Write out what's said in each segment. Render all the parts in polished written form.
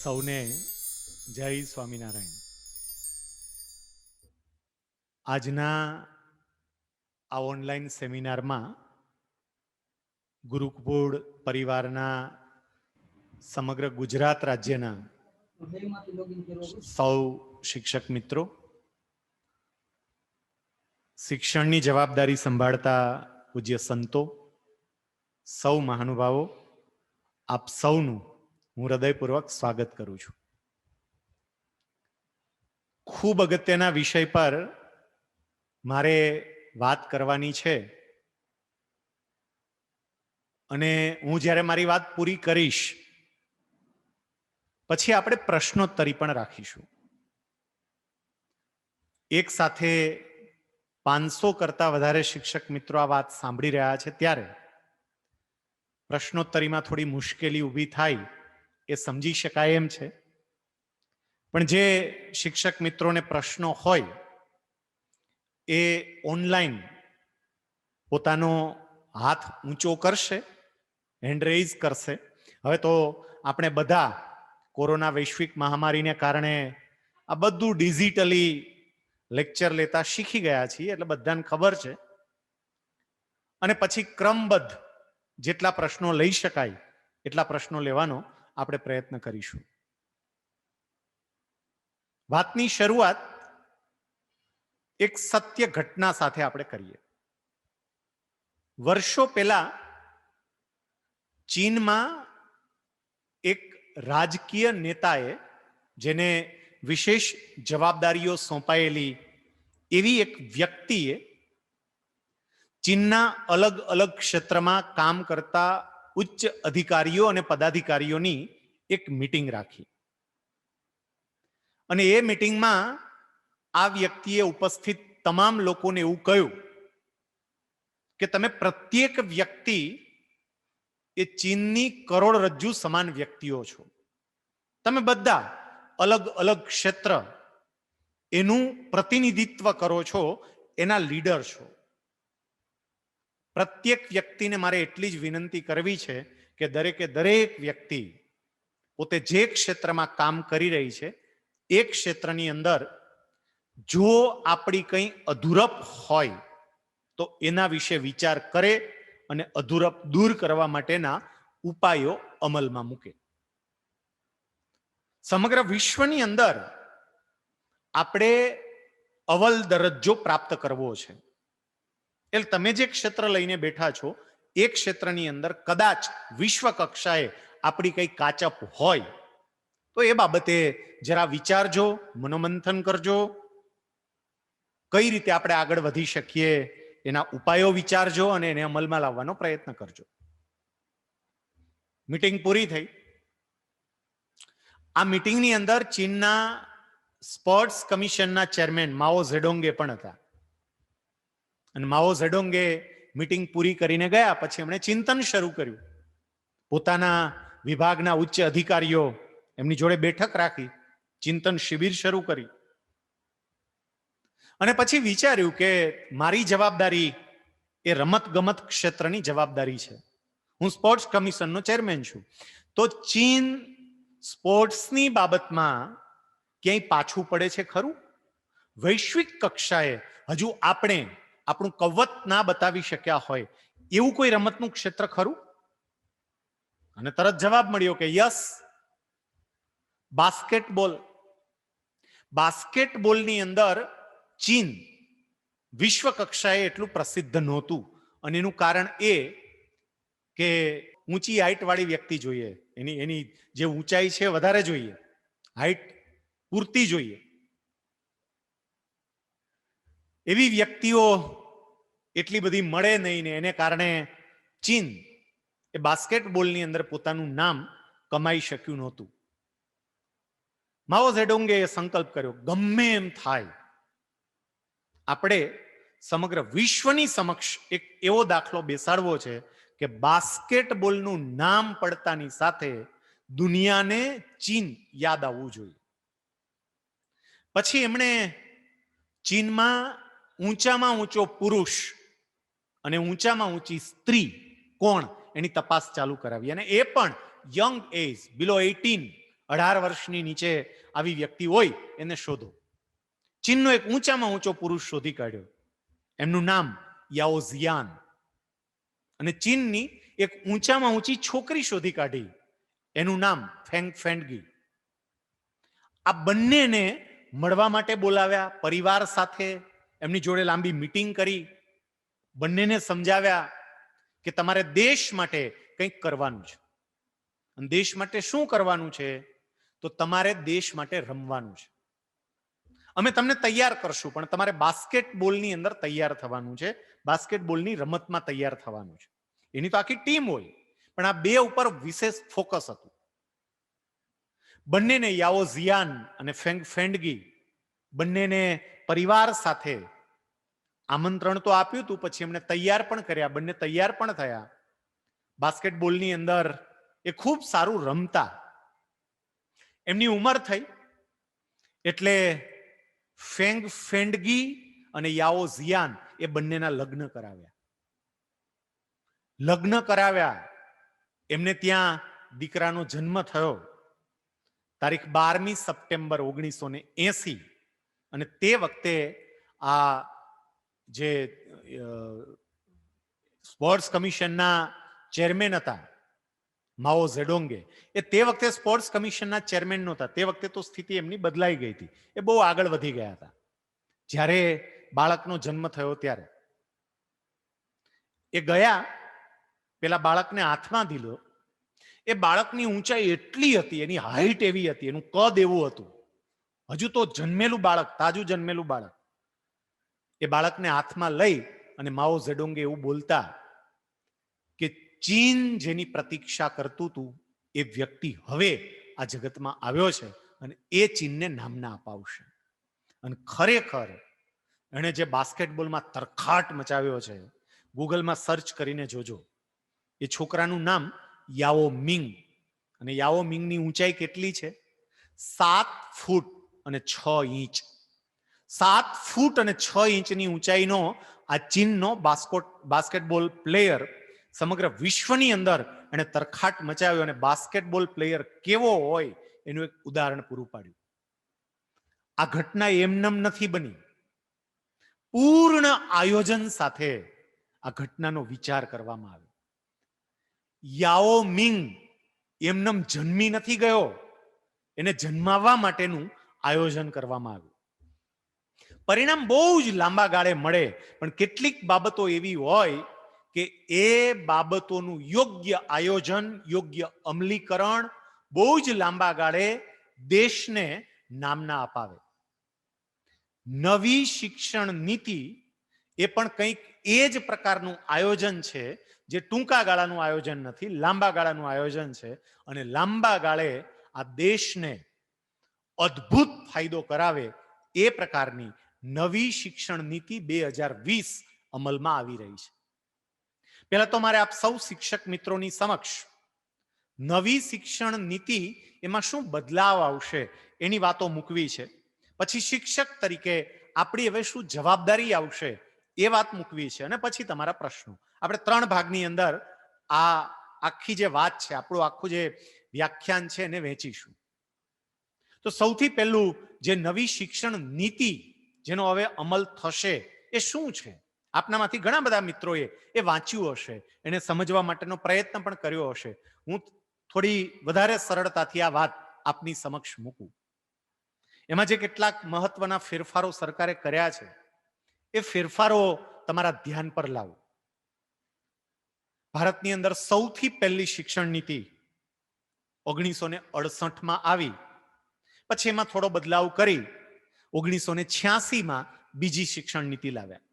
સૌને જય સ્વામિનારાયણ. આજના આ ઓનલાઈન સેમિનારમાં ગુરુકુળ પરિવારના સમગ્ર ગુજરાત રાજ્યના સૌ શિક્ષક મિત્રો, શિક્ષણની જવાબદારી સંભાળતા પૂજ્ય સંતો, સૌ મહાનુભાવો, આપ સૌનું હું હૃદયપૂર્વક સ્વાગત કરું છું. ખૂબ અગત્યના વિષય પર મારે વાત કરવાની છે અને હું જ્યારે મારી વાત પૂરી કરીશ પછી આપણે પ્રશ્નોત્તરી પણ રાખીશું. એક સાથે 500 કરતા વધારે શિક્ષક મિત્રો આ વાત સાંભળી રહ્યા છે ત્યારે પ્રશ્નોત્તરીમાં થોડી મુશ્કેલી ઊભી થાય એ સમજી શકાય એમ છે. પણ જે શિક્ષક મિત્રોને પ્રશ્નો હોય એ ઓનલાઈન પોતાનો હાથ ઊંચો કરશે, હેન્ડ રેઇઝ કરશે. હવે તો આપણે બધા કોરોના વૈશ્વિક મહામારીને કારણે આ બધું ડિજિટલી લેક્ચર લેતા શીખી ગયા છીએ, એટલે બધાને ખબર છે. અને પછી ક્રમબદ્ધ જેટલા પ્રશ્નો લઈ શકાય એટલા પ્રશ્નો લેવાનો આપણે પ્રયત્ન કરીશું. વાતની શરૂઆત એક સત્ય ઘટના સાથે આપણે કરીએ. વર્ષો પહેલા ચીનમાં એક રાજકીય નેતાએ, જેને વિશેષ જવાબદારીઓ સોંપાયેલી એવી એક વ્યક્તિએ ચીનના અલગ અલગ ક્ષેત્રમાં કામ કરતા ઉચ્ચ અધિકારીઓ અને પદાધિકારીઓની એક મીટિંગ રાખી. અને એ મીટિંગમાં આ વ્યક્તિએ ઉપસ્થિત તમામ લોકોને એવું કહ્યું કે તમે પ્રત્યેક વ્યક્તિ એ ચીનની કરોડરજ્જુ સમાન વ્યક્તિઓ છો. તમે બધા અલગ અલગ ક્ષેત્ર એનું પ્રતિનિધિત્વ કરો છો, એના લીડર છો. પ્રત્યેક વ્યક્તિને મારે એટલી જ વિનંતી કરવી છે કે દરેકે દરેક વ્યક્તિ પોતે જે ક્ષેત્રમાં કામ કરી રહી છે એ ક્ષેત્રની અંદર જો આપણી કંઈ અધૂરપ હોય તો એના વિશે વિચાર કરે અને અધૂરપ દૂર કરવા માટેના ઉપાયો અમલમાં મૂકે. સમગ્ર વિશ્વની અંદર આપણે અવ્વલ દરજ્જો પ્રાપ્ત કરવો છે. એટલે તમે જે ક્ષેત્ર લઈને બેઠા છો એ ક્ષેત્રની અંદર કદાચ વિશ્વ કક્ષાએ આપણી કઈ કાચપ હોય તો એ બાબતે જરા વિચારજો, મનોમંથન કરજો. કઈ રીતે આપણે આગળ વધી શકીએ એના ઉપાયો વિચારજો અને એને અમલમાં લાવવાનો પ્રયત્ન કરજો. મીટિંગ પૂરી થઈ. આ મીટિંગની અંદર ચીનના સ્પોર્ટ્સ કમિશનના ચેરમેન માઓ ઝેડોંગે પણ હતા. અને માઓ ઝેડોંગે મીટિંગ પૂરી કરીને ગયા પછી એમણે ચિંતન શરૂ કર્યું. પોતાના વિભાગના ઉચ્ચ અધિકારીઓ એમની જોડે બેઠક રાખી, ચિંતન શિબિર શરૂ કરી અને પછી વિચાર્યું કે મારી જવાબદારી એ રમત ગમત ક્ષેત્રની જવાબદારી છે. હું સ્પોર્ટ્સ કમિશનનો ચેરમેન છું. તો ચીન સ્પોર્ટ્સની બાબતમાં ક્યાંય પાછું પડે છે ખરું? વૈશ્વિક કક્ષાએ હજુ આપણે આપણું કવત ના બતાવી શક્યા હોય એવું કોઈ રમતનું ક્ષેત્ર ખરું? અને તરત જવાબ મળ્યો કે યસ, બાસ્કેટબોલ. બાસ્કેટબોલની અંદર ચીન વિશ્વ કક્ષાએ એટલું પ્રસિદ્ધ નહોતું. અને એનું કારણ એ કે ઊંચી હાઈટ વાળી વ્યક્તિ જોઈએ, એની જે ઊંચાઈ છે વધારે જોઈએ, હાઈટ પૂરતી જોઈએ. એવી વ્યક્તિઓ એટલી બધી મળે નહીં ને એને કારણે ચીન એ બાસ્કેટબોલની અંદર પોતાનું નામ કમાઈ શક્યું નહોતું. માઓ ઝેડોંગે એ સંકલ્પ કર્યો, ગમે એમ થાય આપણે સમગ્ર વિશ્વની સમક્ષ એક એવો દાખલો બેસાડવો છે કે બાસ્કેટબોલનું નામ પડતાની સાથે દુનિયાને ચીન યાદ આવવું જોઈએ. પછી એમણે ચીનમાં ઊંચામાં ઊંચો પુરુષ અને ઊંચામાં ઊંચી સ્ત્રી કોણ એની તપાસ ચાલુ કરાવી. અને એ પણ યંગ એજ, બિલો 18 18 વર્ષની નીચે આવી વ્યક્તિ હોય એને શોધો. ચીનનો એક ઊંચામાં ઊંચો પુરુષ શોધી કાઢ્યો, એમનું નામ યાઓ ઝિયાન. અને ચીનની એક ઊંચામાં ઊંચી છોકરી શોધી કાઢી, એનું નામ ફેંગ ફેન્ડગી. આ બંનેને મળવા માટે બોલાવ્યા, પરિવાર સાથે એમની જોડે લાંબી મીટિંગ કરી, બંનેને સમજાવ્યા કે તમારે દેશ માટે કંઈક કરવાનું છે. અને દેશ માટે શું કરવાનું છે? તો તમારે દેશ માટે રમવાનું છે. અમે તમને તૈયાર કરશું, પણ તમારે બાસ્કેટબોલની અંદર તૈયાર થવાનું છે, બાસ્કેટબોલની રમતમાં તૈયાર થવાનું છે. એની તો આખી ટીમ હોય, પણ આ બે ઉપર વિશેષ ફોકસ હતું. બંનેને યાઓ ઝિયાન અને ફેંગ ફેન્ડગી બંનેને પરિવાર સાથે આમંત્રણ તો આપ્યું હતું, પછી એમને તૈયાર પણ કર્યા, બંને તૈયાર પણ થયા. બાસ્કેટબોલની અંદર એ ખૂબ સારું રમતા. એમની ઉંમર થઈ એટલે ફેંગ ફેન્ડગી અને યાઓ ઝિયાન એ બંનેના લગ્ન કરાવ્યા. લગ્ન કરાવ્યા, એમને ત્યાં દીકરાનો જન્મ થયો તારીખ 12મી સપ્ટેમ્બર 1980. અને તે વખતે આ જે સ્પોર્ટ્સ કમિશનના ચેરમેન હતા માઓ ઝેડોંગે, એ તે વખતે સ્પોર્ટ્સ કમિશનના ચેરમેન નહોતા. તે વખતે તો સ્થિતિ એમની બદલાઈ ગઈ હતી, એ બહુ આગળ વધી ગયા હતા. જ્યારે બાળકનો જન્મ થયો ત્યારે એ ગયા, પેલા બાળકને હાથમાં દીધો. એ બાળકની ઊંચાઈ એટલી હતી, એની હાઈટ એવી હતી, એનું કદ એવું હતું, હજુ તો જન્મેલું બાળક, તાજું જન્મેલું બાળક. એ બાળકને હાથમાં લઈ અને માઓ ઝેડોંગે એવું બોલતા કે ચીન જેની પ્રતીક્ષા કરતું હતું એ વ્યક્તિ હવે આ જગતમાં આવ્યો છે અને એ ચીનને નામના અપાવશે. અને ખરેખર એણે જે બાસ્કેટબોલમાં તરખાટ મચાવ્યો છે, ગૂગલમાં સર્ચ કરીને જોજો. એ છોકરાનું નામ યાઓ મિંગ. અને યાઓ મિંગની ઊંચાઈ કેટલી છે? 7 ફૂટ અને 6 ઇંચ. 7 ફૂટ અને 6 ઇંચની ઊંચાઈનો આ ચીનનો બાસ્કેટબોલ પ્લેયર સમગ્ર વિશ્વની અંદર એને તરખાટ મચાવ્યો અને બાસ્કેટબોલ પ્લેયર કેવો હોય એનું એક ઉદાહરણ પૂરું પાડ્યું. આ ઘટના એમનેમ નથી બની, પૂર્ણ આયોજન સાથે આ ઘટનાનો વિચાર કરવામાં આવ્યો. યાઓ મિંગ એમનેમ જન્મી નથી ગયો, એને જન્માવવા માટેનું આયોજન કરવામાં આવ્યું. પરિણામ બહુ જ લાંબા ગાળે મળે, પણ કેટલીક બાબતો એવી હોય કે એ બાબતોનું યોગ્ય આયોજન, યોગ્ય અમલીકરણ બહુ જ લાંબા ગાળે દેશને નામના અપાવે. નવી શિક્ષણ નીતિ એ પણ કંઈક એ જ પ્રકારનું આયોજન છે, જે ટૂંકા ગાળાનું આયોજન નથી, લાંબા ગાળાનું આયોજન છે. અને લાંબા ગાળે આ દેશને અદ્ભુત ફાયદો કરાવે એ પ્રકારની નવી શિક્ષણ નીતિ 2020 અમલમાં આવી રહી છે. પહેલા તો મારે આપ સૌ શિક્ષક મિત્રોની સમક્ષ નવી શિક્ષણ નીતિ એમાં શું બદલાવ આવશે એની વાતો મૂકવી છે. પછી શિક્ષક તરીકે આપણી હવે શું જવાબદારી આવશે એ વાત મૂકવી છે. અને પછી તમારા પ્રશ્નો. આપણે 3 ભાગની અંદર આ આખી જે વાત છે, આપણું આખું જે વ્યાખ્યાન છે એને વહેંચીશું. તો સૌથી પહેલું જે નવી શિક્ષણ નીતિ જેનો હવે અમલ થશે એ શું છે? આપનામાંથી ઘણા બધા મિત્રોએ એ વાંચ્યું હશે, એને સમજવા માટેનો પ્રયત્ન પણ કર્યો હશે. હું થોડી વધારે સરળતાથી આ વાત આપની સમક્ષ મૂકું. એમાં જે કેટલાક મહત્વના ફેરફારો સરકારે કર્યા છે એ ફેરફારો તમારા ધ્યાન પર લાવો. ભારતની અંદર સૌથી પહેલી શિક્ષણ નીતિ 1968માં આવી, પછી એમાં થોડો બદલાવ કરી 1986માં બીજી શિક્ષણ નીતિ લાવ્યા.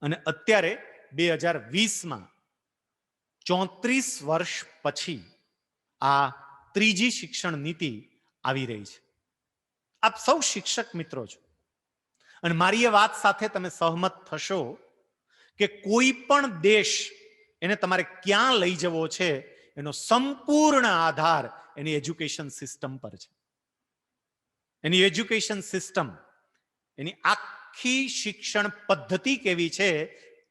અને અત્યારે 2020માં 34 વર્ષ પછી આ ત્રીજી શિક્ષણ નીતિ આવી રહી છે. આપ સૌ શિક્ષક મિત્રો છો અને મારી એ વાત સાથે તમે સહમત થશો કે કોઈ પણ દેશ એને તમારે ક્યાં લઈ જવો છે એનો સંપૂર્ણ આધાર એની એજ્યુકેશન સિસ્ટમ પર છે. એની એજ્યુકેશન સિસ્ટમ, એની આખી શિક્ષણ પદ્ધતિ કેવી છે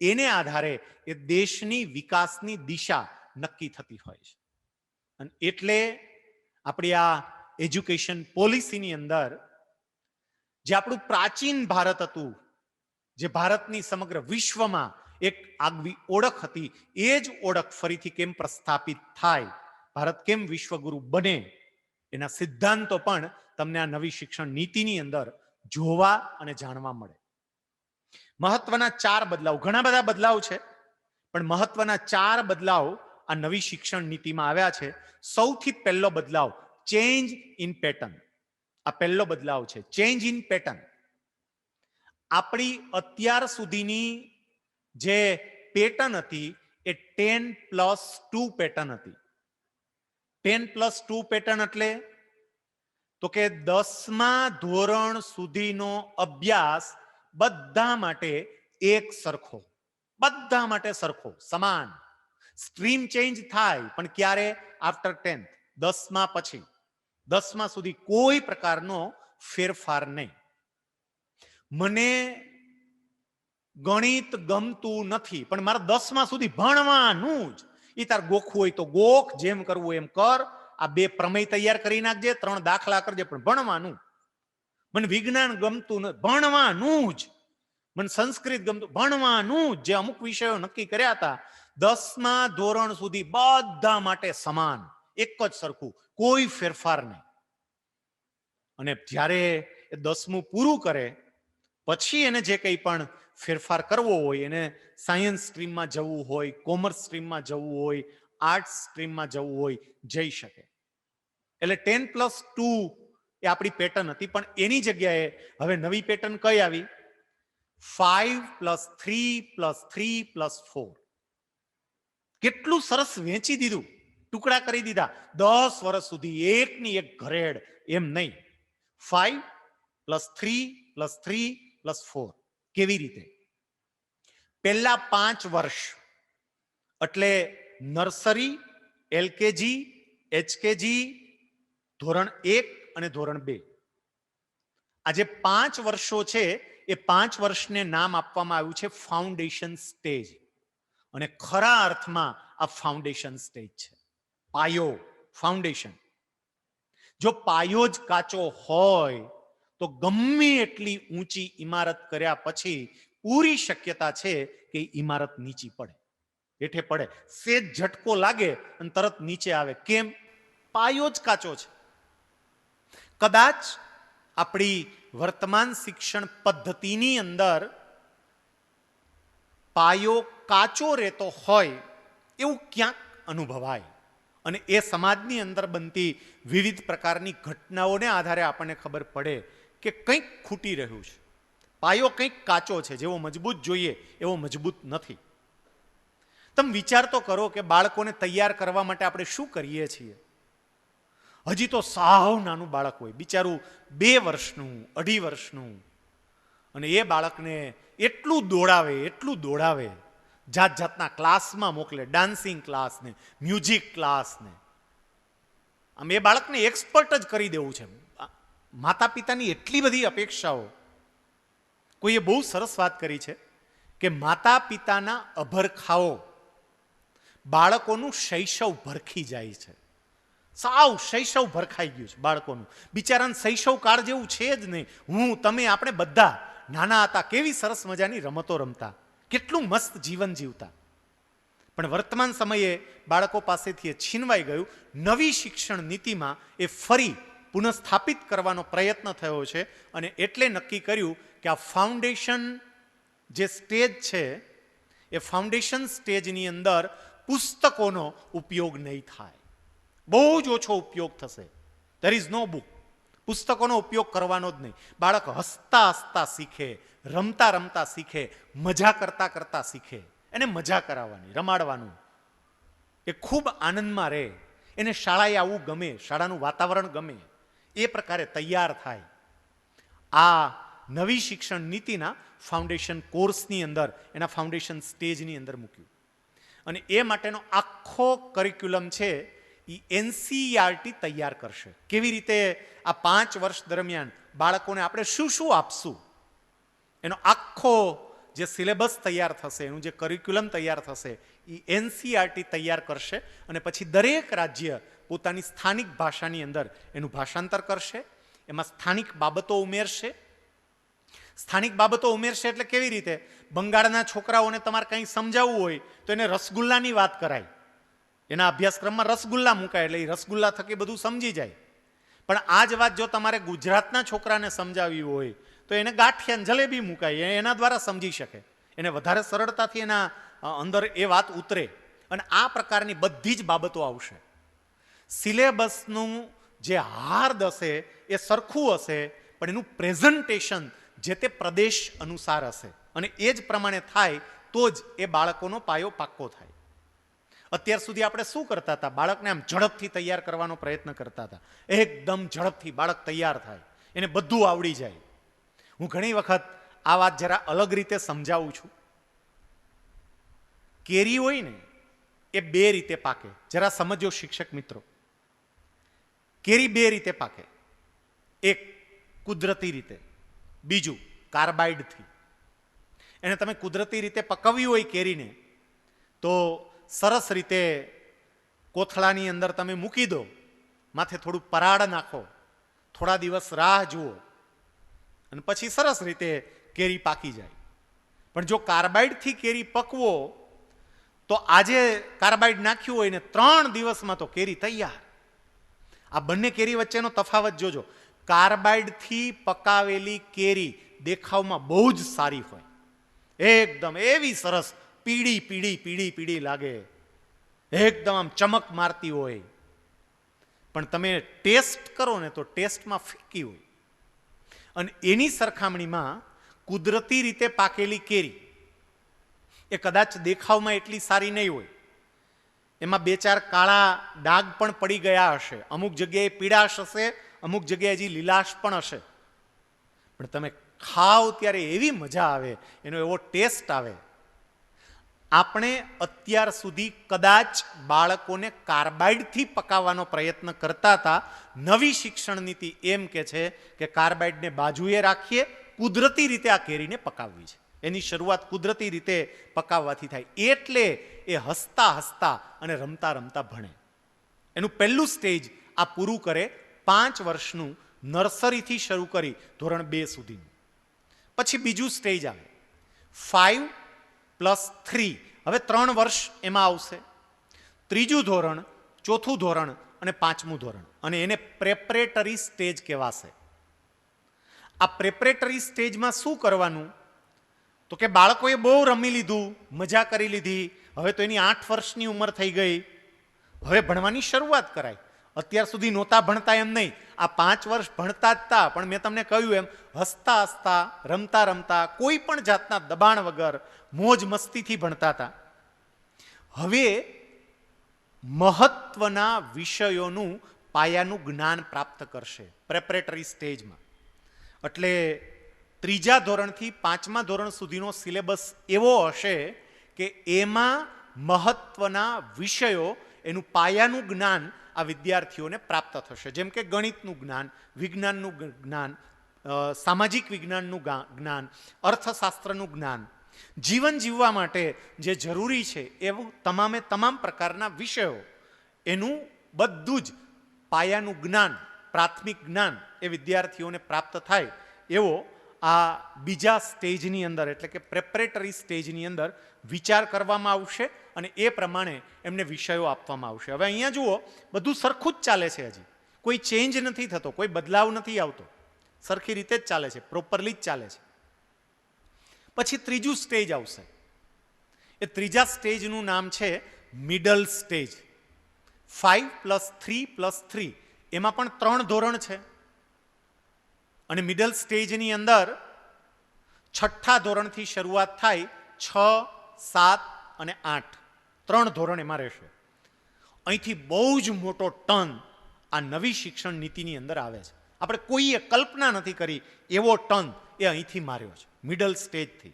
એને આધારે એ દેશની વિકાસની દિશા નક્કી થતી હોય છે. અને એટલે આપણી આ એજ્યુકેશન પોલિસીની અંદર જે આપણું પ્રાચીન ભારત હતું, જે ભારતની સમગ્ર વિશ્વમાં એક આગવી ઓળખ હતી, એ જ ઓળખ ફરીથી કેમ પ્રસ્થાપિત થાય, ભારત કેમ વિશ્વગુરુ બને, એના સિદ્ધાંતો પણ તમને આ નવી શિક્ષણ નીતિની અંદર જોવા અને જાણવા મળે. મહત્વના 4 બદલાવ, ઘણા બધા બદલાવ છે, પણ મહત્વના 4 બદલાવ આ નવી શિક્ષણ નીતિમાં આવ્યા છે. સૌથી પહેલો બદલાવ ચેન્જ ઇન પેટર્ન. આ પહેલો બદલાવ છે, ચેન્જ ઇન પેટર્ન. આપણી અત્યાર સુધીની જે પેટર્ન હતી એ 10+2 પેટર્ન હતી. 10+2 પેટર્ન એટલે તો કે 10મા ધોરણ સુધીનો અભ્યાસ બધા માટે એક સરખો, બધા માટે સરખો, સમાન. સ્ટ્રીમ ચેન્જ થાય પણ ક્યારે? આફ્ટર 10th, 10મા પછી. 10મા સુધી કોઈ પ્રકારનો ફેરફાર નહીં. મને ગણિત ગમતું નથી પણ મારે 10મા સુધી ભણવાનું જ. એ તાર ગોખવું હોય તો ગોખ, જેમ કરવું એમ કર. આ 2 પ્રમેય તૈયાર કરી નાખજે, 3 દાખલા કરજે, પણ ભણવાનું. મને વિજ્ઞાન ગમતું નથી, ભણવાનું જ. મને સંસ્કૃત ગમતું, ભણવાનું જ. જે અમુક વિષયો નક્કી કર્યા હતા 10મા ધોરણ સુધી બધા માટે સમાન, એક જ સરખું, કોઈ ફેરફાર નહીં. અને જ્યારે એ 10મું પૂરું કરે પછી એને જે કંઈ પણ ફેરફાર કરવો હોય, એને સાયન્સ સ્ટ્રીમમાં જવું હોય, કોમર્સ સ્ટ્રીમમાં જવું હોય, આર્ટ્સ સ્ટ્રીમમાં જવું હોય, જઈ શકે. એટલે 10+2 એ આપણી પેટર્ન હતી, પણ એની જગ્યાએ હવે નવી પેટર્ન કઈ આવી? 5+3+3+4. કેટલું સરસ વેચી દીધું, ટુકડા કરી દીધા. 10 વર્ષ સુધી એકની એક ઘરેડ, એમ નહીં. 5+3+3+4. કેવી રીતે? પહેલા 5 વર્ષ એટલે નર્સરી, એલકેજી, એચકેજી, ધોરણ 1 અને ધોરણ 2. આ જે 5 વર્ષો છે એ 5 વર્ષને નામ આપવામાં આવ્યું છે ફાઉન્ડેશન સ્ટેજ. અને ખરા અર્થમાં આ ફાઉન્ડેશન સ્ટેજ છે, પાયો, ફાઉન્ડેશન. જો પાયો જ કાચો હોય તો ગમે એટલી ઊંચી ઇમારત કર્યા પછી પૂરી શક્યતા છે કે ઇમારત નીચી પડે, હેઠે પડે. સેજ ઝટકો લાગે અને તરત નીચે આવે. કેમ? પાયો જ કાચો છે. કદાચ આપણી વર્તમાન શિક્ષણ પદ્ધતિની અંદર પાયો કાચો રહેતો હોય એવું ક્યાંક અનુભવાય. અને એ સમાજની અંદર બનતી વિવિધ પ્રકારની ઘટનાઓને આધારે આપણને ખબર પડે કે કંઈક ખૂટી રહ્યું છે. પાયો કંઈક કાચો છે, જેવો મજબૂત જોઈએ એવો મજબૂત નથી. તમે વિચાર તો કરો કે બાળકોને તૈયાર કરવા માટે આપણે શું કરીએ છીએ. હજી તો સાવ નાનું બાળક હોય, બિચારું 2 વર્ષનું, 2.5 વર્ષનું, અને એ બાળકને એટલું દોડાવે, જાત જાતના ક્લાસમાં મોકલે, ડાન્સિંગ ક્લાસ ને મ્યુઝિક ક્લાસ ને. આમ એ બાળકને એક્સપર્ટ જ કરી દેવું છે. માતા પિતાની એટલી બધી અપેક્ષાઓ. કોઈએ બહુ સરસ વાત કરી છે કે માતા પિતાના અભરખાઓ બાળકોનું શૈશવ ભરખી જાય છે. સાવ શૈશવ ભરખાઈ ગયું છે બાળકોનું. બિચારાને શૈશવ કાળ જેવું છે જ નહીં. હું, તમે, આપણે બધા નાના હતા, કેવી સરસ મજાની રમતો રમતા, કેટલું મસ્ત જીવન જીવતા. પણ વર્તમાન સમયે બાળકો પાસેથી એ છીનવાઈ ગયું. નવી શિક્ષણ નીતિમાં એ ફરી પુનઃસ્થાપિત કરવાનો પ્રયત્ન થયો છે. અને એટલે નક્કી કર્યું કે આ ફાઉન્ડેશન જે સ્ટેજ છે એ ફાઉન્ડેશન સ્ટેજની અંદર પુસ્તકોનો ઉપયોગ નહીં થાય, બહુ જ ઓછો ઉપયોગ થશે. There is no book. પુસ્તકોનો ઉપયોગ કરવાનો જ નહીં. બાળક હસતા હસતા શીખે, રમતા રમતા શીખે, મજા કરતા કરતા શીખે. એને મજા કરાવવાની, રમાડવાનું, એ ખૂબ આનંદમાં રહે, એને શાળાએ આવવું ગમે, શાળાનું વાતાવરણ ગમે, એ પ્રકારે તૈયાર થાય. આ નવી શિક્ષણ નીતિના ફાઉન્ડેશન કોર્સની અંદર, એના ફાઉન્ડેશન સ્ટેજની અંદર મૂક્યું. અને એ માટેનો આખો કરિક્યુલમ છે એ એનસીઈઆરટી તૈયાર કરશે. કેવી રીતે આ 5 વર્ષ દરમિયાન બાળકોને આપણે શું શું આપશું, એનો આખો જે સિલેબસ તૈયાર થશે, એનું જે કરિક્યુલમ તૈયાર થશે, એ એનસીઈઆરટી તૈયાર કરશે અને પછી દરેક રાજ્ય પોતાની સ્થાનિક ભાષાની અંદર એનું ભાષાંતર કરશે, એમાં સ્થાનિક બાબતો ઉમેરશે. સ્થાનિક બાબતો ઉમેરશે એટલે કેવી રીતે? બંગાળના છોકરાઓને તમારે કંઈ સમજાવવું હોય તો એને રસગુલ્લાની વાત કરાય, એના અભ્યાસક્રમમાં રસગુલ્લા મુકાય એટલે એ રસગુલ્લા થકી બધું સમજી જાય. પણ આ જ વાત જો તમારે ગુજરાતના છોકરાને સમજાવવી હોય તો એને ગાંઠિયા જલેબી મુકાય, એના દ્વારા સમજી શકે, એને વધારે સરળતાથી એના અંદર એ વાત ઉતરે. અને આ પ્રકારની બધી જ બાબતો આવશે. સિલેબસનું જે હાર્દ હશે એ સરખું હશે, પણ એનું પ્રેઝન્ટેશન જે તે પ્રદેશ અનુસાર હશે અને એ જ પ્રમાણે થાય તો જ એ બાળકોનો પાયો પાક્કો થાય. અત્યાર સુધી આપણે શું કરતા હતા? બાળકને આમ ઝડપથી તૈયાર કરવાનો પ્રયત્ન કરતા હતા. એકદમ ઝડપથી બાળક તૈયાર થાય, એને બધું આવડી જાય. હું ઘણી વખત આ વાત જરા અલગ રીતે સમજાવું છું. કેરી હોય ને એ બે રીતે પાકે. જરા સમજો શિક્ષક મિત્રો, કેરી બે રીતે પાકે. એક કુદરતી રીતે, બીજું કાર્બાઇડથી. એને તમે કુદરતી રીતે પકવવી હોય કેરીને તો સરસ રીતે કોથળાની અંદર તમે મૂકી દો, માથે થોડું પરાળ નાખો, થોડા દિવસ રાહ જુઓ અને પછી સરસ રીતે કેરી પાકી જાય. પણ જો કાર્બાઇડથી કેરી પકવો તો આજે કાર્બાઇડ નાખ્યું હોય ને 3 દિવસમાં તો કેરી તૈયાર. આ બંને કેરી વચ્ચેનો તફાવત જોજો. કાર્બાઇડથી પકાવેલી કેરી દેખાવમાં બહુ જ સારી હોય, એકદમ એવી સરસ પીળી પીળી પીળી પીળી લાગે, એકદમ આમ ચમક મારતી હોય. પણ તમે ટેસ્ટ કરો ને તો ટેસ્ટમાં ફીકી હોય. અને એની સરખામણીમાં કુદરતી રીતે પાકેલી કેરી એ કદાચ દેખાવમાં એટલી સારી નહીં હોય, એમાં 2-4 કાળા ડાઘ પણ પડી ગયા હશે, અમુક જગ્યાએ પીળાશ હશે, અમુક જગ્યાએ હજી લીલાશ પણ હશે. પણ તમે ખાઓ ત્યારે એવી મજા આવે, એનો એવો ટેસ્ટ આવે. આપણે અત્યાર સુધી કદાચ બાળકોને કાર્બાઇડથી પકાવવાનો પ્રયત્ન કરતા હતા. નવી શિક્ષણ નીતિ એમ કે છે કે કાર્બાઇડને બાજુએ રાખીએ, કુદરતી રીતે આ કેરીને પકાવવી છે. એની શરૂઆત કુદરતી રીતે પકાવવાથી થાય. એટલે એ હસતા હસતા અને રમતા રમતા ભણે. એનું પહેલું સ્ટેજ આ પૂરું કરે, 5 વર્ષનું નર્સરીથી શરૂ કરી ધોરણ 2 સુધીનું. પછી બીજું સ્ટેજ આવે 5+3. હવે 3 વર્ષ એમાં આવશે. ત્રીજું ધોરણ, ચોથું ધોરણ અને 5મું ધોરણ, અને એને પ્રેપરેટરી સ્ટેજ કહેવાશે. આ પ્રેપરેટરી સ્ટેજમાં શું કરવાનું? તો કે બાળકોએ બહુ રમી લીધું, મજા કરી લીધી, હવે તો એની 8 વર્ષની ઉંમર થઈ ગઈ, હવે ભણવાની શરૂઆત કરાય. અત્યાર સુધી નહોતા ભણતા એમ નહીં, આ 5 વર્ષ ભણતા જ હતા, પણ મેં તમને કહ્યું એમ હસતા હસતા, રમતા રમતા, કોઈ પણ જાતના દબાણ વગર મોજ મસ્તીથી ભણતા હતા. હવે મહત્વના વિષયોનું પાયાનું જ્ઞાન પ્રાપ્ત કરશે પ્રેપરેટરી સ્ટેજમાં. એટલે 3જા ધોરણથી 5મા ધોરણ સુધીનો સિલેબસ એવો હશે કે એમાં મહત્વના વિષયો, એનું પાયાનું જ્ઞાન આ વિદ્યાર્થીઓને પ્રાપ્ત થશે. જેમ કે ગણિતનું જ્ઞાન, વિજ્ઞાનનું જ્ઞાન, સામાજિક વિજ્ઞાનનું જ્ઞાન, અર્થશાસ્ત્રનું જ્ઞાન, જીવન જીવવા માટે જે જરૂરી છે એવું તમામે તમામ પ્રકારના વિષયો, એનું બધું જ પાયાનું જ્ઞાન, પ્રાથમિક જ્ઞાન એ વિદ્યાર્થીઓને પ્રાપ્ત થાય એવો આ બીજા સ્ટેજની અંદર, એટલે કે પ્રેપરેટરી સ્ટેજની અંદર વિચાર કરવામાં આવશે અને એ પ્રમાણે એમને વિષયો આપવામાં આવશે. હવે અહીંયા જુઓ, બધું સરખું જ ચાલે છે, હજી કોઈ ચેન્જ નથી થતો, કોઈ બદલાવ નથી આવતો, સરખી રીતે જ ચાલે છે, પ્રોપરલી જ ચાલે છે. પછી ત્રીજું સ્ટેજ આવશે. એ ત્રીજા સ્ટેજનું નામ છે મિડલ સ્ટેજ. 5+3+3, એમાં પણ 3 ધોરણ છે. અને મિડલ સ્ટેજની અંદર 6ઠ્ઠા ધોરણથી શરૂઆત થાય, 6, 7 અને 8, 3 ધોરણ એમાં રહેશે. અહીંથી બહુ જ મોટો ટર્ન આ નવી શિક્ષણ નીતિની અંદર આવે છે. આપણે કોઈએ કલ્પના નથી કરી એવો ટર્ન એ અહીંથી માર્યો છે મિડલ સ્ટેજથી.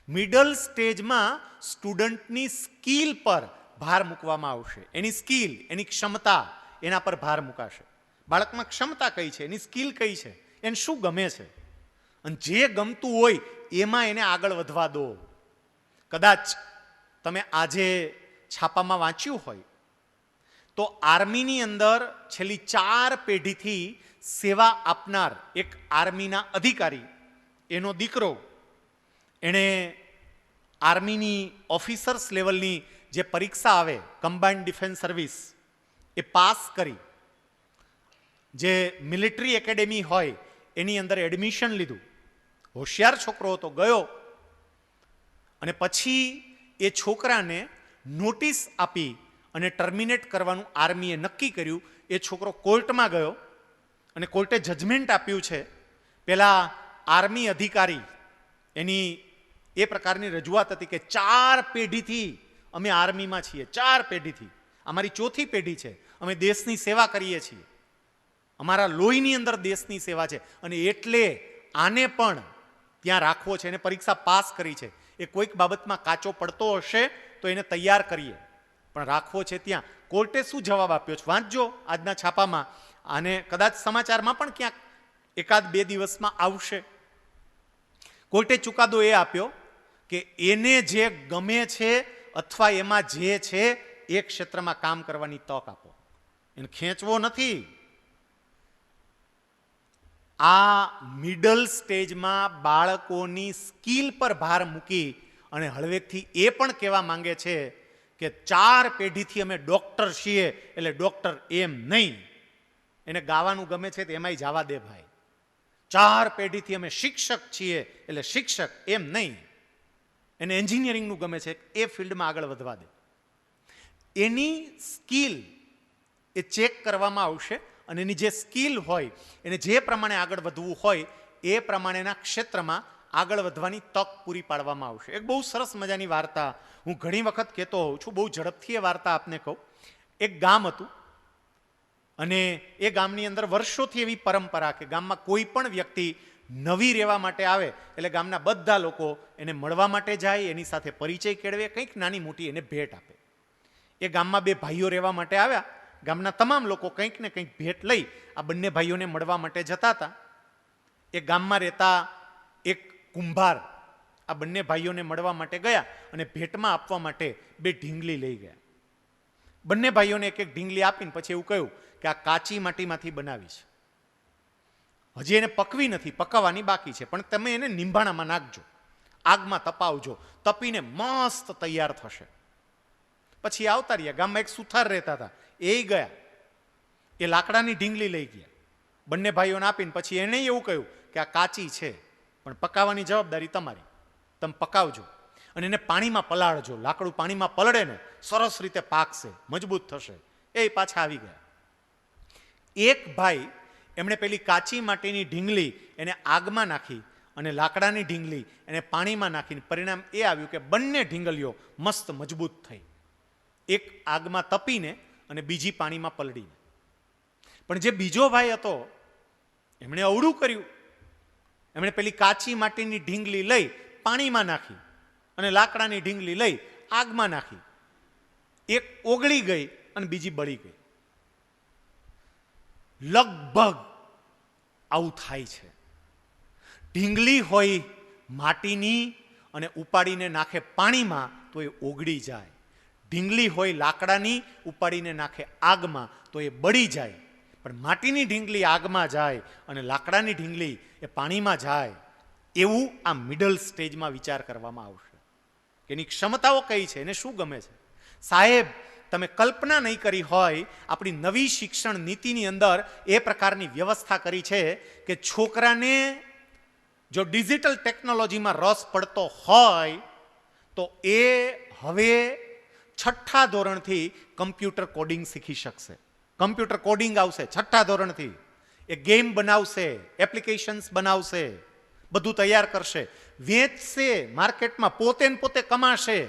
મિડલ સ્ટેજમાં સ્ટુડન્ટની સ્કિલ પર ભાર મૂકવામાં આવશે. એની સ્કિલ, એની ક્ષમતા, એના પર ભાર મુકાશે. બાળકમાં ક્ષમતા કઈ છે, એની સ્કિલ કઈ છે, એને શું ગમે છે, અને જે ગમતું હોય એમાં એને આગળ વધવા દો. કદાચ તમે આજે છાપામાં વાંચ્યું હોય તો આર્મીની અંદર છેલ્લી 4 પેઢીથી સેવા આપનાર એક આર્મીના અધિકારી, એનો દીકરો, એણે આર્મીની ઓફિસર્સ લેવલની જે પરીક્ષા આવે કમ્બાઇન્ડ ડિફેન્સ સર્વિસ, એ પાસ કરી જે મિલિટરી એકેડેમી હોય એની અંદર એડમિશન લીધું. હોશિયાર છોકરો હતો, ગયો અને પછી એ છોકરાને નોટિસ આપી અને ટર્મિનેટ કરવાનું આર્મીએ નક્કી કર્યું. એ છોકરો કોર્ટમાં ગયો અને કોર્ટે જજમેન્ટ આપ્યું છે. પેલા આર્મી અધિકારી, એની એ પ્રકારની રજૂઆત હતી કે 4 પેઢીથી અમે આર્મીમાં છીએ, 4 પેઢીથી, અમારી 4થી પેઢી છે, અમે દેશની સેવા કરીએ છીએ, અમારા લોહીની અંદર દેશની સેવા છે અને એટલે આને પણ ત્યાં રાખવો છે. એને પરીક્ષા પાસ કરી છે, એ કોઈક બાબતમાં કાચો પડતો હશે તો એને તૈયાર કરીએ, પણ રાખવો છે ત્યાં. કોર્ટે શું જવાબ આપ્યો છે વાંચજો આજના છાપામાં, અને કદાચ સમાચારમાં પણ ક્યાંક 1-2 દિવસમાં આવશે. કોર્ટે ચુકાદો એ આપ્યો કે એને જે ગમે છે અથવા એમાં જે છે એ ક્ષેત્રમાં કામ કરવાની તક આપો, એને ખેંચવો નથી. આ મિડલ સ્ટેજમાં બાળકોની સ્કિલ પર ભાર મૂકી અને હળવેકથી એ પણ કહેવા માંગે છે કે 4 પેઢીથી અમે ડોક્ટર છીએ એટલે ડોક્ટર એમ નહીં. એને ગાવાનું ગમે છે તો એમાંય જવા દે ભાઈ. 4 પેઢીથી અમે શિક્ષક છીએ એટલે શિક્ષક એમ નહીં. એને એન્જિનિયરિંગનું ગમે છે એ ફિલ્ડમાં આગળ વધવા દે. એની સ્કિલ એ ચેક કરવામાં આવશે અને એની જે સ્કિલ હોય એને જે પ્રમાણે આગળ વધવું હોય એ પ્રમાણેના ક્ષેત્રમાં આગળ વધવાની તક પૂરી પાડવામાં આવશે. એક બહુ સરસ મજાની વાર્તા હું ઘણી વખત કહેતો હોઉં છું, બહુ ઝડપથી એ વાર્તા આપને કહું. એક ગામ હતું અને એ ગામની અંદર વર્ષોથી એવી પરંપરા કે ગામમાં કોઈ પણ વ્યક્તિ નવી રહેવા માટે આવે એટલે ગામના બધા લોકો એને મળવા માટે જાય, એની સાથે પરિચય કેળવે, કંઈક નાની મોટી એને ભેટ આપે. એ ગામમાં 2 ભાઈઓ રહેવા માટે આવ્યા. ગામના તમામ લોકો કંઈક ને કંઈક ભેટ લઈ આ બંને ભાઈઓને મળવા માટે જતા હતા. એ ગામમાં રહેતા એક કુંભાર આ બંને ભાઈઓને મળવા માટે ગયા અને ભેટમાં આપવા માટે 2 ઢીંગલી લઈ ગયા. બંને ભાઈઓને એક ઢીંગલી આપીને પછી એવું કહ્યું કે આ કાચી માટીમાંથી બનાવી છે, હજી એને પકવી નથી, પકાવવાની બાકી છે, પણ તમે એને નિંભાણામાં નાખજો, આગમાં તપાવજો, તપીને મસ્ત તૈયાર થશે. પછી આવતા રહ્યા. ગામમાં એક સુથાર રહેતા હતા, એ ગયા, એ લાકડાની ઢીંગલી લઈ ગયા, બંને ભાઈઓને આપીને પછી એને એવું કહ્યું કે આ કાચી છે પણ પકાવવાની જવાબદારી તમારી, તમે પકાવજો અને એને પાણીમાં પલાળજો. લાકડું પાણીમાં પલળે ને સરસ રીતે પાકશે, મજબૂત થશે. એ પાછા આવી ગયા. એક ભાઈ એમણે પેલી કાચી માટીની ઢીંગલી એને આગમાં નાખી અને લાકડાની ઢીંગલી એને પાણીમાં નાખીને પરિણામ એ આવ્યું કે બંને ઢીંગલીઓ મસ્ત મજબૂત થઈ, એક આગમાં તપીને અને બીજી પાણીમાં પલળીને. પણ જે બીજો ભાઈ હતો એમણે અવળું કર્યું. એમણે પેલી કાચી માટીની ઢીંગલી લઈ પાણીમાં નાખી અને લાકડાની ઢીંગલી લઈ આગમાં નાખી. એક ઓગળી ગઈ અને બીજી બળી ગઈ. લગભગ આવું થાય છે. ઢીંગલી હોય માટીની અને ઉપાડીને નાખે પાણીમાં તો એ ઓગળી જાય. ઢીંગલી હોય લાકડાની, ઉપાડીને નાખે આગમાં તો એ બળી જાય. પણ માટીની ઢીંગલી આગમાં જાય અને લાકડાની ઢીંગલી એ પાણીમાં જાય, એવું આ મિડલ સ્ટેજમાં વિચાર કરવામાં આવશે કે એની ક્ષમતાઓ કઈ છે, એને શું ગમે છે. સાહેબ, તમે કલ્પના નહીં કરી હોય, આપણી નવી શિક્ષણ નીતિની અંદર એ પ્રકારની વ્યવસ્થા કરી છે કે છોકરાને જો ડિજિટલ ટેકનોલોજીમાં રસ પડતો હોય તો એ હવે 6ઠ્ઠા ધોરણથી કમ્પ્યુટર કોડિંગ શીખી શકશે. કમ્પ્યુટર કોડિંગ આવશે 6ઠ્ઠા ધોરણથી. એ ગેમ બનાવશે, એપ્લિકેશન્સ બનાવશે, બધું તૈયાર કરશે, વેચશે માર્કેટમાં, પોતે ને પોતે કમાશે.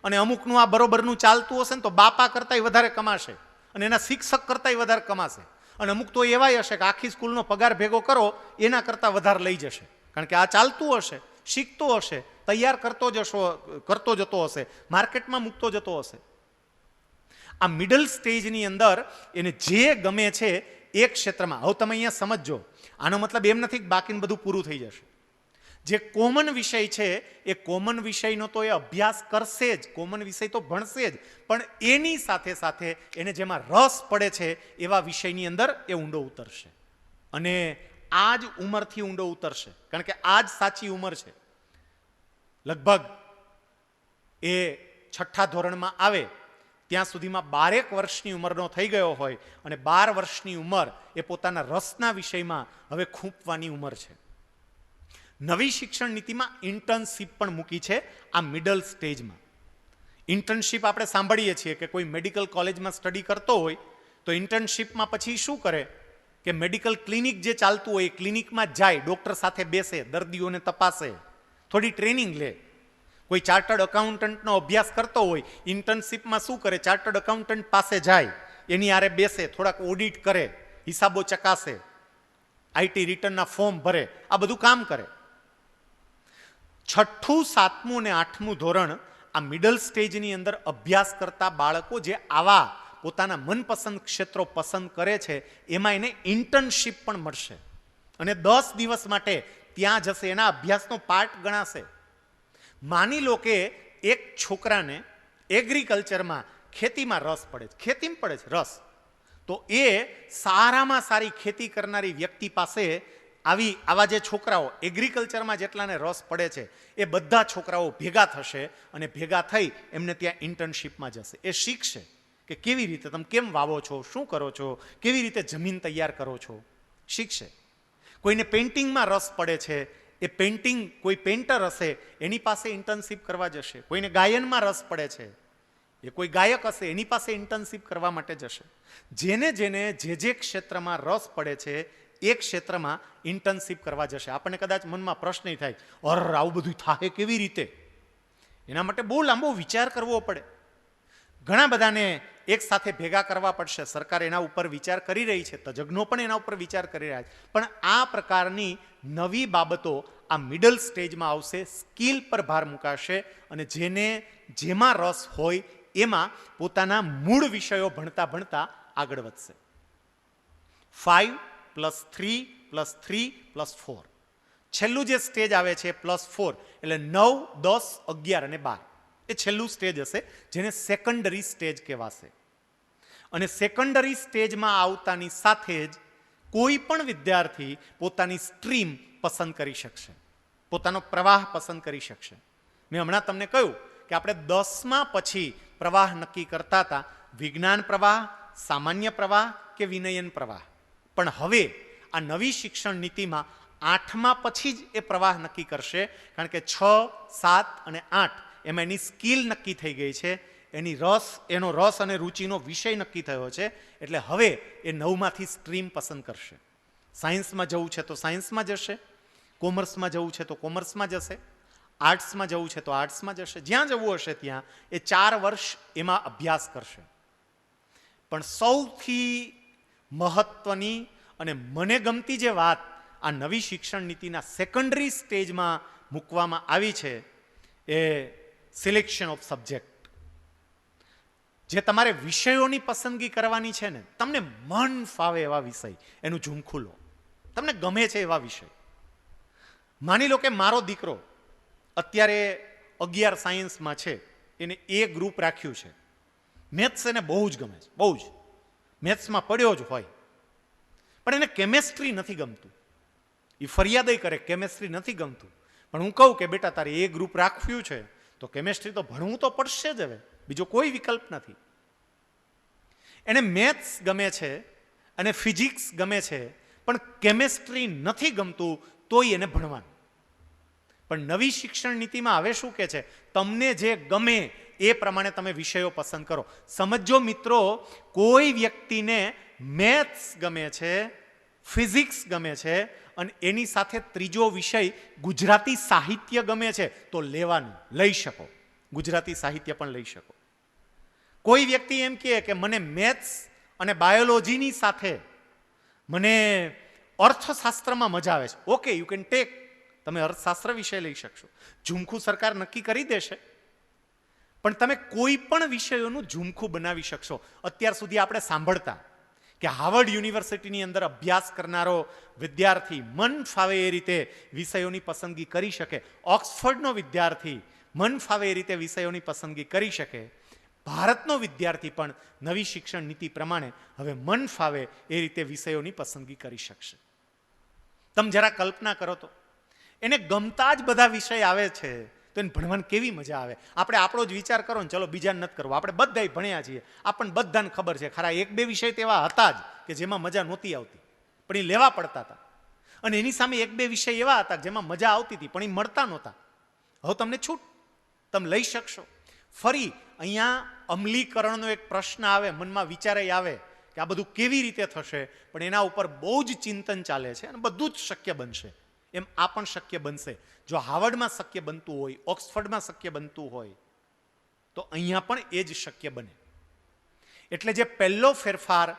અને અમુકનું આ બરોબરનું ચાલતું હશે ને તો બાપા કરતાંય વધારે કમાશે અને એના શિક્ષક કરતાંય વધારે કમાશે. અને અમુક તો એવાય હશે કે આખી સ્કૂલનો પગાર ભેગો કરો એના કરતાં વધારે લઈ જશે, કારણ કે આ ચાલતું હશે, શીખતો હશે, તૈયાર કરતો જતો હશે, માર્કેટમાં મૂકતો જતો હશે. આ મિડલ સ્ટેજની અંદર એને જે ગમે છે એ ક્ષેત્રમાં. હવે તમે અહીંયા સમજજો, આનો મતલબ એમ નથી કે બાકીનું બધું પૂરું થઈ જશે. જે કોમન વિષય છે એ કોમન વિષયનો તો એ અભ્યાસ કરશે જ, કોમન વિષય તો ભણશે જ, પણ એની સાથે સાથે એને જેમાં રસ પડે છે એવા વિષયની અંદર એ ઊંડો ઉતરશે. અને આ જ ઉંમરથી ઊંડો ઉતરશે, કારણ કે આ જ સાચી ઉંમર છે. લગભગ એ 6ઠ્ઠા ધોરણમાં આવે ત્યાં સુધીમાં 12 વર્ષની ઉંમરનો થઈ ગયો હોય અને 12 વર્ષની ઉંમર એ પોતાના રસના વિષયમાં હવે ખૂંપવાની ઉંમર છે. નવી શિક્ષણ નીતિમાં ઇન્ટર્નશીપ પણ મૂકી છે આ મિડલ સ્ટેજમાં. ઇન્ટર્નશીપ આપણે સાંભળીએ છીએ કે કોઈ મેડિકલ કોલેજમાં સ્ટડી કરતો હોય તો ઇન્ટર્નશીપમાં પછી શું કરે કે મેડિકલ ક્લિનિક જે ચાલતું હોય એ ક્લિનિકમાં જાય, ડૉક્ટર સાથે બેસે, દર્દીઓને તપાસે, થોડી ટ્રેનિંગ લે. કોઈ ચાર્ટર્ડ એકાઉન્ટન્ટનો અભ્યાસ કરતો હોય, ઇન્ટર્નશીપમાં શું કરે, ચાર્ટર્ડ એકાઉન્ટન્ટ પાસે જાય, એની આરે બેસે, થોડાક ઓડિટ કરે, હિસાબો ચકાસે, આઈટી રિટર્નના ફોર્મ ભરે, આ બધું કામ કરે. 6ઠ્ઠું, 7મું અને 8મું ધોરણ આ મિડલ સ્ટેજની અંદર અભ્યાસ કરતા બાળકો જે આવા પોતાના મનપસંદ ક્ષેત્રો પસંદ કરે છે એમાં એને ઇન્ટર્નશીપ પણ મળશે અને 10 દિવસ માટે ત્યાં જશે, એના અભ્યાસનો પાર્ટ ગણાશે. માની લો કે એક છોકરાને એગ્રીકલ્ચરમાં, ખેતીમાં રસ પડે છે, ખેતીમાં પડે છે રસ, તો એ સારામાં સારી ખેતી કરનારી વ્યક્તિ પાસે આવા જે છોકરાઓ એગ્રીકલ્ચરમાં જેટલાને રસ પડે છે એ બધા છોકરાઓ ભેગા થશે અને ભેગા થઈ એમને ત્યાં ઇન્ટર્નશીપમાં જશે. એ શીખશે કે કેવી રીતે તમે કેમ વાવો છો, શું કરો છો, કેવી રીતે જમીન તૈયાર કરો છો, શીખશે. કોઈને પેઇન્ટિંગમાં રસ પડે છે, એ પેઇન્ટિંગ, કોઈ પેઇન્ટર હશે એની પાસે ઇન્ટર્નશીપ કરવા જશે. કોઈને ગાયનમાં રસ પડે છે, એ કોઈ ગાયક હશે એની પાસે ઇન્ટર્નશીપ કરવા માટે જશે. જેને જેને જે ક્ષેત્રમાં રસ પડે છે એ ક્ષેત્રમાં ઇન્ટર્નશીપ કરવા જશે. આપણને કદાચ મનમાં પ્રશ્ન થાય, અર આવું બધું થાય કેવી રીતે? એના માટે બહુ લાંબો વિચાર કરવો પડે, ઘણા બધાને એક સાથે ભેગા કરવા પડશે. સરકાર એના ઉપર વિચાર કરી રહી છે, તજજ્ઞો પણ એના ઉપર વિચાર કરી રહ્યા છે. પણ આ પ્રકારની નવી બાબતો આ મિડલ સ્ટેજમાં આવશે, સ્કિલ પર ભાર મુકાશે અને જેને જેમાં રસ હોય એમાં પોતાના મૂળ વિષયો ભણતા ભણતા આગળ વધશે. 5 + 3 + 3 + 4 છેલ્લું જે સ્ટેજ આવે છે +4 એટલે 9, 10, 11 અને 12 એ છેલ્લું સ્ટેજ હશે, જેને સેકન્ડરી સ્ટેજ કહેવાશે. અને સેકન્ડરી સ્ટેજમાં આવતાની સાથે જ કોઈ પણ વિદ્યાર્થી પોતાની સ્ટ્રીમ પસંદ કરી શકશે, પોતાનો પ્રવાહ પસંદ કરી શકશે. મેં હમણાં તમને કહ્યું કે આપણે 10મા પછી પ્રવાહ નક્કી કરતા હતા, વિજ્ઞાન પ્રવાહ, સામાન્ય પ્રવાહ કે વિનયન પ્રવાહ. પણ હવે આ નવી શિક્ષણ નીતિમાં 8મા પછી જ એ પ્રવાહ નક્કી કરશે, કારણ કે 6, 7 અને 8 એમાં એની સ્કિલ નક્કી થઈ ગઈ છે, એનો રસ અને રુચિનો વિષય નક્કી થયો છે. એટલે હવે એ 9માંથી સ્ટ્રીમ પસંદ કરશે. સાયન્સમાં જવું છે તો સાયન્સમાં જશે, કોમર્સમાં જવું છે તો કોમર્સમાં જશે, આર્ટ્સમાં જવું છે તો આર્ટ્સમાં જશે. જ્યાં જવું હશે ત્યાં એ 4 વર્ષ એમાં અભ્યાસ કરશે. પણ સૌથી મહત્વની અને મને ગમતી જે વાત આ નવી શિક્ષણ નીતિના સેકન્ડરી સ્ટેજમાં મૂકવામાં આવી છે એ સિલેક્શન ઓફ સબ્જેક્ટ. જે તમારે વિષયોની પસંદગી કરવાની છે ને, તમને મન ફાવે એવા વિષય, એનું ઝૂમખું લો, તમને ગમે છે એવા વિષય. માની લો કે મારો દીકરો અત્યારે 11 સાયન્સમાં છે, એને એ ગ્રુપ રાખ્યું છે, મેથ્સ એને બહુ જ ગમે છે, બહુ જ મેથ્સમાં પડ્યો જ હોય, પણ એને કેમેસ્ટ્રી નથી ગમતું. એ ફરિયાદ કરે કેમેસ્ટ્રી નથી ગમતું. પણ હું કહું કે બેટા તારે એ ગ્રુપ રાખ્યું છે તો કેમેસ્ટ્રી તો ભણવું તો પડશે જ, હવે બીજો કોઈ વિકલ્પ નથી. એને મેથ્સ ગમે છે અને ફિઝિક્સ ગમે છે, પણ કેમેસ્ટ્રી નથી ગમતું તોય એને ભણવાનું. પણ નવી શિક્ષણ નીતિમાં હવે શું કહે છે, તમને જે ગમે એ પ્રમાણે તમે વિષયો પસંદ કરો. સમજો મિત્રો, કોઈ વ્યક્તિને મેથ્સ ગમે છે, ફિઝિક્સ ગમે છે અને એની સાથે ત્રીજો વિષય ગુજરાતી સાહિત્ય ગમે છે તો લેવાનું, લઈ શકો, ગુજરાતી સાહિત્ય પણ લઈ શકો. કોઈ વ્યક્તિ એમ કહે કે મને મેથ્સ અને બાયોલોજીની સાથે મને અર્થશાસ્ત્રમાં મજા આવે છે, ઓકે, યુ કેન ટેક, તમે અર્થશાસ્ત્ર વિષય લઈ શકશો. ઝુમખું સરકાર નક્કી કરી દેશે, પણ તમે કોઈ પણ વિષયોનું ઝુમખું બનાવી શકશો. અત્યાર સુધી આપણે સાંભળતા કે હાર્વર્ડ યુનિવર્સિટીની અંદર અભ્યાસ કરનારો વિદ્યાર્થી મન ફાવે એ રીતે વિષયોની પસંદગી કરી શકે, ઓક્સફર્ડનો વિદ્યાર્થી મન ફાવે એ રીતે વિષયોની પસંદગી કરી શકે, ભારતનો વિદ્યાર્થી પણ નવી શિક્ષણ નીતિ પ્રમાણે હવે મન ફાવે એ રીતે વિષયોની પસંદગી કરી શકશે. તમે જરા કલ્પના કરો તો, એને ગમતા જ બધા વિષય આવે છે તો એને ભણવાની કેવી મજા આવે. આપણે આપણો જ વિચાર કરો ને, ચલો બીજાને નથી કરવો, આપણે બધાય ભણ્યા છીએ, આપણને બધાને ખબર છે. ખરા એક બે વિષય તેવા હતા જ કે જેમાં મજા નહોતી આવતી પણ એ લેવા પડતા હતા, અને એની સામે એક બે વિષય એવા હતા જેમાં મજા આવતી હતી પણ એ મળતા નહોતા. હવે તમને છૂટ, તમે લઈ શકશો. ફરી અહીંયા અમલીકરણનો એક પ્રશ્ન આવે, મનમાં વિચારે આવે કે આ બધું કેવી રીતે થશે, પણ એના ઉપર બહુ જ ચિંતન ચાલે છે અને બધું જ શક્ય બનશે. એમ આ પણ શક્ય બનશે. જો હાર્વર્ડમાં શક્ય બનતું હોય, ઓક્સફર્ડમાં શક્ય બનતું હોય, તો અહીંયા પણ એ જ શક્ય બને. એટલે જે પહેલો ફેરફાર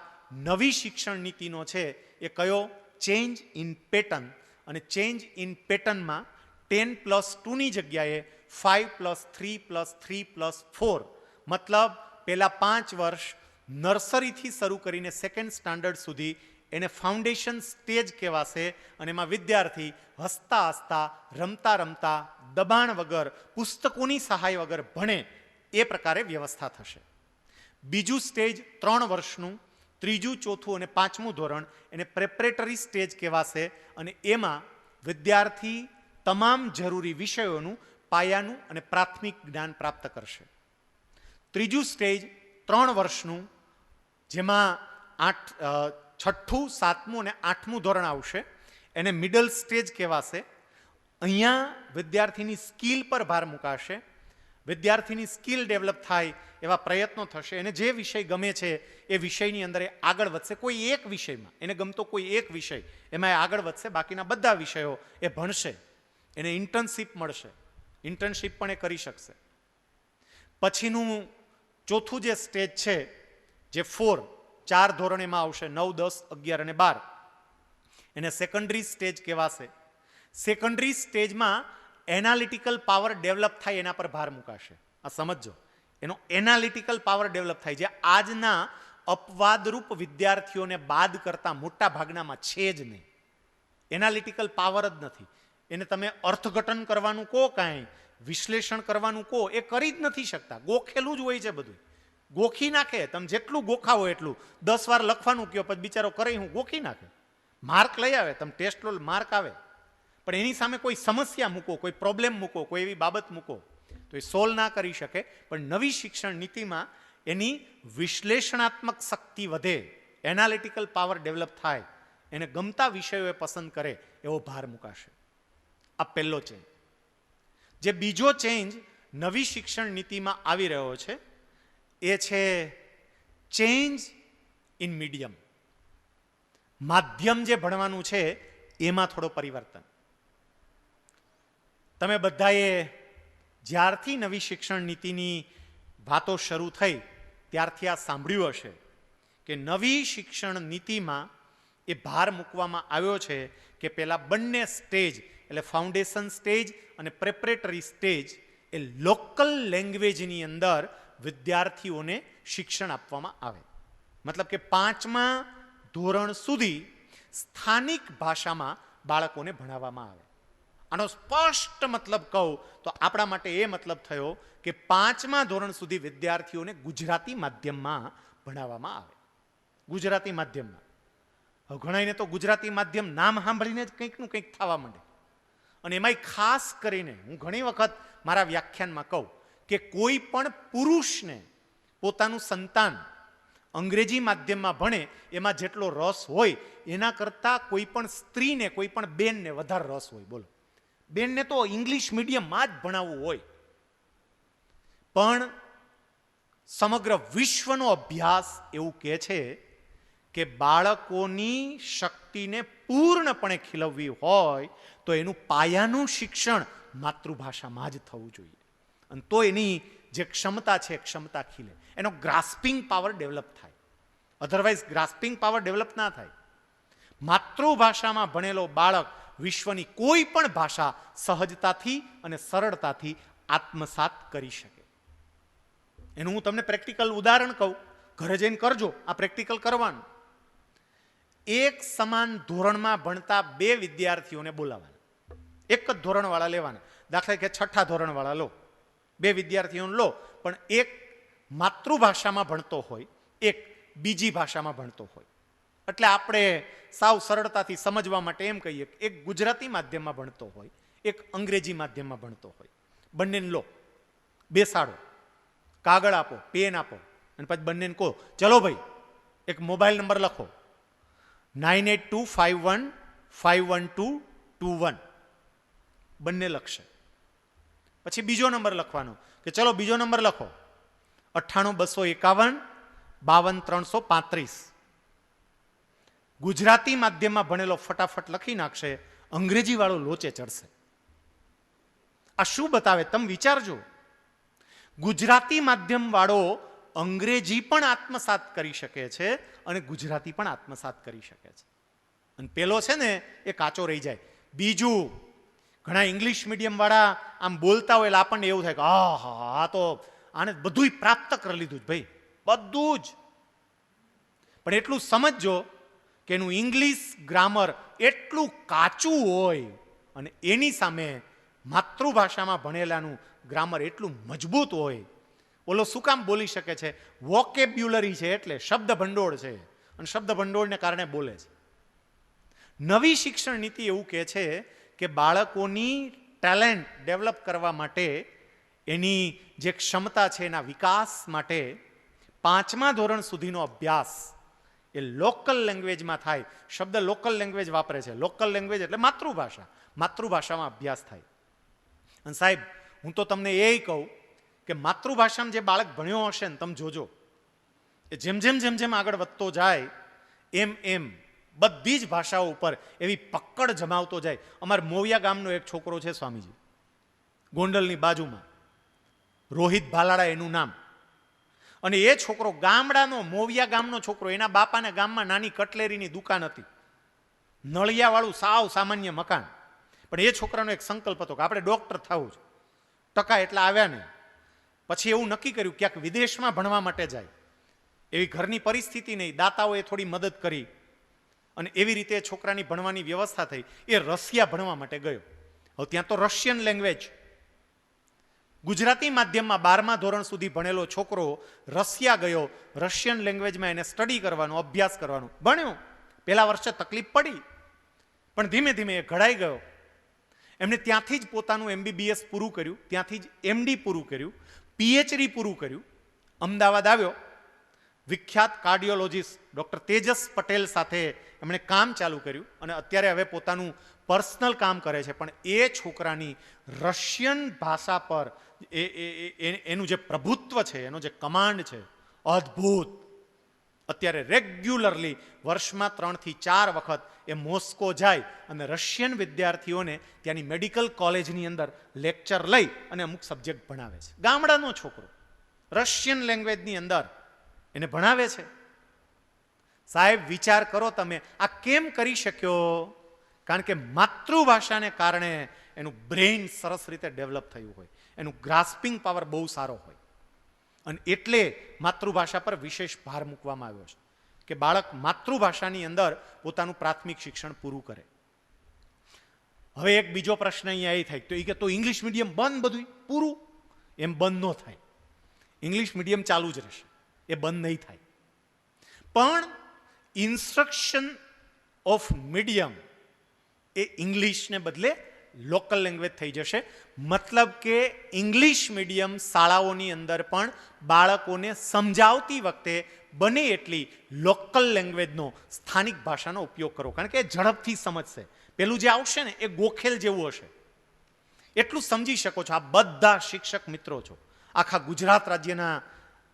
નવી શિક્ષણ નીતિનો છે એ કયો? Change in pattern. અને ચેન્જ ઇન પેટર્નમાં 10+2 ની જગ્યાએ 5+3+3+4, મતલબ પહેલા 5 વર્ષ નર્સરીથી શરૂ કરીને સેકન્ડ સ્ટાન્ડર્ડ સુધી એને ફાઉન્ડેશન સ્ટેજ કહેવાશે, અને એમાં વિદ્યાર્થી હસતા હસતા, રમતા રમતા, દબાણ વગર, પુસ્તકોની સહાય વગર ભણે એ પ્રકારે વ્યવસ્થા થશે. બીજું સ્ટેજ 3 વર્ષનું, ત્રીજું, ચોથું અને 5મું ધોરણ એને પ્રેપરેટરી સ્ટેજ કહેવાશે, અને એમાં વિદ્યાર્થી તમામ જરૂરી વિષયોનું પાયાનું અને પ્રાથમિક જ્ઞાન પ્રાપ્ત કરશે. ત્રીજું સ્ટેજ 3 વર્ષનું, જેમાં 6ઠું, 7મું અને 8મું ધોરણ આવશે, એને મિડલ સ્ટેજ કહેવાશે. અહીંયા વિદ્યાર્થીની સ્કિલ પર ભાર મુકાશે, વિદ્યાર્થીની સ્કિલ ડેવલપ થાય એવા પ્રયત્નો થશે. એને જે વિષય ગમે છે એ વિષયની અંદર એ આગળ વધશે. કોઈ એક વિષયમાં એને ગમતો કોઈ એક વિષય એમાં એ આગળ વધશે, બાકીના બધા વિષયો એ ભણશે. એને ઇન્ટર્નશીપ મળશે, ઇન્ટર્નશીપ પણ એ કરી શકશે. પછીનું ચોથું જે સ્ટેજ છે, જે 4 ધોરણ એમાં આવશે, 9, 10, 11 અને 12, એને સેકન્ડરી સ્ટેજ કહેવાશે. સેકન્ડરી સ્ટેજમાં એનાલિટિકલ પાવર ડેવલપ થાય એના પર ભાર મુકાશે. આ સમજો, એનો એનાલિટિકલ પાવર ડેવલપ થાય, જે આજના અપવાદરૂપ વિદ્યાર્થીઓને બાદ કરતા મોટા ભાગનામાં છે જ નહીં. એનાલિટિકલ પાવર જ નથી. એને તમે અર્થઘટન કરવાનું કહો, કાંઈ વિશ્લેષણ કરવાનું કહો, એ કરી જ નથી શકતા. ગોખેલું જ હોય છે બધું, ગોખી નાખે. તમે જેટલું ગોખાવો એટલું, 10 વાર લખવાનું કહો પછી બિચારો કરે હું ગોખી નાખે. માર્ક લઈ આવે, તમે ટેસ્ટ લો, માર્ક આવે, પણ એની સામે કોઈ સમસ્યા મૂકો, કોઈ પ્રોબ્લેમ મૂકો, કોઈ એવી બાબત મૂકો તો એ સોલ્વ ના કરી શકે. પણ નવી શિક્ષણ નીતિમાં એની વિશ્લેષણાત્મક શક્તિ વધે, એનાલિટિકલ પાવર ડેવલપ થાય, એને ગમતા વિષયો એ પસંદ કરે એવો ભાર મુકાશે. આ પહેલો ચેન્જ. જે બીજો ચેન્જ નવી શિક્ષણ નીતિમાં આવી રહ્યો છે એ છે ચેન્જ ઇન મીડિયમ. માધ્યમ જે ભણવાનું છે એમાં થોડો પરિવર્તન. તમે બધાએ જ્યારથી નવી શિક્ષણ નીતિની વાતો શરૂ થઈ ત્યારથી આ સાંભળ્યું હશે કે નવી શિક્ષણ નીતિમાં એ ભાર મૂકવામાં આવ્યો છે કે પેલા બંને સ્ટેજ, એટલે ફાઉન્ડેશન સ્ટેજ અને પ્રેપરેટરી સ્ટેજ, એ લોકલ લેંગ્વેજની અંદર વિદ્યાર્થીઓને શિક્ષણ આપવામાં આવે. મતલબ કે 5મા ધોરણ સુધી સ્થાનિક ભાષામાં બાળકોને ભણાવવામાં આવે. આનો સ્પષ્ટ મતલબ કહું તો આપણા માટે એ મતલબ થયો કે 5મા ધોરણ સુધી વિદ્યાર્થીઓને ગુજરાતી માધ્યમમાં ભણાવવામાં આવે. ગુજરાતી માધ્યમમાં. હવે ઘણાઈને તો ગુજરાતી માધ્યમ નામ સાંભળીને જ કંઈકનું કંઈક થવા માંડે. અને એમાંય ખાસ કરીને હું ઘણી વખત મારા વ્યાખ્યાનમાં કહું કે કોઈ પણ પુરુષને પોતાનું સંતાન અંગ્રેજી માધ્યમમાં ભણે એમાં જેટલો રસ હોય એના કરતાં કોઈ પણ સ્ત્રીને, કોઈ પણ બેનને વધારે રસ હોય. બોલો, બેનને તો ઇંગ્લિશ મીડિયમમાં જ ભણાવવું હોય. પણ સમગ્ર વિશ્વનો અભ્યાસ એવું કહે છે કે બાળકોની શક્તિને પૂર્ણપણે ખીલવવી હોય તો એનું પાયાનું શિક્ષણ માતૃભાષામાં જ થવું જોઈએ. અને તો એની જે ક્ષમતા છે એ ક્ષમતા ખીલે, એનો ગ્રાસ્પિંગ પાવર ડેવલપ થાય. અધરવાઇઝ ગ્રાસ્પિંગ પાવર ડેવલપ ના થાય. માતૃભાષામાં ભણેલો બાળક વિશ્વની કોઈ પણ ભાષા સહજતાથી અને સરળતાથી આત્મસાત કરી શકે. એનું હું તમને પ્રેક્ટિકલ ઉદાહરણ કહું, ઘરે જઈને કરજો, આ પ્રેક્ટિકલ કરવાનું. એક સમાન ધોરણમાં ભણતા બે વિદ્યાર્થીઓને બોલાવવાના, એક જ ધોરણવાળા લેવાના. દાખલા કે 6ઠા ધોરણવાળા લો, બે વિદ્યાર્થીઓને લો, પણ એક માતૃભાષામાં ભણતો હોય, એક બીજી ભાષામાં ભણતો હોય. એટલે આપણે સાવ સરળતાથી સમજવા માટે એમ કહીએ કે એક ગુજરાતી માધ્યમમાં ભણતો હોય, એક અંગ્રેજી માધ્યમમાં ભણતો હોય. બંનેને લો, બેસાડો, કાગળ આપો, પેન આપો, અને પછી બંનેને કહો, ચલો ભાઈ એક મોબાઈલ નંબર લખો, 9825151221. બંને લખશે. પછી બીજો નંબર લખવાનો કે ચલો બીજો નંબર લખો, 9825152335. ગુજરાતી માધ્યમમાં ભણેલો ફટાફટ લખી નાખશે, અંગ્રેજી વાળો લોચે ચડશે. આ શું બતાવે તમે વિચારજો. ગુજરાતી માધ્યમ વાળો અંગ્રેજી પણ આત્મસાત કરી શકે છે અને ગુજરાતી પણ આત્મસાત કરી શકે છે, અને પેલો છે ને એ કાચો રહી જાય. બીજું, ઘણા ઇંગ્લિશ મીડિયમ વાળા આમ બોલતા હોય એટલે આપણને એવું થાય કે આ તો આને બધું પ્રાપ્ત કરી લીધું ભાઈ, બધું જ. પણ એટલું સમજજો કે એનું ઇંગ્લિશ ગ્રામર એટલું કાચું હોય અને એની સામે માતૃભાષામાં ભણેલાનું ગ્રામર એટલું મજબૂત હોય. ઓલો શું કામ બોલી શકે છે? વોકેબ્યુલરી છે, એટલે શબ્દ ભંડોળ છે, અને શબ્દ ભંડોળને કારણે બોલે છે. નવી શિક્ષણ નીતિ એવું કહે છે કે બાળકોની ટેલેન્ટ ડેવલપ કરવા માટે, એની જે ક્ષમતા છે એના વિકાસ માટે 5મા ધોરણ સુધીનો અભ્યાસ એ લોકલ લેંગ્વેજમાં થાય. શબ્દ લોકલ લેંગ્વેજ વાપરે છે. લોકલ લેંગ્વેજ એટલે માતૃભાષા, માતૃભાષામાં અભ્યાસ થાય. અને સાહેબ, હું તો તમને એ કહું કે માતૃભાષામાં જે બાળક ભણ્યો હશે ને, તમે જોજો એ જેમ જેમ આગળ વધતો જાય એમ એમ બધી જ ભાષાઓ ઉપર એવી પકડ જમાવતો જાય. અમારા મોવિયા ગામનો એક છોકરો છે સ્વામીજી, ગોંડલની બાજુમાં, રોહિત ભાલાડા એનું નામ. અને એ છોકરો ગામડાનો, મોવિયા ગામનો છોકરો, એના બાપાને ગામમાં નાની કટલેરીની દુકાન હતી, નળિયાવાળું સાવ સામાન્ય મકાન. પણ એ છોકરાનો એક સંકલ્પ હતો કે આપણે ડોક્ટર થવું છે. ટકા એટલા આવ્યા નહીં. પછી એવું નક્કી કર્યું ક્યાંક વિદેશમાં ભણવા માટે જાય. એવી ઘરની પરિસ્થિતિ નહીં, દાતાઓએ થોડી મદદ કરી અને એવી રીતે છોકરાની ભણવાની વ્યવસ્થા થઈ. એ રશિયા ભણવા માટે ગયો. હવે ત્યાં તો રશિયન લેંગ્વેજ. ગુજરાતી માધ્યમમાં 12મા ધોરણ સુધી ભણેલો છોકરો રશિયા ગયો, રશિયન લેંગ્વેજમાં એને સ્ટડી કરવાનો, અભ્યાસ કરવાનો. ભણ્યો, પહેલા વર્ષે તકલીફ પડી, પણ ધીમે ધીમે એ ઘડાઈ ગયો. એમને ત્યાંથી જ પોતાનું MBBS પૂરું કર્યું, ત્યાંથી જ MD પૂરું કર્યું, PhD પૂરું કર્યું. અમદાવાદ આવ્યો, વિખ્યાત કાર્ડિયોલોજિસ્ટ ડૉક્ટર તેજસ પટેલ સાથે એમણે કામ ચાલુ કર્યું અને અત્યારે હવે પોતાનું પર્સનલ કામ કરે છે. પણ એ છોકરાની રશિયન ભાષા પર એનું જે પ્રભુત્વ છે, એનો જે કમાન્ડ છે, અદ્ભુત. અત્યારે રેગ્યુલરલી વર્ષમાં 3 થી 4 વખત એ મોસ્કો જાય અને રશિયન વિદ્યાર્થીઓને ત્યાંની મેડિકલ કોલેજની અંદર લેક્ચર લઈ અને અમુક સબ્જેક્ટ ભણાવે છે. ગામડાનો છોકરો રશિયન લેંગ્વેજની અંદર એને ભણાવે છે. સાહેબ વિચાર કરો તમે, આ કેમ કરી શક્યો? કારણ કે માતૃભાષાને કારણે એનું બ્રેઇન સરસ રીતે ડેવલપ થયું હોય, એનું ગ્રાસ્પિંગ પાવર બહુ સારો હોય, અને એટલે માતૃભાષા પર વિશેષ ભાર મૂકવામાં આવ્યો છે કે બાળક માતૃભાષાની અંદર પોતાનું પ્રાથમિક શિક્ષણ પૂરું કરે. હવે એક બીજો પ્રશ્ન અહીંયા એ થાય તો એ કે તો ઇંગ્લિશ મીડિયમ બંધ, બધું પૂરું? એમ બંધ ન થાય. ઇંગ્લિશ મીડિયમ ચાલુ જ રહેશે, એ બંધ નહીં થાય. પણ ઇન્સ્ટ્રક્શન ઓફ મીડિયમ એ ઇંગ્લિશને બદલે લોકલ લેંગ્વેજ થઈ જશે. મતલબ કે ઇંગ્લિશ મીડિયમ શાળાઓની અંદર પણ બાળકોને સમજાવતી વખતે બને એટલી લોકલ લેંગ્વેજનો, સ્થાનિક ભાષાનો ઉપયોગ કરો, કારણ કે એ ઝડપથી સમજશે. પેલું જે આવશે ને એ ગોખેલ જેવું હશે. એટલું સમજી શકો છો. આ બધા શિક્ષક મિત્રો છો, આખા ગુજરાત રાજ્યના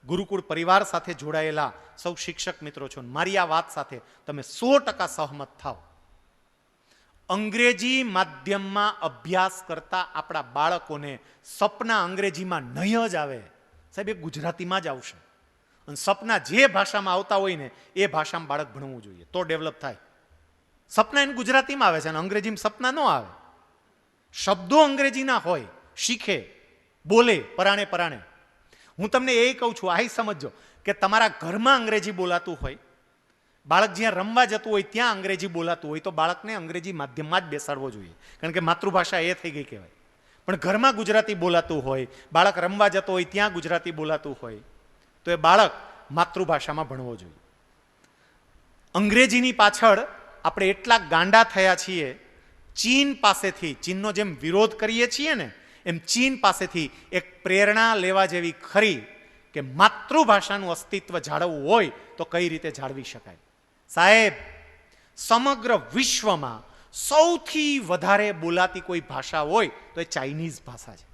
ગુરુકુળ પરિવાર સાથે જોડાયેલા સૌ શિક્ષક મિત્રો છો, મારી આ વાત સાથે તમે 100% સહમત થાવ. અંગ્રેજી માધ્યમમાં અભ્યાસ કરતા આપણા બાળકોને સપના અંગ્રેજીમાં નહીં જ આવે સાહેબ, એ ગુજરાતીમાં જ આવશે. અને સપના જે ભાષામાં આવતા હોય ને એ ભાષામાં બાળક ભણવું જોઈએ, તો ડેવલપ થાય. સપના એને ગુજરાતીમાં આવે છે અને અંગ્રેજીમાં સપના ન આવે. શબ્દો અંગ્રેજીના હોય, શીખે, બોલે પરાણે પરાણે. હું તમને એ કહું છું, આ સમજો કે તમારા ઘરમાં અંગ્રેજી બોલાતું હોય, બાળક જ્યાં રમવા જતું હોય ત્યાં અંગ્રેજી બોલાતું હોય તો બાળકને અંગ્રેજી માધ્યમમાં જ બેસાડવો જોઈએ, કારણ કે માતૃભાષા એ થઈ ગઈ કહેવાય. પણ ઘરમાં ગુજરાતી બોલાતું હોય, બાળક રમવા જતો હોય ત્યાં ગુજરાતી બોલાતું હોય, તો એ બાળક માતૃભાષામાં ભણવો જોઈએ. અંગ્રેજીની પાછળ આપણે એટલા ગાંડા થયા છીએ, ચીન પાસેથી, ચીનનો જેમ વિરોધ કરીએ છીએ ને એમ ચીન પાસેથી એક પ્રેરણા લેવા જેવી ખરી કે માતૃભાષાનું અસ્તિત્વ જાળવવું હોય તો કઈ રીતે જાળવી શકાય. સાહેબ, સમગ્ર વિશ્વમાં સૌથી વધારે બોલાતી કોઈ ભાષા હોય તો એ ચાઇનીઝ ભાષા છે.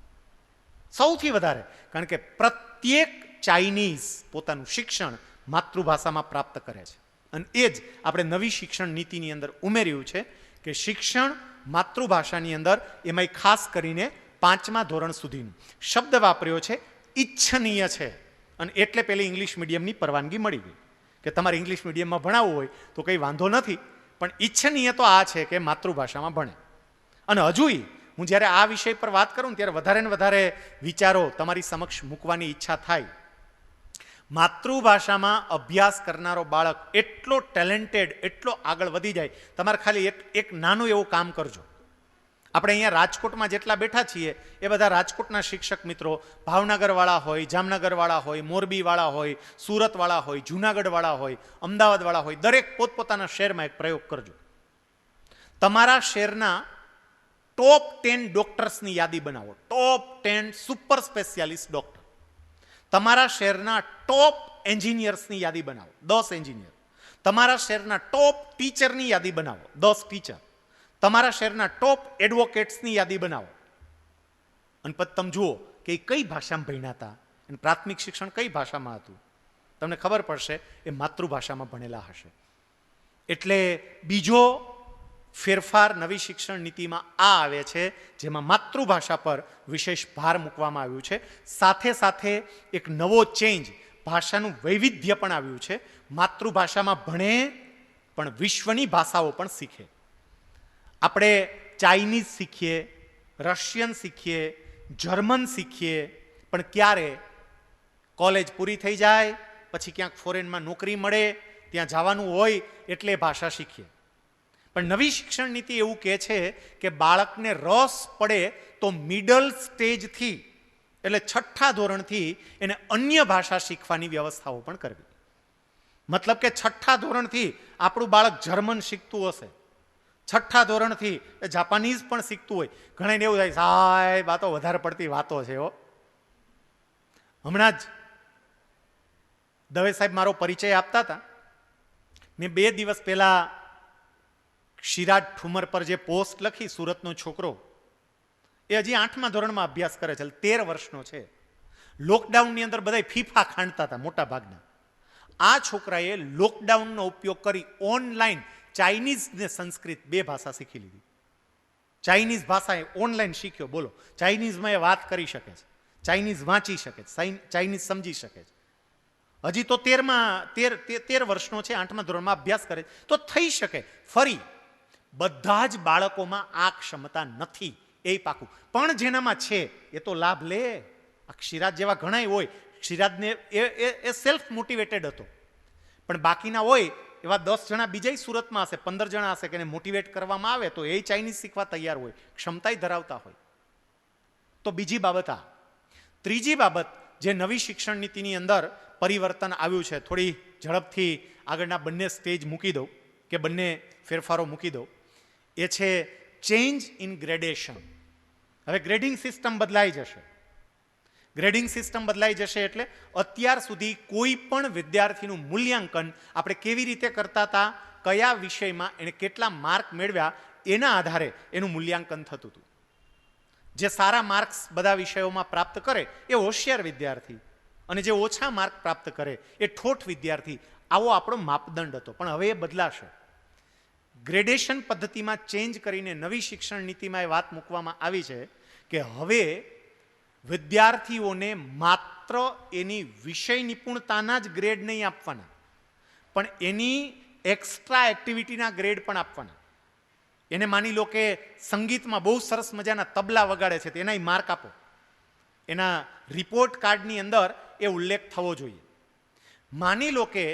સૌથી વધારે, કારણ કે પ્રત્યેક ચાઇનીઝ પોતાનું શિક્ષણ માતૃભાષામાં પ્રાપ્ત કરે છે. અને એ જ આપણે નવી શિક્ષણ નીતિની અંદર ઉમેર્યું છે કે શિક્ષણ માતૃભાષાની અંદર, એમાં ખાસ કરીને 5મા ધોરણ સુધીનું. શબ્દ વાપર્યો છે ઈચ્છનીય છે, અને એટલે પેલી ઇંગ્લિશ મીડિયમની પરવાનગી મળી ગઈ કે તમારે ઇંગ્લિશ મીડિયમમાં ભણાવવું હોય તો કંઈ વાંધો નથી, પણ ઈચ્છનીય તો આ છે કે માતૃભાષામાં ભણે. અને હજુય હું જ્યારે આ વિષય પર વાત કરું ત્યારે વધારે ને વધારે વિચારો તમારી સમક્ષ મૂકવાની ઈચ્છા થાય. માતૃભાષામાં અભ્યાસ કરનારો બાળક એટલો ટેલેન્ટેડ, એટલો આગળ વધી જાય. તમારે ખાલી એક નાનું એવું કામ કરજો. આપણે અહીંયા રાજકોટમાં જેટલા બેઠા છીએ એ બધા રાજકોટના શિક્ષક મિત્રો ભાવનગરવાળા હોય, જામનગરવાળા હોય, મોરબીવાળા હોય, સુરતવાળા હોય, જુનાગઢવાળા હોય, અમદાવાદવાળા હોય, દરેક પોતપોતાના શહેરમાં એક પ્રયોગ કરજો. તમારા શહેરના ટોપ 10 ડોક્ટર્સની યાદી બનાવો. ટોપ 10 સુપર સ્પેશિયાલિસ્ટ ડોક્ટર. તમારા શહેરના ટોપ એન્જિનિયર્સની યાદી બનાવો, 10 એન્જિનિયર. તમારા શહેરના ટોપ ટીચરની યાદી બનાવો, 10 ટીચર. તમારા શહેરના ટોપ એડવોકેટ્સની યાદી બનાવો. અને પછી તમે જુઓ કે એ કઈ ભાષામાં ભણ્યા હતા અને પ્રાથમિક શિક્ષણ કઈ ભાષામાં હતું. તમને ખબર પડશે એ માતૃભાષામાં ભણેલા હશે. એટલે બીજો ફેરફાર નવી શિક્ષણ નીતિમાં આ આવે છે, જેમાં માતૃભાષા પર વિશેષ ભાર મૂકવામાં આવ્યું છે. સાથે સાથે એક નવો ચેન્જ, ભાષાનું વૈવિધ્ય પણ આવ્યું છે. માતૃભાષામાં ભણે પણ વિશ્વની ભાષાઓ પણ શીખે. આપણે ચાઇનીઝ શીખીએ, રશિયન શીખીએ, જર્મન શીખીએ, પણ ક્યારે? કોલેજ પૂરી થઈ જાય પછી ક્યાંક ફોરેનમાં નોકરી મળે, ત્યાં જવાનું હોય એટલે ભાષા શીખીએ. પણ નવી શિક્ષણ નીતિ એવું કહે છે કે બાળકને રસ પડે તો મિડલ સ્ટેજથી, એટલે 6ઠ્ઠા ધોરણથી એને અન્ય ભાષા શીખવાની વ્યવસ્થાઓ પણ કરવી. મતલબ કે 6ઠ્ઠા ધોરણથી આપણું બાળક જર્મન શીખતું હશે, 6ઠ્ઠા ધોરણથી જાપાનીઝ પણ શીખતું હોય. ઘણાને એવું થાય, સાહેબ આ તો વધારે પડતી વાતો છે. હમણાં જ દવે સાહેબ મારો પરિચય આપતા હતા. મેં 2 દિવસ પહેલા શિરાજ ઠુમર પર જે પોસ્ટ લખી, સુરતનો છોકરો, એ હજી 8મા ધોરણમાં અભ્યાસ કરે છે, 13 વર્ષનો છે. લોકડાઉનની અંદર બધા ફીફા ખાંડતા હતા મોટા ભાગના. આ છોકરાએ લોકડાઉનનો ઉપયોગ કરી ઓનલાઈન ચાઇનીઝ ને સંસ્કૃત 2 ભાષા શીખી લીધી. ચાઇનીઝ ભાષા એ ઓનલાઈન શીખ્યો. બોલો, ચાઇનીઝમાં એ વાત કરી શકે છે, ચાઇનીઝ વાંચી શકે છે, ચાઇનીઝ સમજી શકે છે. હજી તો 13 વર્ષનો છે, 8મા ધોરણમાં અભ્યાસ કરે તો થઈ શકે. ફરી બધા જ બાળકોમાં આ ક્ષમતા નથી, એ પાકું. પણ જેનામાં છે એ તો લાભ લે. આ શિરાજ જેવા ઘણાય હોય, શિરાજને એ સેલ્ફ મોટિવેટેડ હતો, પણ બાકીના હોય એવા 10 જણા બીજા સુરતમાં હશે, 15 જણા હશે કે એને મોટિવેટ કરવામાં આવે તો એ ચાઇનીઝ શીખવા તૈયાર હોય, ક્ષમતા ધરાવતા હોય. તો બીજી બાબત આ. ત્રીજી બાબત જે નવી શિક્ષણ નીતિની અંદર પરિવર્તન આવ્યું છે, થોડી ઝડપથી આગળના બંને સ્ટેજ મૂકી દઉં કે બંને ફેરફારો મૂકી દઉં, એ છે ચેન્જ ઇન ગ્રેડેશન. હવે ગ્રેડિંગ સિસ્ટમ બદલાઈ જશે. ગ્રેડિંગ સિસ્ટમ બદલાઈ જશે એટલે અત્યાર સુધી કોઈ પણ વિદ્યાર્થીનું મૂલ્યાંકન આપણે કેવી રીતે કરતા હતા, કયા વિષયમાં એણે કેટલા માર્ક મેળવ્યા એના આધારે એનું મૂલ્યાંકન થતું હતું. જે સારા માર્ક્સ બધા વિષયોમાં પ્રાપ્ત કરે એ હોશિયાર વિદ્યાર્થી, અને જે ઓછા માર્ક પ્રાપ્ત કરે એ ઠોઠ વિદ્યાર્થી. આવો આપણો માપદંડ હતો, પણ હવે એ બદલાશે. ગ્રેડેશન પદ્ધતિમાં ચેન્જ કરીને નવી શિક્ષણ નીતિમાં એ વાત મૂકવામાં આવી છે કે હવે વિદ્યાર્થીઓને માત્ર એની વિષય નિપુણતાના જ ગ્રેડ નહીં આપવાના, પણ એની એક્સ્ટ્રા એક્ટિવિટીના ગ્રેડ પણ આપવાના. એને માની લો કે સંગીતમાં બહુ સરસ મજાના તબલા વગાડે છે તો એના માર્ક આપો. એના રિપોર્ટ કાર્ડની અંદર એ ઉલ્લેખ થવો જોઈએ. માની લો કે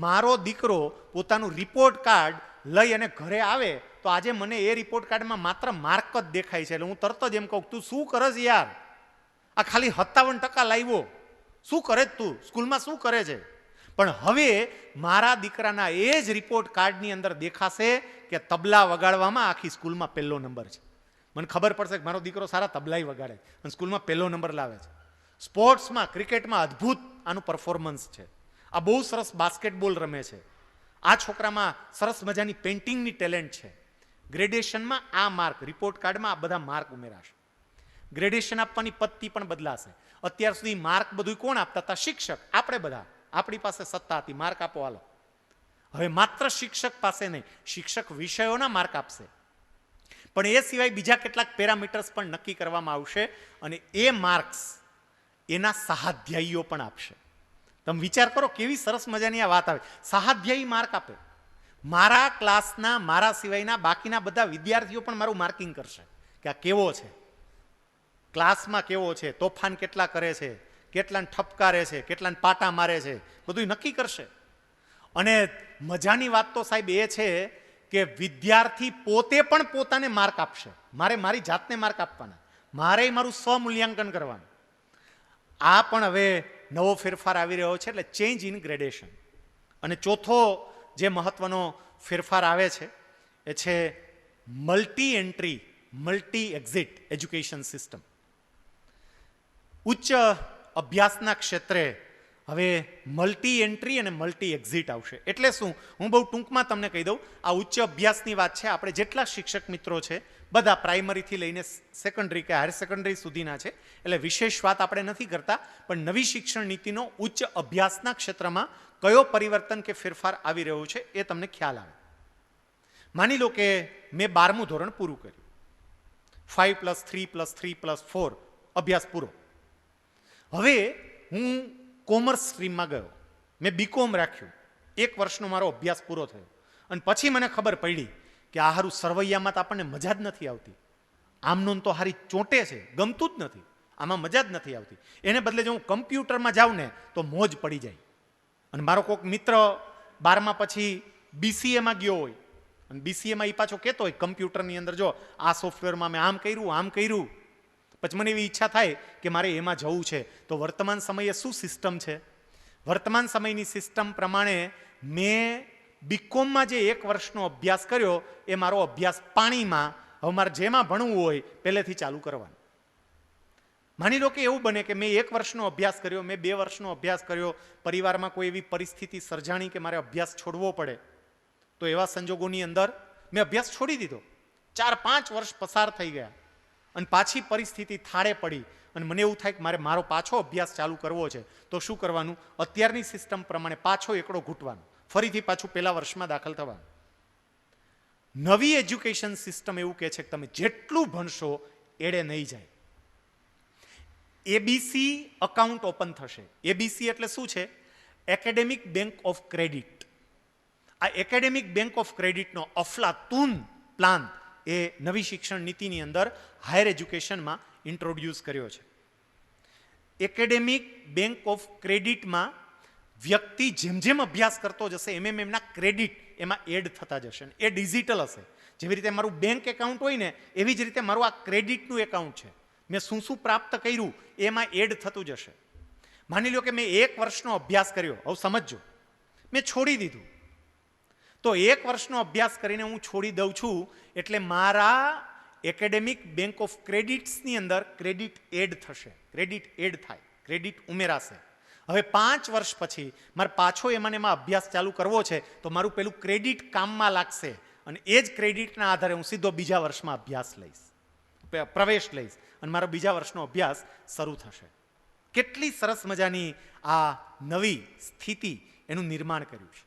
મારો દીકરો પોતાનું રિપોર્ટ કાર્ડ લઈ અને ઘરે આવે તો આજે મને એ રિપોર્ટ કાર્ડમાં માત્ર માર્ક જ દેખાય છે, એટલે હું તરત જ એમ કહું, તું શું કરસ યાર, આ ખાલી 57% લાવ્યો, શું કરે તું સ્કૂલમાં, શું કરે છે? પણ હવે મારા દીકરાના એ જ રિપોર્ટ કાર્ડની અંદર દેખાશે કે તબલા વગાડવામાં આખી સ્કૂલમાં પહેલો નંબર છે. મને ખબર પડશે કે મારો દીકરો સારા તબલાઈ વગાડે અને સ્કૂલમાં પહેલો નંબર લાવે છે. સ્પોર્ટ્સમાં, ક્રિકેટમાં અદ્ભુત આનું પરફોર્મન્સ છે. આ બહુ સરસ બાસ્કેટબોલ રમે છે. આ છોકરામાં સરસ મજાની પેઇન્ટિંગની ટેલેન્ટ છે. ગ્રેડ્યુએશનમાં આ માર્ક, રિપોર્ટ કાર્ડમાં આ બધા માર્ક ઉમેરાશે. ગ્રેડ્યુએશન આપવાની પદ્ધતિ પણ બદલાશે. અત્યાર સુધી માર્ક બધું કોણ આપતા હતા? શિક્ષક. આપણે બધા, આપણી પાસે સત્તા હતી, માર્ક આપો હાલો. હવે માત્ર શિક્ષક પાસે નહીં, શિક્ષક વિષયોના માર્ક આપશે, પણ એ સિવાય બીજા કેટલાક પેરામીટર્સ પણ નક્કી કરવામાં આવશે અને એ માર્ક્સ એના સહાધ્યાયીઓ પણ આપશે. તમે વિચાર કરો કેવી સરસ મજાની આ વાત આવે. સહાધ્યાયી માર્ક આપે. મારા ક્લાસના, મારા સિવાયના બાકીના બધા વિદ્યાર્થીઓ પણ મારું માર્કિંગ કરશે કે આ કેવો છે, ક્લાસમાં કેવો છે, તોફાન કેટલા કરે છે, કેટલાને ઠપકારે છે, કેટલાને પાટા મારે છે, બધું નક્કી કરશે. અને મજાની વાત તો સાહેબ એ છે કે વિદ્યાર્થી પોતે પણ પોતાને માર્ક આપશે. મારે મારી જાતને માર્ક આપવાના, મારે મારું સ્વમૂલ્યાંકન કરવાનું. આ પણ હવે નવો ફેરફાર આવી રહ્યો છે, એટલે ચેન્જ ઇન ગ્રેડેશન. અને ચોથો જે મહત્વનો ફેરફાર આવે છે એ છે multi entry, multi exit education system. ઉચ્ચ અભ્યાસના ક્ષેત્રે હવે મલ્ટી એન્ટ્રી અને મલ્ટી એક્ઝિટ આવશે. એટલે શું, હું બહુ ટૂંકમાં તમને કહી દઉં. આ ઉચ્ચ અભ્યાસની વાત છે. આપણે જેટલા શિક્ષક મિત્રો છે બધા પ્રાઇમરીથી લઈને સેકન્ડરી કે હાયર સેકન્ડરી સુધીના છે, એટલે વિશેષ વાત આપણે નથી કરતા. પણ નવી શિક્ષણ નીતિનો ઉચ્ચ અભ્યાસના ક્ષેત્રમાં કયો પરિવર્તન કે ફેરફાર આવી રહ્યો છે એ તમને ખ્યાલ આવે. માની લો કે મેં 12મું ધોરણ પૂરું કર્યું, 5+3+3+4 અભ્યાસ પૂરો. હવે હું કોમર્સ સ્ટ્રીમમાં ગયો, મેં બીકોમ રાખ્યું, 1 વર્ષનો મારો અભ્યાસ પૂરો થયો અને પછી મને ખબર પડી કે આ હારું સરવૈયામાં તો આપણને મજા જ નથી આવતી, આમનો તો હારી ચોંટે છે, ગમતું જ નથી, આમાં મજા જ નથી આવતી. એને બદલે જો હું કમ્પ્યુટરમાં જાઉં ને તો મોજ પડી જાય. અને મારો કોઈક મિત્ર 12મા પછી BCAમાં ગયો હોય અને BCAમાં એ પાછો કહેતો હોય કમ્પ્યુટરની અંદર જો આ સોફ્ટવેરમાં મેં આમ કર્યું, આમ કર્યું. પછી મને એવી ઈચ્છા થાય કે મારે એમાં જવું છે. તો વર્તમાન સમયે શું સિસ્ટમ છે? વર્તમાન સમયની સિસ્ટમ પ્રમાણે મેં બીકોમમાં જે 1 વર્ષનો અભ્યાસ કર્યો એ મારો અભ્યાસ પાણીમાં. હવે મારે જેમાં ભણવું હોય પહેલેથી ચાલુ કરવાનું. માની લો કે એવું બને કે મેં 1 વર્ષનો અભ્યાસ કર્યો, મેં 2 વર્ષનો અભ્યાસ કર્યો, પરિવારમાં કોઈ એવી પરિસ્થિતિ સર્જાણી કે મારે અભ્યાસ છોડવો પડે, તો એવા સંજોગોની અંદર મેં અભ્યાસ છોડી દીધો. 4-5 વર્ષ પસાર થઈ ગયા અને પાછી પરિસ્થિતિ થાળે પડી અને મને એવું થાય કે મારે મારો પાછો અભ્યાસ ચાલુ કરવો છે. તો શું કરવાનું? અત્યારની સિસ્ટમ પ્રમાણે પાછો એકડો ઘૂંટવાનો, ફરીથી પાછું પહેલા વર્ષમાં દાખલ થવાનું. નવી એજ્યુકેશન સિસ્ટમ એવું કહે છે કે તમે જેટલું ભણશો એડે નહીં જાય. ABC અકાઉન્ટ ઓપન થશે. ABC એટલે શું છે? Academic bank of credit. આ એકેડેમિક બેંક ઓફ ક્રેડિટનો અફલાતૂન પ્લાન એ નવી શિક્ષણ નીતિની અંદર હાયર એજ્યુકેશનમાં ઇન્ટ્રોડ્યુસ કર્યો છે. એકેડેમિક બેંક ઓફ ક્રેડિટમાં વ્યક્તિ જેમ જેમ અભ્યાસ કરતો જશે એમ એમના ક્રેડિટ એમાં એડ થતા જશે. એ ડિજિટલ હશે. જેવી રીતે મારું બેંક એકાઉન્ટ હોય ને એવી જ રીતે મારું આ ક્રેડિટનું એકાઉન્ટ છે. મેં શું શું પ્રાપ્ત કર્યું એમાં એડ થતું જશે. માની લો કે મેં 1 વર્ષનો અભ્યાસ કર્યો, હવે સમજજો, મેં છોડી દીધું. તો 1 વર્ષનો અભ્યાસ કરીને હું છોડી દઉં છું એટલે મારા એકેડેમિક બેંક ઓફ ક્રેડિટ્સની અંદર ક્રેડિટ એડ થશે. ક્રેડિટ એડ થાય, ક્રેડિટ ઉમેરાશે. હવે 5 વર્ષ પછી મારે પાછો એમાં અભ્યાસ ચાલુ કરવો છે તો મારું પેલું ક્રેડિટ કામમાં લાગશે અને એ જ ક્રેડિટના આધારે હું સીધો બીજા વર્ષમાં અભ્યાસ લઈશ, પ્રવેશ લઈશ અને મારો બીજા વર્ષનો અભ્યાસ શરૂ થશે. કેટલી સરસ મજાની આ નવી સ્થિતિ એનું નિર્માણ કર્યું છે.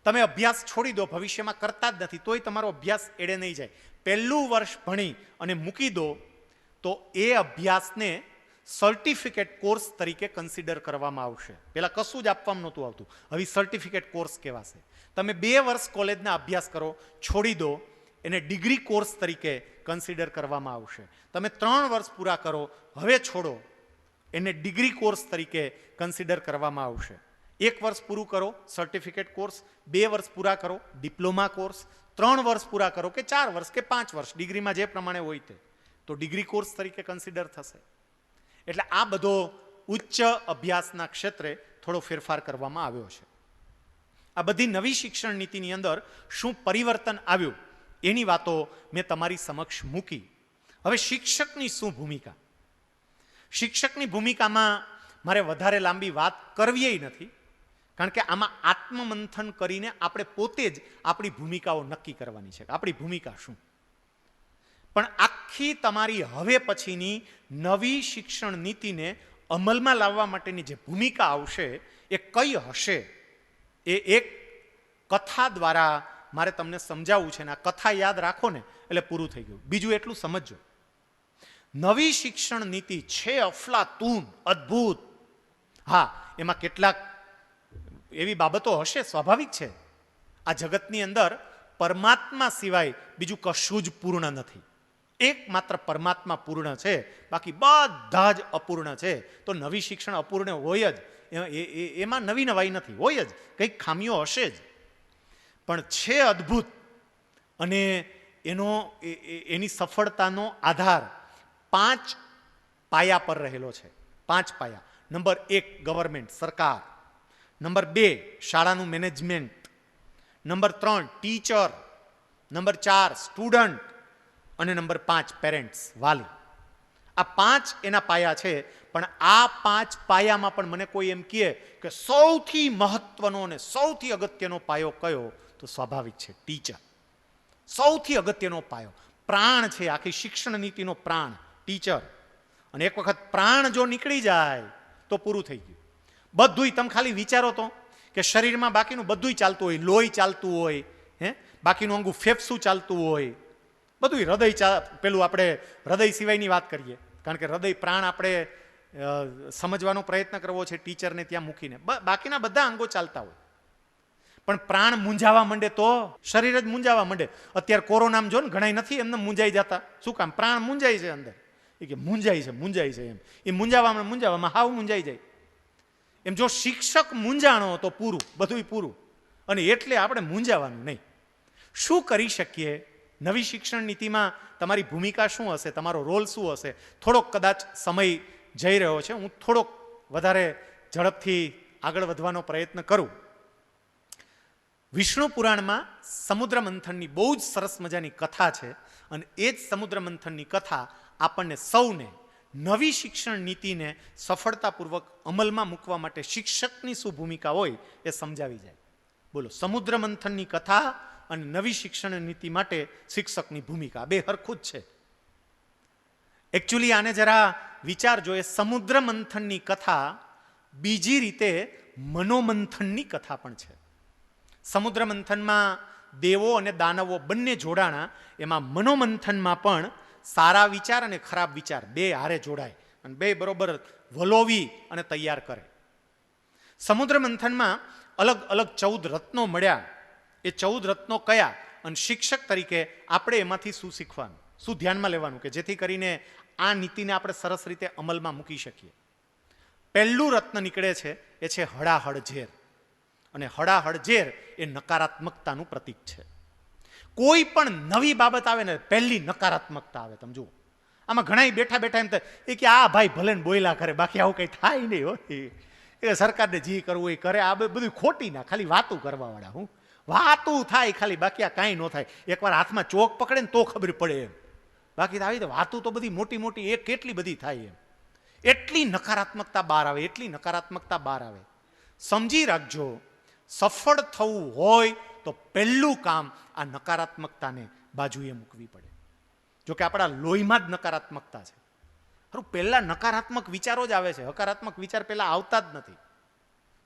તમે અભ્યાસ છોડી દો, ભવિષ્યમાં કરતા જ નથી, તોય તમારો અભ્યાસ એડે નહીં જાય. પહેલું વર્ષ ભણી અને મૂકી દો તો એ અભ્યાસને સર્ટિફિકેટ કોર્સ તરીકે કન્સિડર કરવામાં આવશે. પહેલાં કશું જ આપવામાં નહોતું આવતું, હવે સર્ટિફિકેટ કોર્સ કહેવાશે. તમે 2 વર્ષ કોલેજના અભ્યાસ કરો, છોડી દો, એને ડિગ્રી કોર્સ તરીકે કન્સિડર કરવામાં આવશે. તમે 3 વર્ષ પૂરા કરો, હવે છોડો, એને ડિગ્રી કોર્સ તરીકે કન્સિડર કરવામાં આવશે. 1 વર્ષ પૂરું કરો સર્ટિફિકેટ કોર્સ, 2 વર્ષ પૂરા કરો ડિપ્લોમા કોર્સ, 3 વર્ષ પૂરા કરો કે 4 વર્ષ કે 5 વર્ષ, ડિગ્રીમાં જે પ્રમાણે હોય તે, તો ડિગ્રી કોર્સ તરીકે કન્સિડર થશે. એટલે આ બધો ઉચ્ચ અભ્યાસના ક્ષેત્રે થોડો ફેરફાર કરવામાં આવ્યો છે. આ બધી નવી શિક્ષણ નીતિની અંદર શું પરિવર્તન આવ્યું એની વાતો મેં તમારી સમક્ષ મૂકી. હવે શિક્ષકની શું ભૂમિકા? શિક્ષકની ભૂમિકામાં મારે વધારે લાંબી વાત કરવી નથી, કારણ કે આમાં આત્મમંથન કરીને આપણે પોતે જ આપણી ભૂમિકાઓ નક્કી કરવાની છે. આપણી ભૂમિકા શું? પણ આખી તમારી હવે પછીની નવી શિક્ષણ નીતિને અમલમાં લાવવા માટેની જે ભૂમિકા આવશે એ કઈ હશે એ એક કથા દ્વારા મારે તમને સમજાવવું છે. અને આ કથા યાદ રાખો ને એટલે પૂરું થઈ ગયું. બીજું એટલું સમજજો, નવી શિક્ષણ નીતિ છે અફલાતૂન, અદ્ભુત. હા, એમાં કેટલાક એવી બાબતો હશે, સ્વાભાવિક છે. આ જગતની અંદર પરમાત્મા સિવાય બીજું કશું જ પૂર્ણ નથી. એકમાત્ર પરમાત્મા પૂર્ણ છે, બાકી બધા જ અપૂર્ણ છે. તો નવી શિક્ષણ અપૂર્ણ હોય જ, એમાં નવી નવાઈ નથી, હોય જ, કંઈક ખામીઓ હશે જ, પણ છે અદ્ભુત. અને એની સફળતાનો આધાર 5 પાયા પર રહેલો છે. 5 પાયા. નંબર 1 ગવર્મેન્ટ, સરકાર. નંબર 2 શાળાનું management. Number 3 teacher. Number 4 student. અને નંબર 5 પેરેન્ટ્સ, વાલી. આ 5 એના પાયા છે. પણ આ 5 પાયામાં પણ મને કોઈ એમ કહે કે સૌથી મહત્વનો અને સૌથી અગત્યનો પાયો કયો, તો સ્વાભાવિક છે ટીચર. સૌથી અગત્યનો પાયો, પ્રાણ છે આખી શિક્ષણ નીતિનો, પ્રાણ ટીચર. અને એક વખત પ્રાણ જો નીકળી જાય તો પૂરું થઈ ગયું. બધુંય તમે ખાલી વિચારો તો કે શરીરમાં બાકીનું બધુંય ચાલતું હોય, લોહી ચાલતું હોય, બાકીનું અંગું ફેફસું ચાલતું હોય, બધું હૃદય પેલું આપણે હૃદય સિવાયની વાત કરીએ, કારણ કે હૃદય પ્રાણ આપણે સમજવાનો પ્રયત્ન કરવો છે ટીચરને ત્યાં મૂકીને. બાકીના બધા અંગો ચાલતા હોય, પણ પ્રાણ મૂંઝાવા માંડે તો શરીર જ મૂંઝાવા માંડે. અત્યારે કોરોનામાં જો ને ઘણા નથી એમને મૂંઝાઈ જતા. શું કામ? પ્રાણ મૂંઝાય છે અંદર. એ કે મૂંઝાય છે એમ. એ મૂંઝાવામાં હાવ મૂંઝાઈ જાય. એમ જો શિક્ષક મૂંઝાણો તો પૂરું, બધુંય પૂરું. અને એટલે આપણે મૂંઝાવાનું નહીં. શું કરી શકીએ? નવી શિક્ષણ નીતિમાં તમારી ભૂમિકા શું હશે, તમારો રોલ શું હશે? થોડોક કદાચ સમય જઈ રહ્યો છે, હું થોડોક વધારે ઝડપથી આગળ વધવાનો પ્રયત્ન કરું. વિષ્ણુ પુરાણમાં સમુદ્ર મંથનની બહુ જ સરસ મજાની કથા છે. અને એ જ સમુદ્ર મંથનની કથા આપણને સૌને નવી શિક્ષણ નીતિને સફળતાપૂર્વક અમલમાં મૂકવા માટે શિક્ષકની શું ભૂમિકા હોય એ સમજાવી જાય. બોલો, સમુદ્ર મંથનની કથા અને નવી શિક્ષણ નીતિ માટે શિક્ષકની ભૂમિકા બે હરખું જ છે. એકચ્યુઅલી આને જરા વિચારજો, એ સમુદ્ર મંથનની કથા બીજી રીતે મનોમંથનની કથા પણ છે. સમુદ્ર મંથનમાં દેવો અને દાનવો બંને જોડાણા, એમાં મનોમંથનમાં પણ સારા વિચાર અને ખરાબ વિચાર બે હારે જોડાય અને બે બરોબર વલોવી અને તૈયાર કરે. સમુદ્ર મંથનમાં અલગ અલગ 14 રત્નો મળ્યા. એ 14 રત્નો કયા? અને શિક્ષક તરીકે આપણે એમાંથી શું શીખવાનું, શું ધ્યાનમાં લેવાનું કે જેથી કરીને આ નીતિને આપણે સરસ રીતે અમલમાં મૂકી શકીએ. પહેલું રત્ન નીકળે છે એ છે હળાહળ ઝેર. અને હળાહળ ઝેર એ નકારાત્મકતાનું પ્રતીક છે. કોઈ પણ નવી બાબત આવે ને પહેલી નકારાત્મકતા આવે. તમે જુઓ, આમાં ઘણા બેઠા બેઠા એમ થાય એ કે આ ભાઈ ભલે ને બોયલા કરે, બાકી આવું કંઈ થાય નહીં હોય. એ સરકારને જે કરવું એ કરે, આ બધું ખોટી ના, ખાલી વાતું કરવા વાળા. હું વાતું થાય ખાલી, બાકી આ કાંઈ ન થાય. એકવાર હાથમાં ચોક પકડે ને તો ખબર પડે એમ, બાકી આવી તો વાતું તો બધી મોટી મોટી એ કેટલી બધી થાય એમ. એટલી નકારાત્મકતા બહાર આવે, એટલી નકારાત્મકતા બહાર આવે. સમજી રાખજો, સફળ થવું હોય તો પહેલું કામ આ નકારાત્મકતાને બાજુએ મૂકવી પડે. જોકે આપણા લોહીમાં જ નકારાત્મકતા છે. ખરું, પહેલા નકારાત્મક વિચારો જ આવે છે, હકારાત્મક વિચાર પહેલા આવતા જ નથી.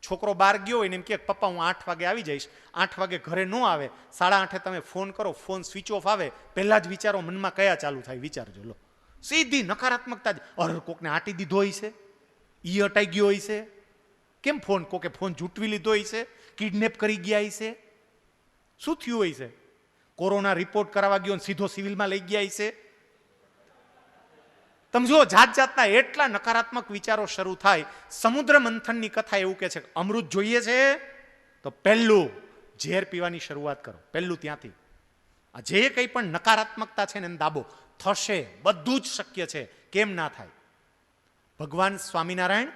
છોકરો બહાર ગયો હોય ને એમ કે પપ્પા હું 8 વાગે આવી જઈશ, 8 વાગે ઘરે ન આવે, 8:30 તમે ફોન કરો, ફોન સ્વિચ ઓફ આવે, પહેલા જ વિચારો મનમાં કયા ચાલુ થાય વિચારજો. લો, સીધી નકારાત્મકતા જ. અરે કોકને આંટી દીધો હોય છે, ઈ અટાઈ ગયો હોય છે, કેમ ફોન, કોકે ફોન જૂટવી લીધો હોય છે, કિડનેપ કરી ગયા હોય છે, શું થયું હોય છે, કોરોના રિપોર્ટ કરાવવા ગયો સીધો સિવિલમાં લઈ ગયા છે. તમે જુઓ, જાત જાતના એટલા નકારાત્મક વિચારો શરૂ થાય. સમુદ્ર મંથનની કથા એવું કે છે કે અમૃત જોઈએ છે તો પહેલું ઝેર પીવાની શરૂઆત કરો, પહેલું ત્યાંથી. આ જે કંઈ પણ નકારાત્મકતા છે ને એને દાબો. થશે, બધું જ શક્ય છે, કેમ ના થાય? ભગવાન સ્વામિનારાયણ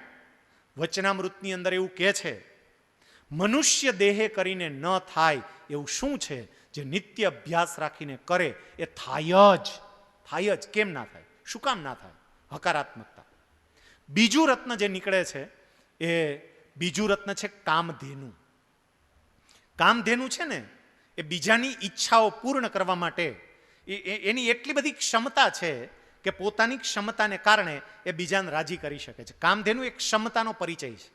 વચનામૃતની અંદર એવું કહે છે, મનુષ્ય દેહે કરીને ન થાય એવું શું છે જે નિત્ય અભ્યાસ રાખીને કરે એ થાય જ. કેમ ના થાય? શું કામ ના થાય? હકારાત્મકતા. બીજું રત્ન જે નીકળે છે એ બીજું રત્ન છે કામધેનુ. કામધેનુ છે ને એ બીજાની ઈચ્છાઓ પૂર્ણ કરવા માટે એની એટલી બધી ક્ષમતા છે કે પોતાની ક્ષમતાને કારણે એ બીજાને રાજી કરી શકે છે. કામધેનુ એક ક્ષમતાનો પરિચય છે.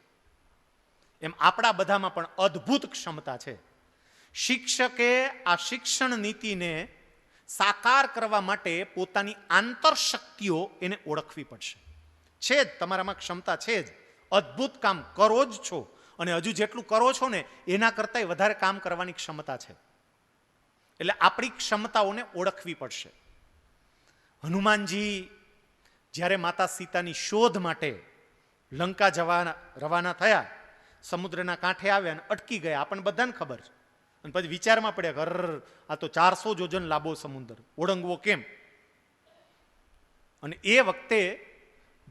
એમ આપણા બધામાં પણ અદ્ભુત ક્ષમતા છે. શિક્ષકે આ શિક્ષણ નીતિને સાકાર કરવા માટે પોતાની આંતરશક્તિઓ એને ઓળખવી પડશે. છે જ તમારામાં ક્ષમતા, છે જ, અદ્ભુત કામ કરો જ છો, અને હજુ જેટલું કરો છો ને એના કરતાંય વધારે કામ કરવાની ક્ષમતા છે. એટલે આપણી ક્ષમતાઓને ઓળખવી પડશે. હનુમાનજી જ્યારે માતા સીતાની શોધ માટે લંકા જવા રવાના થયા, સમુદ્રના કાંઠે આવ્યા અને અટકી ગયા, આપણને બધાને ખબર છે. અને પછી વિચારમાં પડ્યા, ઘર આ તો 400 યોજન લાંબો સમુદ્ર, ઓળંગવો કેમ? અને એ વખતે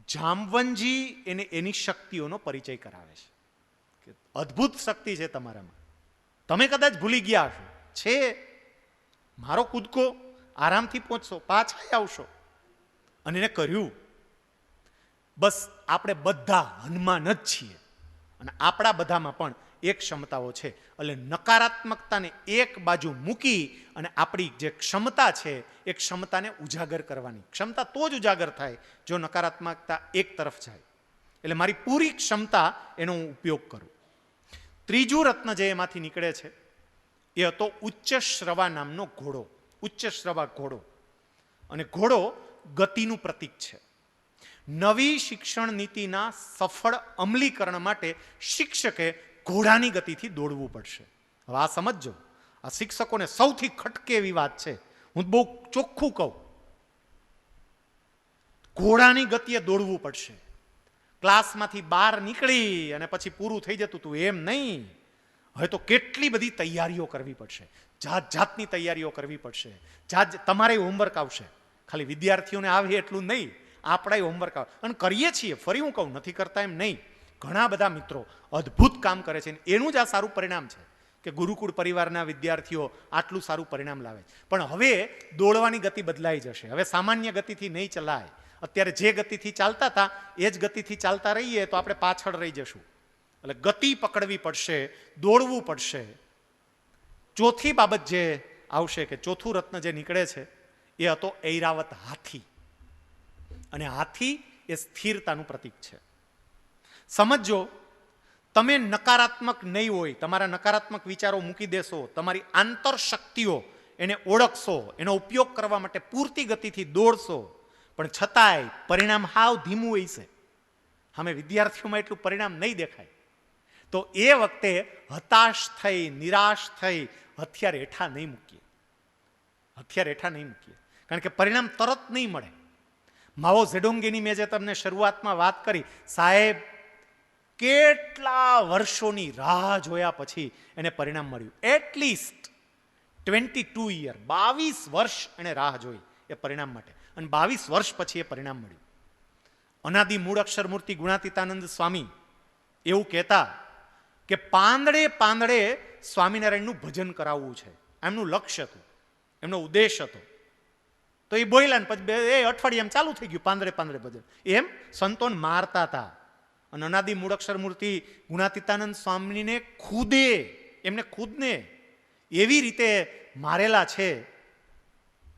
જામવંતજી એને એની શક્તિઓનો પરિચય કરાવે છે કે અદ્ભુત શક્તિ છે તમારામાં, તમે કદાચ ભૂલી ગયા હશો, છે મારો કૂદકો, આરામથી પહોંચશો, પાછા આવશો. અને એને કર્યું. બસ આપણે બધા હનુમાન જ છીએ, અને આપણા બધામાં પણ એક ક્ષમતાઓ છે. એટલે નકારાત્મકતાને એક બાજુ મૂકી અને આપણી જે ક્ષમતા છે એ ક્ષમતાને ઉજાગર કરવાની. ક્ષમતા તો જ ઉજાગર થાય જો નકારાત્મકતા એક તરફ જાય. એટલે મારી પૂરી ક્ષમતા એનો હું ઉપયોગ કરું. ત્રીજું રત્ન જે એમાંથી નીકળે છે એ હતો ઉચ્ચ શ્રવા નામનો ઘોડો. ઉચ્ચ શ્રવા ઘોડો. અને ઘોડો ગતિનું પ્રતીક છે. નવી શિક્ષણ નીતિના સફળ અમલીકરણ માટે શિક્ષકે ઘોડાની ગતિથી દોડવું પડશે. હવે આ સમજજો, આ શિક્ષકોને સૌથી ખટકે એવી વાત છે, હું બહુ ચોખ્ખું કહું. ઘોડાની ગતિએ દોડવું પડશે. ક્લાસમાંથી બહાર નીકળી અને પછી પૂરું થઈ જતું હતું એમ નહીં. હવે તો કેટલી બધી તૈયારીઓ કરવી પડશે, જાત જાતની તૈયારીઓ કરવી પડશે. તમારે હોમવર્ક આવશે, ખાલી વિદ્યાર્થીઓને આવે એટલું નહીં, આપણા હોમવર્ક આવે. અને કરીએ છીએ, ફરી હું કહું, નથી કરતા એમ નહીં. ઘણા બધા મિત્રો અદ્ભુત કામ કરે છે. એનું જ આ સારું પરિણામ છે કે ગુરુકુળ પરિવારના વિદ્યાર્થીઓ આટલું સારું પરિણામ લાવે. પણ હવે દોડવાની ગતિ બદલાઈ જશે. હવે સામાન્ય ગતિથી નહીં ચલાય. અત્યારે જે ગતિથી ચાલતા હતા એ જ ગતિથી ચાલતા રહીએ તો આપણે પાછળ રહી જશું. એટલે ગતિ પકડવી પડશે, દોડવું પડશે. ચોથી બાબત જે આવશે કે ચોથું રત્ન જે નીકળે છે એ હતો ઐરાવત, હાથી. અને હાથી એ સ્થિરતાનું પ્રતીક છે. સમજો, તમે નકારાત્મક નહીં હોય, તમારા નકારાત્મક વિચારો મૂકી દેશો, તમારી આંતરશક્તિઓ એને ઓળખશો, એનો ઉપયોગ કરવા માટે પૂરતી ગતિથી દોડશો, પણ છતાંય પરિણામ હાવ ધીમું હોય છે, અમે વિદ્યાર્થીઓમાં એટલું પરિણામ નહીં દેખાય, તો એ વખતે હતાશ થઈ, નિરાશ થઈ હથિયાર હેઠા નહીં મૂકીએ. હથિયાર હેઠા નહીં મૂકીએ, કારણ કે પરિણામ તરત નહીં મળે. માઓ ઝેડોંગની મેં જે તમને શરૂઆતમાં વાત કરી, સાહેબ કેટલા વર્ષોની રાહ જોયા પછી એને પરિણામ મળ્યું. એટલીસ્ટ 22 યર, 22 વર્ષ એને રાહ જોઈ એ પરિણામ માટે, અને 22 વર્ષ પછી એ પરિણામ મળ્યું. અનાદિ મૂળ અક્ષર મૂર્તિ ગુણાતીતાનંદ સ્વામી એવું કહેતા કે પાંદડે પાંદડે સ્વામિનારાયણનું ભજન કરાવવું છે, એમનું લક્ષ્ય હતું, એમનો ઉદ્દેશ હતો. તો એ બોલ્યા ને પછી એ અઠવાડિયામાં ચાલુ થઈ ગયું પાંદડે પાંદડે ભજન. એમ સંતોન મારતા હતા. અને અનાદિ મૂળાક્ષર મૂર્તિ ગુણાતીતાનંદ સ્વામીને એમને ખુદને એવી રીતે મારેલા છે,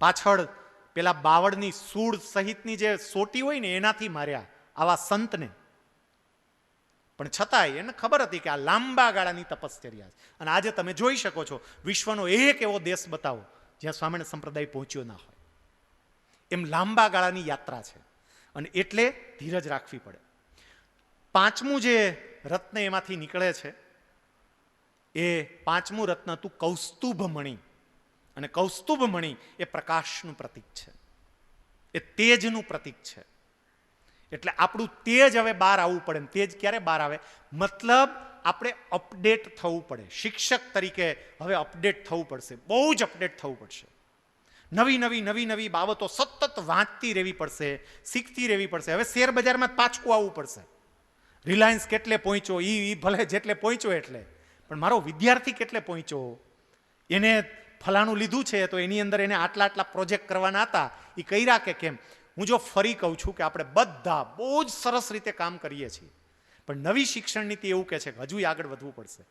પાછળ પેલા બાવળની સૂળ સહિતની જે સોટી હોય ને એનાથી માર્યા આવા સંતને. પણ છતાંય એને ખબર હતી કે આ લાંબા ગાળાની તપશ્ચર્યા છે. અને આજે તમે જોઈ શકો છો, વિશ્વનો એક એવો દેશ બતાવો જ્યાં સ્વામિનારાયણ સંપ્રદાય પહોંચ્યો ના હોય. એમ લાંબા ગાળાની યાત્રા છે, અને એટલે ધીરજ રાખવી પડે. પાંચમું જે રત્ન એમાંથી નીકળે છે એ પાંચમું રત્ન હતું કૌસ્તુભ મણિ. અને કૌસ્તુભ મણિ એ પ્રકાશનું પ્રતીક છે, એ તેજનું પ્રતીક છે. એટલે આપણું તેજ હવે બહાર આવવું પડે. તેજ ક્યારે બહાર આવે? મતલબ આપણે અપડેટ થવું પડે. શિક્ષક તરીકે હવે અપડેટ થવું પડશે, બહુ જ અપડેટ થવું પડશે. નવી નવી બાબતો સતત વાંચતી રહેવી પડશે, શીખતી રહેવી પડશે. હવે શેર બજારમાં પાછું આવવું પડશે. રિલાયન્સ કેટલે પહોંચ્યો, એ ભલે જેટલે પહોંચ્યો એટલે, પણ મારો વિદ્યાર્થી કેટલે પહોંચ્યો, એને ફલાણું લીધું છે તો એની અંદર એને આટલા પ્રોજેક્ટ કરવાના હતા, એ કર્યા કે કેમ. હું જો ફરી કહું છું કે આપણે બધા બહુ જ સરસ રીતે કામ કરીએ છીએ, પણ નવી શિક્ષણ નીતિ એવું કહે છે કે હજુ આગળ વધવું પડશે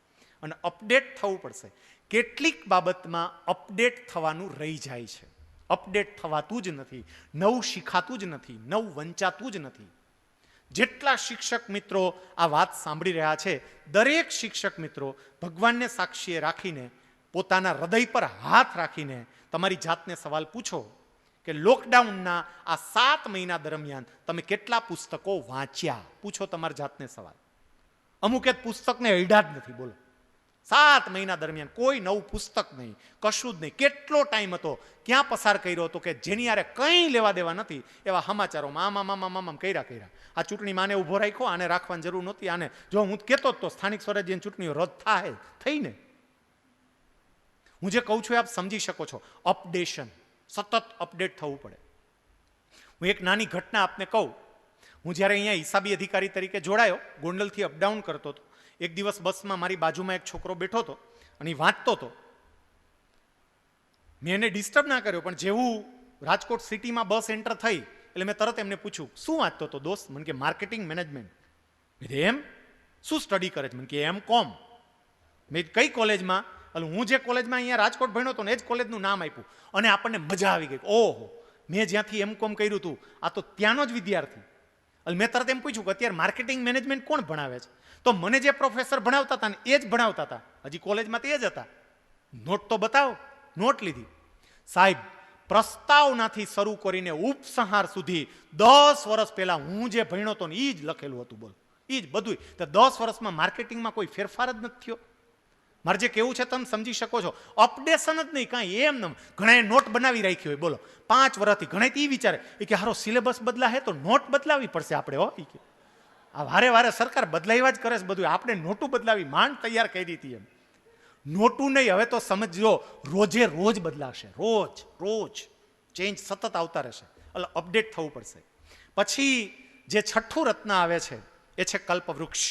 અને અપડેટ થવું પડશે. કેટલીક બાબતમાં અપડેટ થવાનું રહી જાય છે. અપડેટ થવાતું જ નથી, નવું શીખાતું જ નથી, નવું વંચાતું જ નથી. જેટલા શિક્ષક મિત્રો આ વાત સાંભળી રહ્યા છે, દરેક શિક્ષક મિત્રો ભગવાનને સાક્ષીએ રાખીને, પોતાના હૃદય પર હાથ રાખીને તમારી જાતને સવાલ પૂછો કે લોકડાઉનના આ 7 મહિના દરમિયાન તમે કેટલા પુસ્તકો વાંચ્યા? પૂછો તમારી જાતને સવાલ. અમુક એક પુસ્તકને અડ્યા જ નથી. બોલો, 7 મહિના દરમિયાન કોઈ નવું પુસ્તક નહીં, કશું જ નહીં. કેટલો ટાઈમ હતો, ક્યાં પસાર કર્યો હતો કે જેની યારે કંઈ લેવા દેવા નથી એવા સમાચારોમાં આમ કર્યા. આ ચૂંટણીમાં આને ઊભો રાખ્યો, આને રાખવાની જરૂર નહોતી, આને જો હું કહેતો જ તો સ્થાનિક સ્વરાજ્યની ચૂંટણીઓ રદ થાય થઈને. હું જે કહું છું એ આપ સમજી શકો છો. અપડેશન, સતત અપડેટ થવું પડે. હું એક નાની ઘટના આપને કહું. હું જ્યારે અહીંયા હિસાબી અધિકારી તરીકે જોડાયો, ગોંડલથી અપડાઉન કરતો હતો. એક દિવસ બસમાં મારી બાજુમાં એક છોકરો બેઠો હતો અને એ વાંચતો હતો. મેં એને ડિસ્ટર્બ ના કર્યો, પણ જેવું રાજકોટ સિટીમાં બસ એન્ટર થઈ એટલે મેં તરત એમને પૂછ્યું, શું વાંચતો હતો દોસ્ત? મને કે માર્કેટિંગ મેનેજમેન્ટ. એમ? શું સ્ટડી કરે છે? મને કે M.Com. મેં કઈ કોલેજમાં? હું જે કોલેજમાં અહીંયા રાજકોટ ભણ્યો હતો ને એ જ કોલેજનું નામ આપ્યું અને આપણને મજા આવી ગઈ. ઓહો, મેં જ્યાંથી M.Com કર્યું હતું આ તો ત્યાંનો જ વિદ્યાર્થી. એટલે મેં તરત એમ પૂછ્યું કે અત્યારે માર્કેટિંગ મેનેજમેન્ટ કોણ ભણાવે છે? તો મને જે પ્રોફેસર ભણાવતા હતા ને એ જ ભણાવતા હતા. હજી કોલેજમાં તે જ હતા. નોટ તો બતાવો. નોટ લીધી. સાહેબ, પ્રસ્તાવનાથી શરૂ કરીને ઉપસંહાર સુધી 10 વર્ષ પહેલા હું જે ભણ્યો હતો ને એ જ લખેલું હતું. બોલ, એ જ બધું. તો 10 વર્ષમાં માર્કેટિંગમાં કોઈ ફેરફાર જ નથી થયો. મારે જે કેવું છે તમે સમજી શકો છો. અપડેશન જ નહીં કાંઈ. એમ ઘણા નોટ બનાવી રાખી હોય. બોલો, 5 વર્ષથી ઘણા એ વિચારે કે હારો સિલેબસ બદલા હે તો નોટ બદલાવી પડશે આપણે. હો, આ વારે સરકાર બદલાવ્યા જ કરે છે બધું. આપણે નોટું બદલાવી માંડ તૈયાર કરી હતી. એમ નોટું નહીં, હવે તો સમજો રોજ બદલાશે. રોજ ચેન્જ સતત આવતા રહેશે. એટલે અપડેટ થવું પડશે. પછી જે 6થું રત્ન આવે છે એ છે કલ્પવૃક્ષ.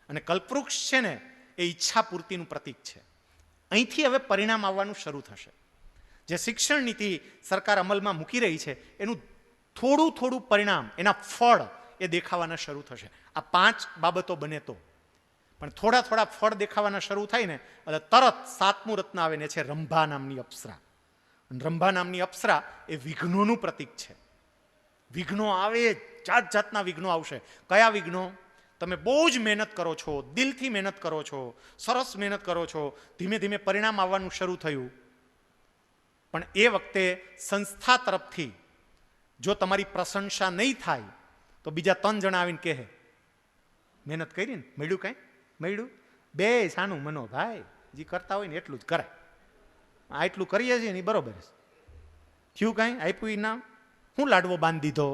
અને કલ્પવૃક્ષ છે ને એ ઈચ્છા પૂર્તિનું પ્રતીક છે. અહીંથી હવે પરિણામ આવવાનું શરૂ થશે. જે શિક્ષણ નીતિ સરકાર અમલમાં મૂકી રહી છે એનું થોડું પરિણામ, એના ફળ એ દેખાવાના શરૂ થશે. આ 5 બાબતો બને તો. પણ થોડા ફળ દેખાવાના શરૂ થાય ને એટલે તરત 7મું રત્ન આવે ને છે રંભા નામની અપ્સરા. અને રંભા નામની અપ્સરા એ વિઘ્નોનું પ્રતીક છે. વિઘ્નો આવે, જાતના વિઘ્નો આવશે. કયા વિઘ્નો? તમે બહુ જ મહેનત કરો છો, દિલથી મહેનત કરો છો, સરસ મહેનત કરો છો, ધીમે પરિણામ આવવાનું શરૂ થયું, પણ એ વખતે સંસ્થા તરફથી જો તમારી પ્રશંસા નહીં થાય તો બીજા 3 જણા આવીને કહે, મહેનત કરી ને મળ્યું કાંઈ? મળ્યું? બે સાનું મનો ભાઈ, જે કરતા હોય ને એટલું જ કરાય. આટલું કરીએ છીએ ને એ બરોબર છે. થયું કાંઈ? આપ્યું ઇનામ? હું લાડવો બાંધી દીધો?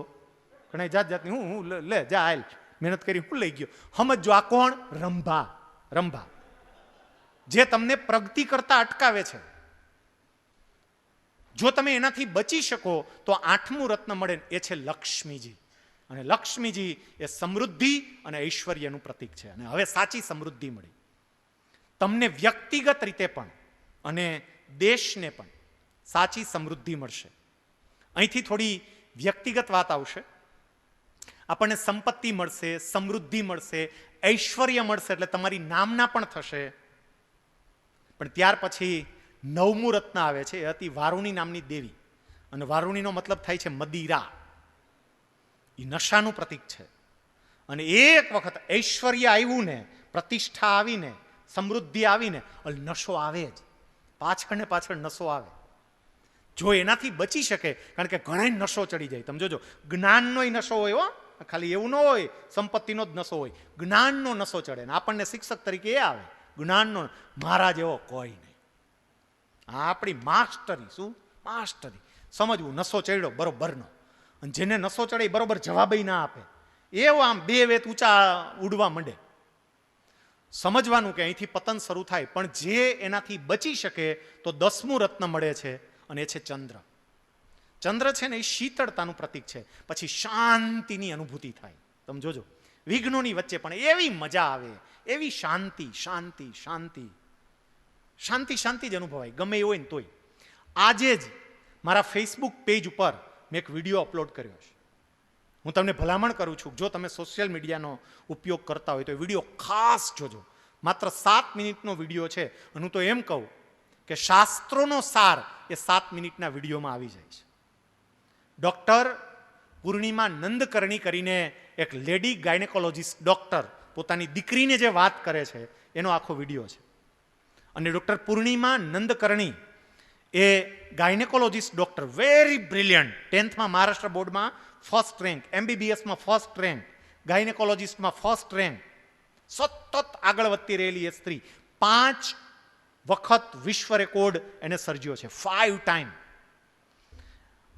ઘણા જાતની હું લે જા હાલ, મહેનત કરી હું લઈ ગયો. સમજો આ કોણ? રંભા, જે તમને પ્રગતિ કરતા અટકાવે છે. જો તમે એનાથી બચી શકો તો 8મું રત્ન મળે, એ છે લક્ષ્મીજી. અને લક્ષ્મીજી એ સમૃદ્ધિ અને ઐશ્વર્યનું પ્રતીક છે. અને હવે સાચી સમૃદ્ધિ મળી તમને, વ્યક્તિગત રીતે પણ અને દેશને પણ સાચી સમૃદ્ધિ મળશે. અહીંથી થોડી વ્યક્તિગત વાત આવશે. આપણને સંપત્તિ મળશે, સમૃદ્ધિ મળશે, ઐશ્વર્ય મળશે, એટલે તમારી નામના પણ થશે. પણ ત્યાર પછી 9મું રત્ન આવે છે, એ હતી વારુણી નામની દેવી. અને વારુણીનો મતલબ થાય છે મદિરા. એ નશાનું પ્રતીક છે. અને એક વખત ઐશ્વર્ય આવ્યું ને, પ્રતિષ્ઠા આવીને, સમૃદ્ધિ આવીને એટલે નશો આવે જ. પાછળ નશો આવે. જો એનાથી બચી શકે, કારણ કે ઘણા નશો ચડી જાય. તમે જોજો, જ્ઞાનનો નશો હોય. હો, ખાલી એવું ન હોય સંપત્તિનો જ નશો હોય, જ્ઞાનનો નશો ચડે. ને આપણને શિક્ષક તરીકે એ આવે જ્ઞાનનો. મારા જેવો કોઈ નહીં. આપણી માસ્ટરી. શું માસ્ટરી? સમજવું નશો ચડ્યો બરોબરનો. અને જેને નસો ચડે એ બરોબર જવાબય ના આપે, એવો આમ બે વેત ઊંચા ઉડવા માંડે. સમજવાનું કે અહીંથી પતન શરૂ થાય, પણ જે એનાથી બચી શકે તો 10મું રત્ન મળે છે, અને એ છે ચંદ્ર. ચંદ્ર છે ને એ શીતળતાનું પ્રતીક છે. પછી શાંતિની અનુભૂતિ થાય. તમે જોજો, વિઘ્નોની વચ્ચે પણ એવી મજા આવે, એવી શાંતિ શાંતિ શાંતિ શાંતિ શાંતિ જ અનુભવાય, ગમે એ હોય ને તોય. આજે જ મારા ફેસબુક પેજ ઉપર મેં એક વિડીયો અપલોડ કર્યો છે. હું તમને ભલામણ કરું છું, જો તમે સોશિયલ મીડિયાનો ઉપયોગ કરતા હોય તો વિડીયો ખાસ જોજો. માત્ર 7 મિનિટનો વિડીયો છે, અને હું તો એમ કહું કે શાસ્ત્રોનો સાર એ 7 મિનિટના વિડીયોમાં આવી જાય છે. ડૉક્ટર પૂર્ણિમા નંદકર્ણી કરીને એક લેડી ગાયનેકોલોજીસ્ટ ડૉક્ટર પોતાની દીકરીને જે વાત કરે છે એનો આખો વિડીયો છે. અને ડૉક્ટર પૂર્ણિમા નંદકર્ણી એ ગાયનેકોલોજીસ્ટ ડૉક્ટર, વેરી બ્રિલિયન્ટ, 10થમાં મહારાષ્ટ્ર બોર્ડમાં ફર્સ્ટ રેન્ક, MBBSમાં ફર્સ્ટ રેન્ક, ગાયનેકોલોજીસ્ટમાં ફર્સ્ટ રેન્ક, સતત આગળ વધતી રહેલી એ સ્ત્રી 5 વખત વિશ્વ રેકોર્ડ એને સર્જ્યો છે, 5 ટાઈમ.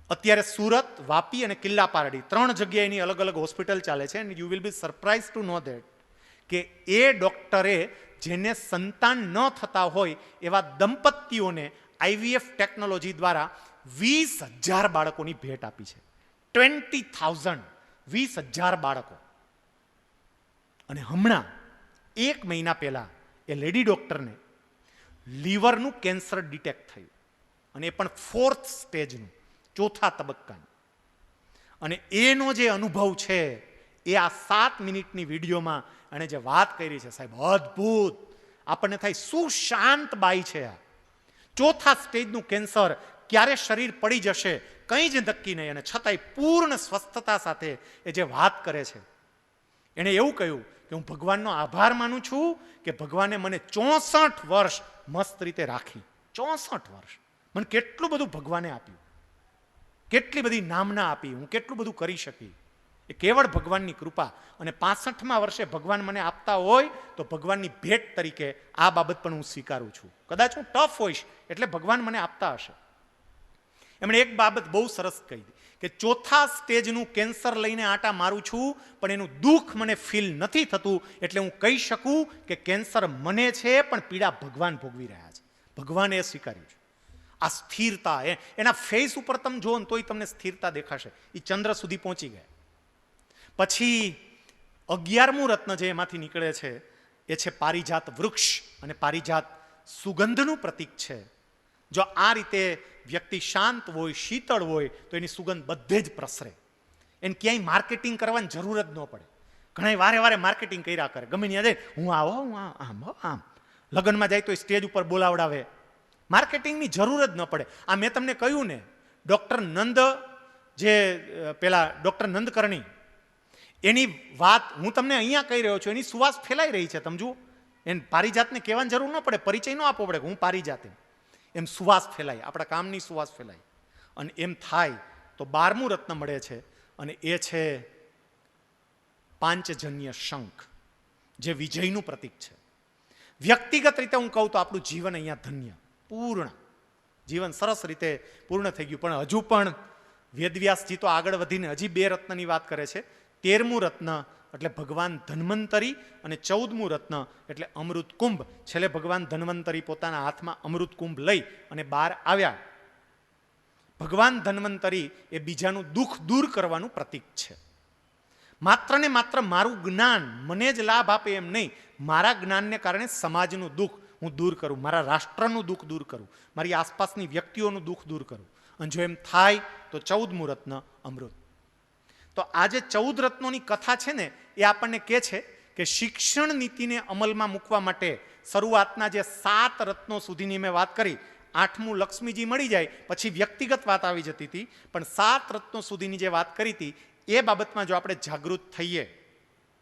અત્યારે સુરત, વાપી અને કિલ્લા પારડી 3 જગ્યાએ એની અલગ અલગ હોસ્પિટલ ચાલે છે. And you will be surprise to know that કે એ ડૉક્ટરે જેને સંતાન ન થતા હોય એવા દંપતીઓને IVF ટેકનોલોજી દ્વારા 20,000 બાળકોની ભેટ આપી છે. 20,000, 20,000 બાળકો. અને હમણાં 1 મહિના પહેલા એ લેડી ડૉક્ટરને લીવરનું કેન્સર ડિટેક્ટ થયું, અને એ પણ 4th સ્ટેજનું, 4થા તબક્કાનું. અને એનો જે અનુભવ છે એ આ 7 મિનિટની વિડીયોમાં એણે જે વાત કરી છે, સાહેબ અદ્ભુત. આપણને થાય શું શાંત બાઈ છે આ. 4થા સ્ટેજનું કેન્સર, ક્યારે શરીર પડી જશે કંઈ જ નક્કી નહીં, અને છતાંય પૂર્ણ સ્વસ્થતા સાથે એ જે વાત કરે છે. એણે એવું કહ્યું કે હું ભગવાનનો આભાર માનું છું કે ભગવાને મને 64 વર્ષ મસ્ત રીતે રાખી. 64 વર્ષ મને કેટલું બધું ભગવાને આપ્યું, કેટલી બધી નામના આપી, હું કેટલું બધું કરી શકી. એ કેવળ ભગવાનની કૃપા. અને 65મા વર્ષે ભગવાન મને આપતા હોય તો ભગવાનની ભેટ તરીકે આ બાબત પણ હું સ્વીકારું છું. કદાચ હું ટફ હોઈશ એટલે ભગવાન મને આપતા હશે. એમણે એક બાબત બહુ સરસ કહી કે 4થા સ્ટેજનું કેન્સર લઈને આટા મારું છું, પણ એનું દુઃખ મને ફીલ નથી થતું, એટલે હું કહી શકું કે કેન્સર મને છે પણ પીડા ભગવાન ભોગવી રહ્યા છે. ભગવાને એ સ્વીકાર્યું છે. આ સ્થિરતા, એના ફેસ ઉપર તમે જુઓ ને તોય તમને સ્થિરતા દેખાશે. એ ચંદ્ર સુધી પહોંચી ગયા. પછી 11મું રત્ન જે એમાંથી નીકળે છે એ છે પારિજાત વૃક્ષ. અને પારિજાત સુગંધનું પ્રતીક છે. જો આ રીતે વ્યક્તિ શાંત હોય, શીતળ હોય તો એની સુગંધ બધે જ પ્રસરે. એને ક્યાંય માર્કેટિંગ કરવાની જરૂર જ ન પડે. ઘણા વારે વારે માર્કેટિંગ કર્યા કરે, ગમે ત્યાં જાય હું આવો, હું આમ આમ. લગ્નમાં જાય તો સ્ટેજ ઉપર બોલાવડાવે. માર્કેટિંગની જરૂર જ ન પડે. આ મેં તમને કહ્યું ને, ડૉક્ટર નંદ, જે પેલા ડૉક્ટર નંદકર્ણી, એની વાત હું તમને અહીંયા કહી રહ્યો છું. એની સુવાસ ફેલાઈ રહી છે. તમે જુઓ, એને પારિજાતને કહેવાની જરૂર ન પડે, પરિચય ન આપવો પડે કે હું પારિજાત. એમ સુવાસ ફેલાય, આપણા કામની સુવાસ ફેલાય. અને એમ થાય તો 12મું રત્ન મળે છે, અને એ છે પાંચજન્ય શંખ, જે વિજયનું પ્રતીક છે. વ્યક્તિગત રીતે હું કહું તો આપણું જીવન અહીંયા ધન્ય, પૂર્ણ જીવન સરસ રીતે પૂર્ણ થઈ ગયું. પણ હજુ પણ વેદવ્યાસજી તો આગળ વધીને હજી 2 રત્નની વાત કરે છે. 13મું રત્ન એટલે ભગવાન ધન્વંતરી, અને 14મું રત્ન એટલે અમૃત કુંભ. છેલ્લે ભગવાન ધન્વંતરી પોતાના હાથમાં અમૃત કુંભ લઈ અને બહાર આવ્યા. ભગવાન ધન્વંતરી એ બીજાનું દુઃખ દૂર કરવાનું પ્રતીક છે. માત્ર ને માત્ર મારું જ્ઞાન મને જ લાભ આપે એમ નહીં, મારા જ્ઞાનને કારણે સમાજનું દુઃખ હું દૂર કરું, મારા રાષ્ટ્રનું દુઃખ દૂર કરું, મારી આસપાસની વ્યક્તિઓનું દુઃખ દૂર કરું. અને જો એમ થાય તો 14મું રત્ન અમૃત. તો આ જે 14 રત્નોની કથા છે ને, એ આપણને કહે છે કે શિક્ષણ નીતિને અમલમાં મૂકવા માટે શરૂઆતના જે 7 રત્નો સુધીની મેં વાત કરી, 8મું લક્ષ્મીજી મળી જાય પછી વ્યક્તિગત વાત આવી જતી હતી, પણ 7 રત્નો સુધીની જે વાત કરી હતી એ બાબતમાં જો આપણે જાગૃત થઈએ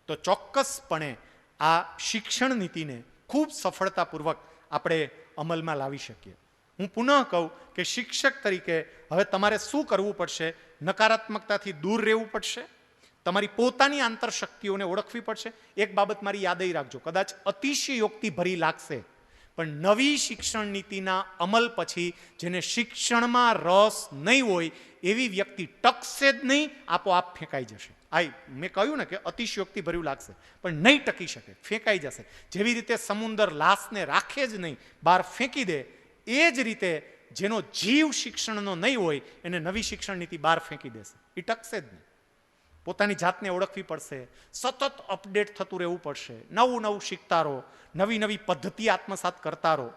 તો ચોક્કસપણે આ શિક્ષણ નીતિને ખૂબ સફળતાપૂર્વક આપણે અમલમાં લાવી શકીએ. હું પુનઃ કહું કે શિક્ષક તરીકે હવે તમારે શું કરવું પડશે? નકારાત્મકતાથી દૂર રહેવું પડશે, તમારી પોતાની આંતરશક્તિઓને ઓળખવી પડશે. એક બાબત મારી યાદ રાખજો, કદાચ અતિશયોક્તિ ભરી લાગશે, પણ નવી શિક્ષણ નીતિના અમલ પછી જેને શિક્ષણમાં રસ નહીં હોય એવી વ્યક્તિ ટકશે જ નહીં, આપોઆપ ફેંકાઈ જશે. મેં કહ્યું ને કે અતિશયોક્તિ ભર્યું લાગશે, પણ નહીં ટકી શકે, ફેંકાઈ જશે. જેવી રીતે સમુદર લાશને રાખે જ નહીં, બહાર ફેંકી દે, એ જ રીતે જેનો જીવ શિક્ષણનો નહીં હોય એને નવી શિક્ષણ નીતિ બહાર ફેંકી દેશે, એ ટકશે જ નહીં. પોતાની જાતને ઓળખવી પડશે, સતત અપડેટ થતું રહેવું પડશે, નવું નવું શીખતા રહો, નવી નવી પદ્ધતિ આત્મસાત કરતા રહો.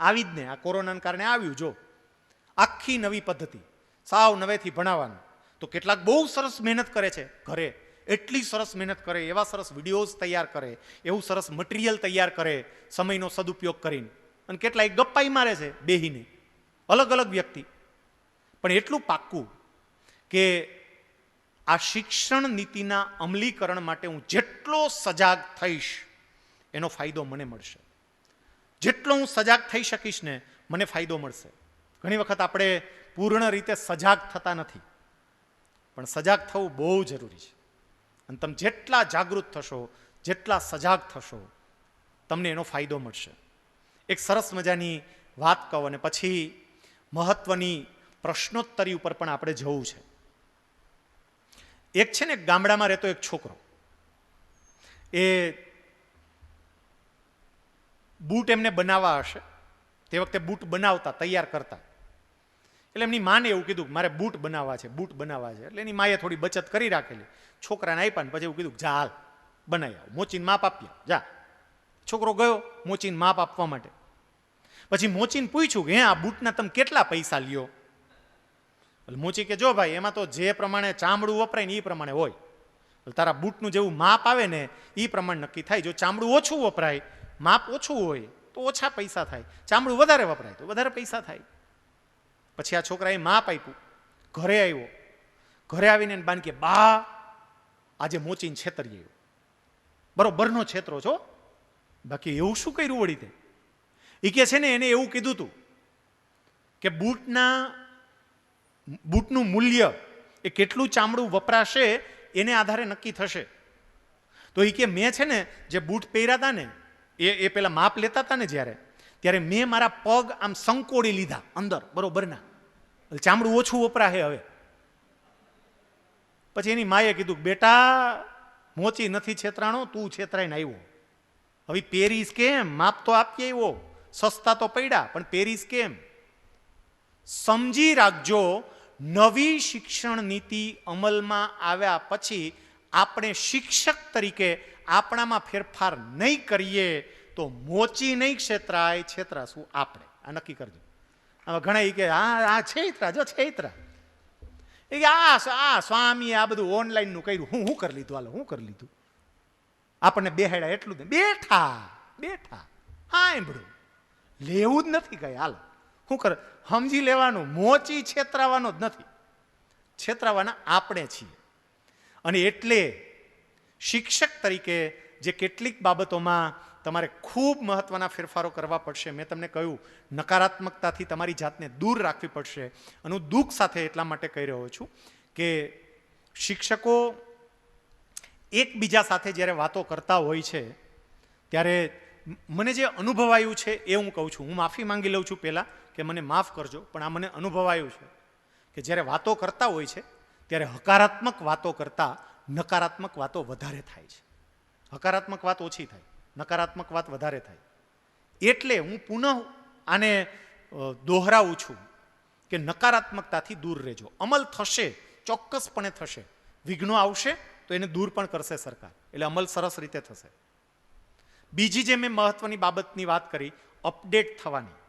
આવી જ ને આ કોરોનાના કારણે આવ્યું, જો આખી નવી પદ્ધતિ, સાવ નવેથી ભણાવવાનું. તો કેટલાક બહુ સરસ મહેનત કરે છે ઘરે, એટલી સરસ મહેનત કરે, એવા સરસ વિડીયોઝ તૈયાર કરે, એવું સરસ મટીરિયલ તૈયાર કરે સમયનો સદુપયોગ કરીને, અને કેટલાય ગપ્પાઈ મારે છે બેહીને, અલગ અલગ વ્યક્તિ. પણ એટલું પાક્કું કે આ શિક્ષણ નીતિના અમલીકરણ માટે હું જેટલો સજાગ થઈશ એનો ફાયદો મને મળશે. જેટલો હું સજાગ થઈ શકીશ ને મને ફાયદો મળશે. ઘણી વખત આપણે પૂર્ણ રીતે સજાગ થતા નથી, પણ સજાગ થવું બહુ જરૂરી છે. અને તમે જેટલા જાગૃત થશો, જેટલા સજાગ થશો, તમને એનો ફાયદો મળશે. એક સરસ મજાની વાત કહો અને પછી મહત્વની પ્રશ્નોત્તરી ઉપર પણ આપણે જવું છે. એક છે ને ગામડામાં રહેતો એક છોકરો, એ બૂટ એમને બનાવવા હશે, તે વખતે બૂટ બનાવતા, તૈયાર કરતા. એટલે એમની માને એવું કીધું મારે બૂટ બનાવવા છે, બૂટ બનાવવા છે. એટલે એની માએ થોડી બચત કરી રાખેલી, છોકરાને આપ્યા ને પછી એવું કીધું જા હાલ બનાવી આવ, મોચીને માપ આપ્યા, જા. છોકરો ગયો મોચીને માપ આપવા માટે. પછી મોચીને પૂછ્યું કે હે આ બૂટના તમે કેટલા પૈસા લ્યો? મોચી કે જો ભાઈ એમાં તો જે પ્રમાણે ચામડું વપરાય ને એ પ્રમાણે હોય, તારા બૂટનું જેવું માપ આવે ને એ પ્રમાણે નક્કી થાય. જો ચામડું ઓછું વપરાય, માપ ઓછું હોય તો ઓછા પૈસા થાય, ચામડું વધારે વપરાય તો વધારે પૈસા થાય. પછી આ છોકરાએ માપ આપ્યું, ઘરે આવ્યો, ઘરે આવીને બાન કે બા આજે મોચીને છેતરી આવ્યો, બરોબરનો છેતરો છો, બાકી એવું શું કર્યું વળી તે? એ કે છે ને એને એવું કીધું હતું કે બૂટનું મૂલ્ય એ કેટલું ચામડું વપરાશે એને આધારે નક્કી થશે. તો એ કે મેં છે ને જે બૂટ પહેર્યા હતા ને એ પેલા માપ લેતા હતા ને ત્યારે મેં મારા પગ આમ સંકોડી લીધા અંદર બરોબરના, ચામડું ઓછું વપરાશે હવે. પછી એની માએ કીધું બેટા મોચી નથી છેતરાણો, તું છેતરાઈને આવ્યો, હવે પહેરીશ કેમ? માપ તો આપી આવ્યો, સસ્તા તો પડ્યા પણ પહેરીશ કેમ? સમજી રાખજો, નવી શિક્ષણ નીતિ અમલમાં આવ્યા પછી આપણે શિક્ષક તરીકે આપણામાં ફેરફાર નહીં કરીએ તો મોચી નહીં છેતરાય, છેતરાશું આપણે. આ નક્કી કરજો. આમાં ઘણા કે આ છેતરા, જો છેતરા, એ કે આ સ્વામી આ બધું ઓનલાઈનનું કર્યું, હું કરી લીધું, હાલો હું કરી લીધું. આપણને બેહાડ્યા એટલું જ, બેઠા હા એમડું લેવું જ નથી કઈ, હાલો શું કરે? સમજી લેવાનું, મોચી છેતરાવાનો જ નથી, છેતરાવાના આપણે છીએ. અને એટલે શિક્ષક તરીકે જે કેટલીક બાબતોમાં તમારે ખૂબ મહત્વના ફેરફારો કરવા પડશે. મેં તમને કહ્યું નકારાત્મકતાથી તમારી જાતને દૂર રાખવી પડશે. અને હું દુઃખ સાથે એટલા માટે કહી રહ્યો છું કે શિક્ષકો એકબીજા સાથે જ્યારે વાતો કરતા હોય છે ત્યારે મને જે અનુભવાયું છે એ હું કહું છું. હું માફી માંગી લઉં છું પહેલાં કે મને માફ કરજો, પણ આ મને અનુભવાયું છે કે જ્યારે વાતો કરતા હોય છે ત્યારે હકારાત્મક વાતો કરતાં નકારાત્મક વાતો વધારે થાય છે. હકારાત્મક વાત ઓછી થાય, નકારાત્મક વાત વધારે થાય. એટલે હું પુનઃ આને દોહરાવું છું કે નકારાત્મકતાથી દૂર રહેજો. અમલ થશે, ચોક્કસપણે થશે. વિઘ્નો આવશે તો એને દૂર પણ કરશે સરકાર, એટલે અમલ સરસ રીતે થશે. બીજી જે મેં મહત્વની બાબતની વાત કરી, અપડેટ થવાની.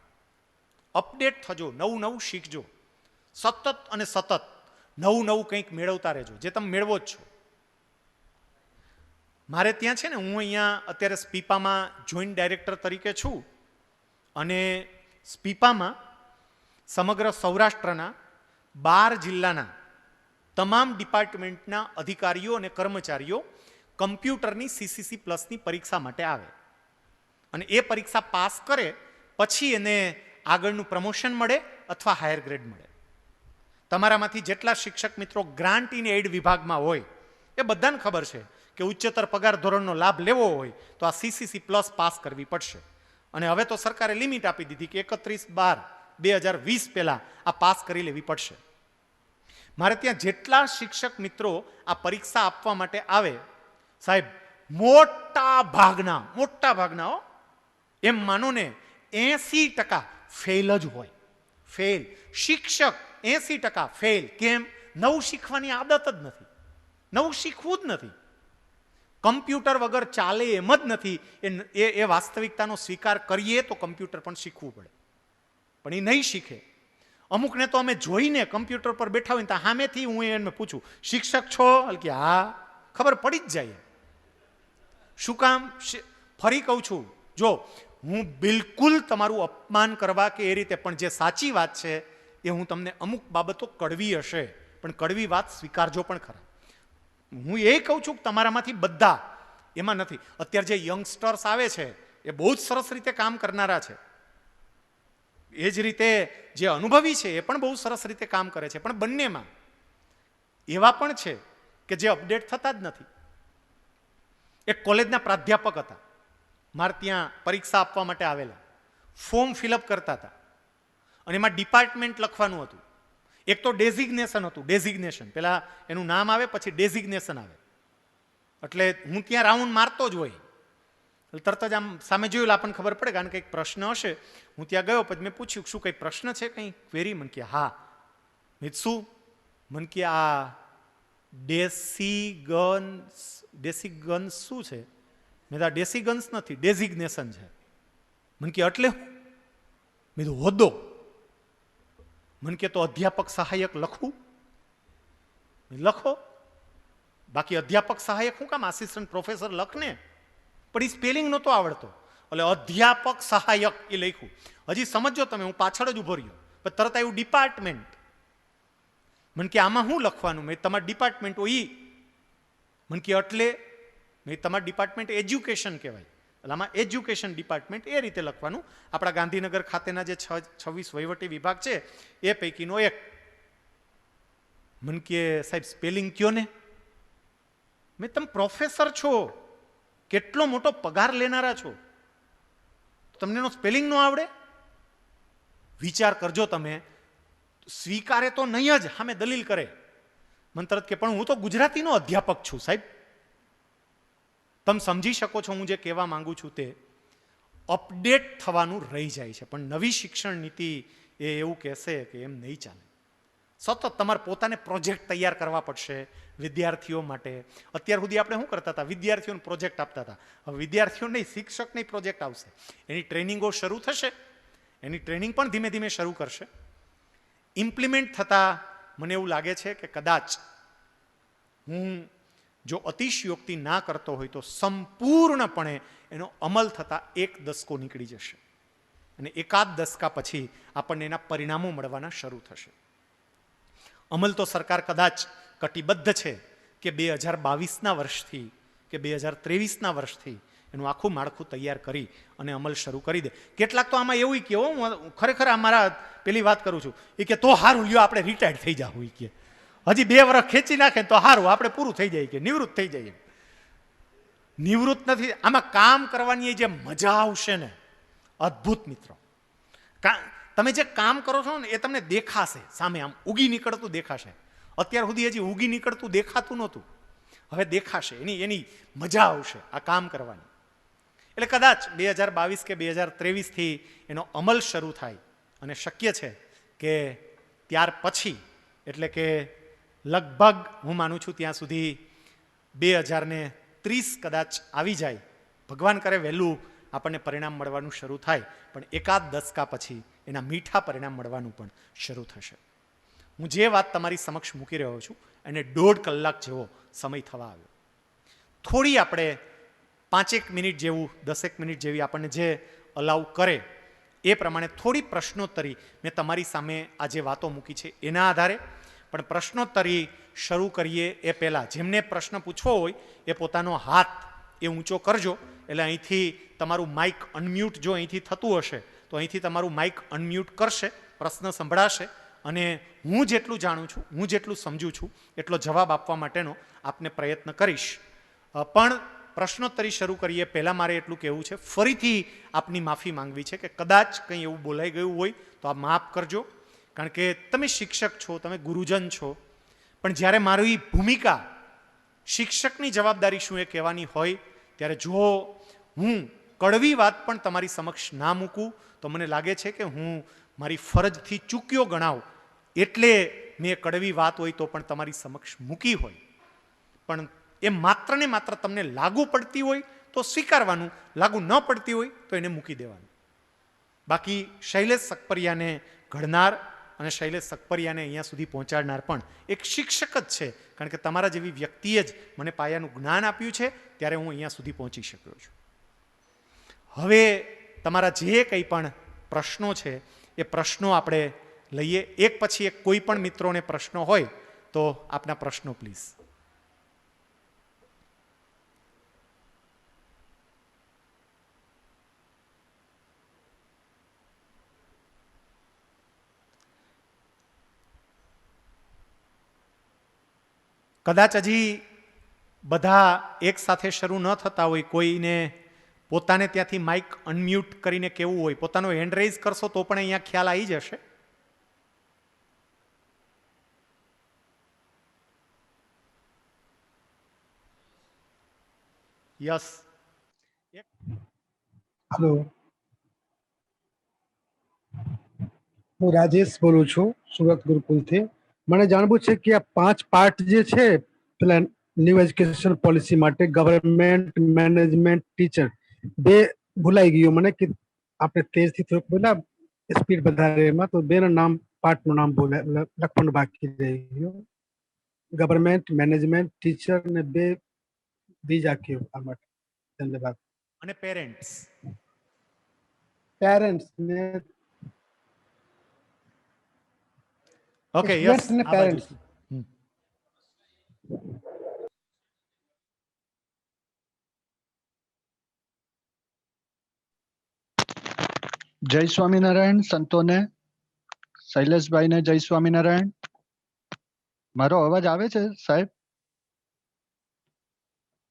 અપડેટ થજો, નવું નવું શીખજો, સતત અને સતત નવું નવું કંઈક મેળવતા રહેજો, જે તમે મેળવો જ છો. મારે ત્યાં છે ને, હું અહીંયા અત્યારે સ્પીપામાં જોઈન્ટ ડાયરેક્ટર તરીકે છું અને સ્પીપામાં સમગ્ર સૌરાષ્ટ્રના 12 જિલ્લાના તમામ ડિપાર્ટમેન્ટના અધિકારીઓ અને કર્મચારીઓ કમ્પ્યુટરની CCC પ્લસની પરીક્ષા માટે આવે અને એ પરીક્ષા પાસ કરે પછી એને આગળનું પ્રમોશન મળે અથવા હાયર ગ્રેડ મળે. તમારામાંથી જેટલા શિક્ષક મિત્રો ગ્રાન્ટ ઇન એડ વિભાગમાં હોય એ બધાને ખબર છે કે ઉચ્ચતર પગાર ધોરણનો લાભ લેવો હોય તો આ CCC પ્લસ પાસ કરવી પડશે. અને હવે તો સરકારે લિમિટ આપી દીધી કે 31/12/2020 પહેલા આ પાસ કરી લેવી પડશે. મારે ત્યાં જેટલા શિક્ષક મિત્રો આ પરીક્ષા આપવા માટે આવે સાહેબ, મોટા ભાગના એમ માનો ને 80% ફેલ જ હોય. ફેલ શિક્ષક 80% ફેલ. કેમ? નવું શીખવાની આદત જ નથી, નવું શીખવું જ નથી. કમ્પ્યુટર વગર ચાલે એમ જ નથી. એ વાસ્તવિકતાનો સ્વીકાર કરીએ તો કમ્પ્યુટર પણ શીખવું પડે, પણ એ નહીં શીખે. અમુકને તો અમે જોઈને કમ્પ્યુટર પર બેઠા હોય તો સામેથી હું એને પૂછું, શિક્ષક છો? કે હા, ખબર પડી જ જાય. શું કામ? ફરી કહું છું, જો હું બિલકુલ તમારું અપમાન કરવા કે એ રીતે, પણ જે સાચી વાત છે એ હું તમને અમુક બાબતો કડવી હશે પણ કડવી વાત સ્વીકારજો પણ ખરા. હું એ કહું છું કે તમારામાંથી બધા એમાં નથી. અત્યારે જે યંગસ્ટર્સ આવે છે એ બહુ જ સરસ રીતે કામ કરનારા છે, એ જ રીતે જે અનુભવી છે એ પણ બહુ સરસ રીતે કામ કરે છે, પણ બંનેમાં એવા પણ છે કે જે અપડેટ થતા જ નથી. એક કોલેજના પ્રાધ્યાપક હતા, મારે ત્યાં પરીક્ષા આપવા માટે આવેલા, ફોર્મ ફિલઅપ કરતા હતા અને એમાં ડિપાર્ટમેન્ટ લખવાનું હતું. એક તો ડેઝિગ્નેશન હતું, ડેઝિગ્નેશન પહેલા એનું નામ આવે પછી ડેઝિગ્નેશન આવે. એટલે હું ત્યાં રાઉન્ડ મારતો જ હોય, તરત જ આમ સામે જોયું આપણને ખબર પડે, કારણ કે એક પ્રશ્ન હશે. હું ત્યાં ગયો, પછી મેં પૂછ્યું શું કંઈ પ્રશ્ન છે, કંઈ ક્વેરી? મને કે હા. મેં શું? મને કે આ ડેસિગન્સ શું છે? મેં તો ડેસિગન્સ નથી, ડેઝિગ્નેશન છે. મને કે એટલે? મેં તો હોદ્દો. મને કે તો અધ્યાપક સહાયક લખવું? લખો, બાકી અધ્યાપક સહાયક શું કામ? આસિસ્ટન્ટ પ્રોફેસર લખને. પણ એ સ્પેલિંગ નહોતો આવડતો, એટલે અધ્યાપક સહાયક એ લખ્યું. હજી સમજો તમે, હું પાછળ જ ઉભો રહ્યો, પણ તરત આવ્યું ડિપાર્ટમેન્ટ. મને કે આમાં શું લખવાનું? મેં તમારા ડિપાર્ટમેન્ટ હોય. મને કે એટલે? મેં તમારા ડિપાર્ટમેન્ટ એજ્યુકેશન કહેવાય, એટલે આમાં એજ્યુકેશન ડિપાર્ટમેન્ટ એ રીતે લખવાનું. આપણા ગાંધીનગર ખાતેના જે 26 વહીવટી વિભાગ છે એ પૈકીનો એક. મને કે સાહેબ સ્પેલિંગ કયો ને. મેં તમે પ્રોફેસર છો, કેટલો મોટો પગાર લેનારા છો, તમને એનો સ્પેલિંગ ન આવડે? વિચાર કરજો તમે. સ્વીકારે તો નહીં જ, સામે દલીલ કરે. મને તરત કે પણ હું તો ગુજરાતીનો અધ્યાપક છું સાહેબ. તમે સમજી શકો છો હું જે કહેવા માંગુ છું તે અપડેટ થવાનું રહી જાય છે. પણ નવી શિક્ષણ નીતિ એ એવું કહેશે કે એમ નહીં ચાલે. સતત તમારે પોતાને પ્રોજેક્ટ તૈયાર કરવા પડશે વિદ્યાર્થીઓ માટે. અત્યાર સુધી આપણે શું કરતા હતા? વિદ્યાર્થીઓને પ્રોજેક્ટ આપતા હતા. હવે વિદ્યાર્થીઓ નહીં, શિક્ષક નહીં, પ્રોજેક્ટ આવશે. એની ટ્રેનિંગો શરૂ થશે, એની ટ્રેનિંગ પણ ધીમે ધીમે શરૂ કરશે. ઇમ્પ્લિમેન્ટ થતાં મને એવું લાગે છે કે કદાચ હું જો અતિશયોક્તિ ના કરતો હોય તો સંપૂર્ણપણે એનો અમલ થતાં 1 દશકો નીકળી જશે અને એકાદ દશકા પછી આપણને એના પરિણામો મળવાના શરૂ થશે. અમલ તો સરકાર કદાચ કટિબદ્ધ છે કે 2022ના વર્ષથી કે 2023ના વર્ષથી એનું આખું માળખું તૈયાર કરી અને અમલ શરૂ કરી દે. કેટલાક તો આમાં એવું કે હું ખરેખર અમારા પેલી વાત કરું છું, એ કે તો હારું લ્યો આપણે રિટાયર્ડ થઈ જાવ, કે હજી 2 વર્ષ ખેંચી નાખે તો હારું આપણે પૂરું થઈ જાય, કે નિવૃત્ત થઈ જાય. નિવૃત્ત નથી, આમાં કામ કરવાની જે મજા આવશે ને, અદ્ભુત મિત્રો. તમે જે કામ કરો છો ને એ તમને દેખાશે સામે, આમ ઉગી નીકળતું દેખાશે. અત્યાર સુધી હજી ઉગી નીકળતું દેખાતું નહોતું, હવે દેખાશે. એની મજા આવશે આ કામ કરવાની. એટલે કદાચ 2022 કે 2023થી એનો અમલ શરૂ થાય અને શક્ય છે કે ત્યાર પછી, એટલે કે લગભગ હું માનું છું ત્યાં સુધી 2030 કદાચ આવી જાય. ભગવાન કરે વહેલું આપણને પરિણામ મળવાનું શરૂ થાય, પણ એકાદ દશકા પછી એના મીઠા પરિણામ મળવાનું પણ શરૂ થશે. હું જે વાત તમારી સમક્ષ મૂકી રહ્યો છું એને 1.5 કલાક જેવો સમય થવા આવ્યો. થોડી આપણે 5 મિનિટ જેવું, 10 મિનિટ જેવી આપણને જે અલાઉ કરે એ પ્રમાણે થોડી પ્રશ્નોત્તરી મેં તમારી સામે આ જે વાતો મૂકી છે એના આધારે. પણ પ્રશ્નોત્તરી શરૂ કરીએ એ પહેલાં જેમને પ્રશ્ન પૂછવો હોય એ પોતાનો હાથ એ ઊંચો કરજો, એટલે અહીંથી તમારું માઇક અનમ્યુટ જો અહીંથી થતું હશે તો અહીંથી તમારું માઇક અનમ્યુટ કરશે, પ્રશ્ન સંભળાશે અને હું જેટલું જાણું છું, હું જેટલું સમજું છું એટલો જવાબ આપવા માટેનો આપને પ્રયત્ન કરીશ. પણ પ્રશ્નોત્તરી શરૂ કરીએ પહેલાં મારે એટલું કહેવું છે, ફરીથી આપની માફી માંગવી છે કે કદાચ કંઈ એવું બોલાઈ ગયું હોય તો આપ માફ કરજો, કારણ કે તમે શિક્ષક છો, તમે ગુરુજન છો, પણ જ્યારે મારી ભૂમિકા શિક્ષકની જવાબદારી શું એ કહેવાની હોય ત્યારે જો હું કડવી વાત પણ તમારી સમક્ષ ના મૂકું તો મને લાગે છે કે હું મારી ફરજથી ચૂક્યો ગણાવ, એટલે મેં કડવી વાત હોય તો પણ તમારી સમક્ષ મૂકી હોય, પણ એ માત્ર ને માત્ર તમને લાગુ પડતી હોય તો સ્વીકારવાનું, લાગુ ન પડતી હોય તો એને મૂકી દેવાનું. બાકી શૈલેષ સકપરિયાને ઘડનાર અને શૈલેષ સકપરિયાને અહીંયા સુધી પહોંચાડનાર પણ એક શિક્ષક જ છે, કારણ કે તમારા જેવી વ્યક્તિએ જ મને પાયાનું જ્ઞાન આપ્યું છે, ત્યારે હું અહીંયા સુધી પહોંચી શક્યો છું. હવે તમારા જે કંઈ પણ પ્રશ્નો છે એ પ્રશ્નો આપણે લઈએ, એક પછી એક. કોઈ પણ મિત્રોને પ્રશ્નો હોય તો આપના પ્રશ્નો પ્લીઝ. કદાચ હજી બધા એક સાથે શરૂ ન થતા હોય, કોઈને પોતાને ત્યાંથી માઇક અનમ્યુટ કરીને કહેવું હોય, પોતાનો હેન્ડ રેઇઝ કરશો તો પણ અહીંયા ખ્યાલ આવી જશે. યસ. હેલો, હું રાજેશ બોલું છું સુરત ગુરુકુલથી. મને જાણવું છે કે આ 5 પાર્ટ જે છે પેલા ન્યૂ એજ્યુકેશન પોલિસી માટે, ગવર્મેન્ટ, મેનેજમેન્ટ, ટીચર, બે ભૂલાઈ ગયું મને કે આપણે તેજથી થોડુંક બોલા સ્પીડ વધારે એમાં, તો બેના નામ, પાર્ટનું નામ લખવાનું બાકી રહી ગયું. ગવર્મેન્ટ, મેનેજમેન્ટ, ટીચર ને બે બીજા કયું આ માટે. ધન્યવાદ. અને પેરેન્ટ્સ. પેરેન્ટ્સ ને ઓકે, યસ. ને પેરેન્ટ્સ. જય સ્વામિનારાયણ સંતોને, શૈલેષભાઈને જય સ્વામિનારાયણ. મારો અવાજ આવે છે સાહેબ?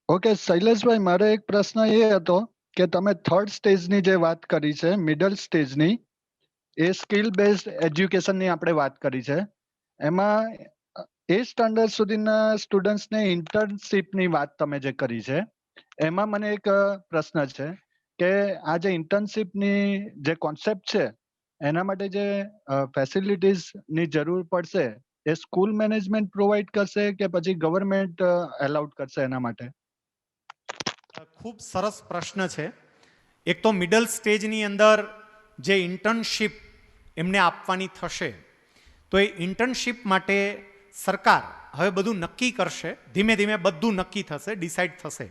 ઓકે શૈલેષભાઈ, મારો એક પ્રશ્ન એ હતો કે તમે 3rd સ્ટેજની જે વાત કરી છે, મિડલ સ્ટેજની, એ સ્કિલ બેઝડ એજ્યુકેશનની આપણે વાત કરી છે. એમાં 8th સ્ટાન્ડર્ડ સુધીના સ્ટુડન્ટ્સને ઇન્ટર્નશીપની વાત તમે જે કરી છે, એમાં મને એક પ્રશ્ન છે કે આ જે ઇન્ટર્નશીપની જે કોન્સેપ્ટ છે એના માટે જે ફેસિલિટીઝની જરૂર પડશે એ સ્કૂલ મેનેજમેન્ટ પ્રોવાઈડ કરશે કે પછી ગવર્મેન્ટ એલાઉડ કરશે એના માટે? ખૂબ સરસ પ્રશ્ન છે. એક તો મિડલ સ્ટેજની અંદર જે ઇન્ટર્નશીપ એમને આપવાની થશે, તો એ ઇન્ટર્નશીપ માટે સરકાર હવે બધું નક્કી કરશે. ધીમે ધીમે બધું નક્કી થશે, ડિસાઇડ થશે.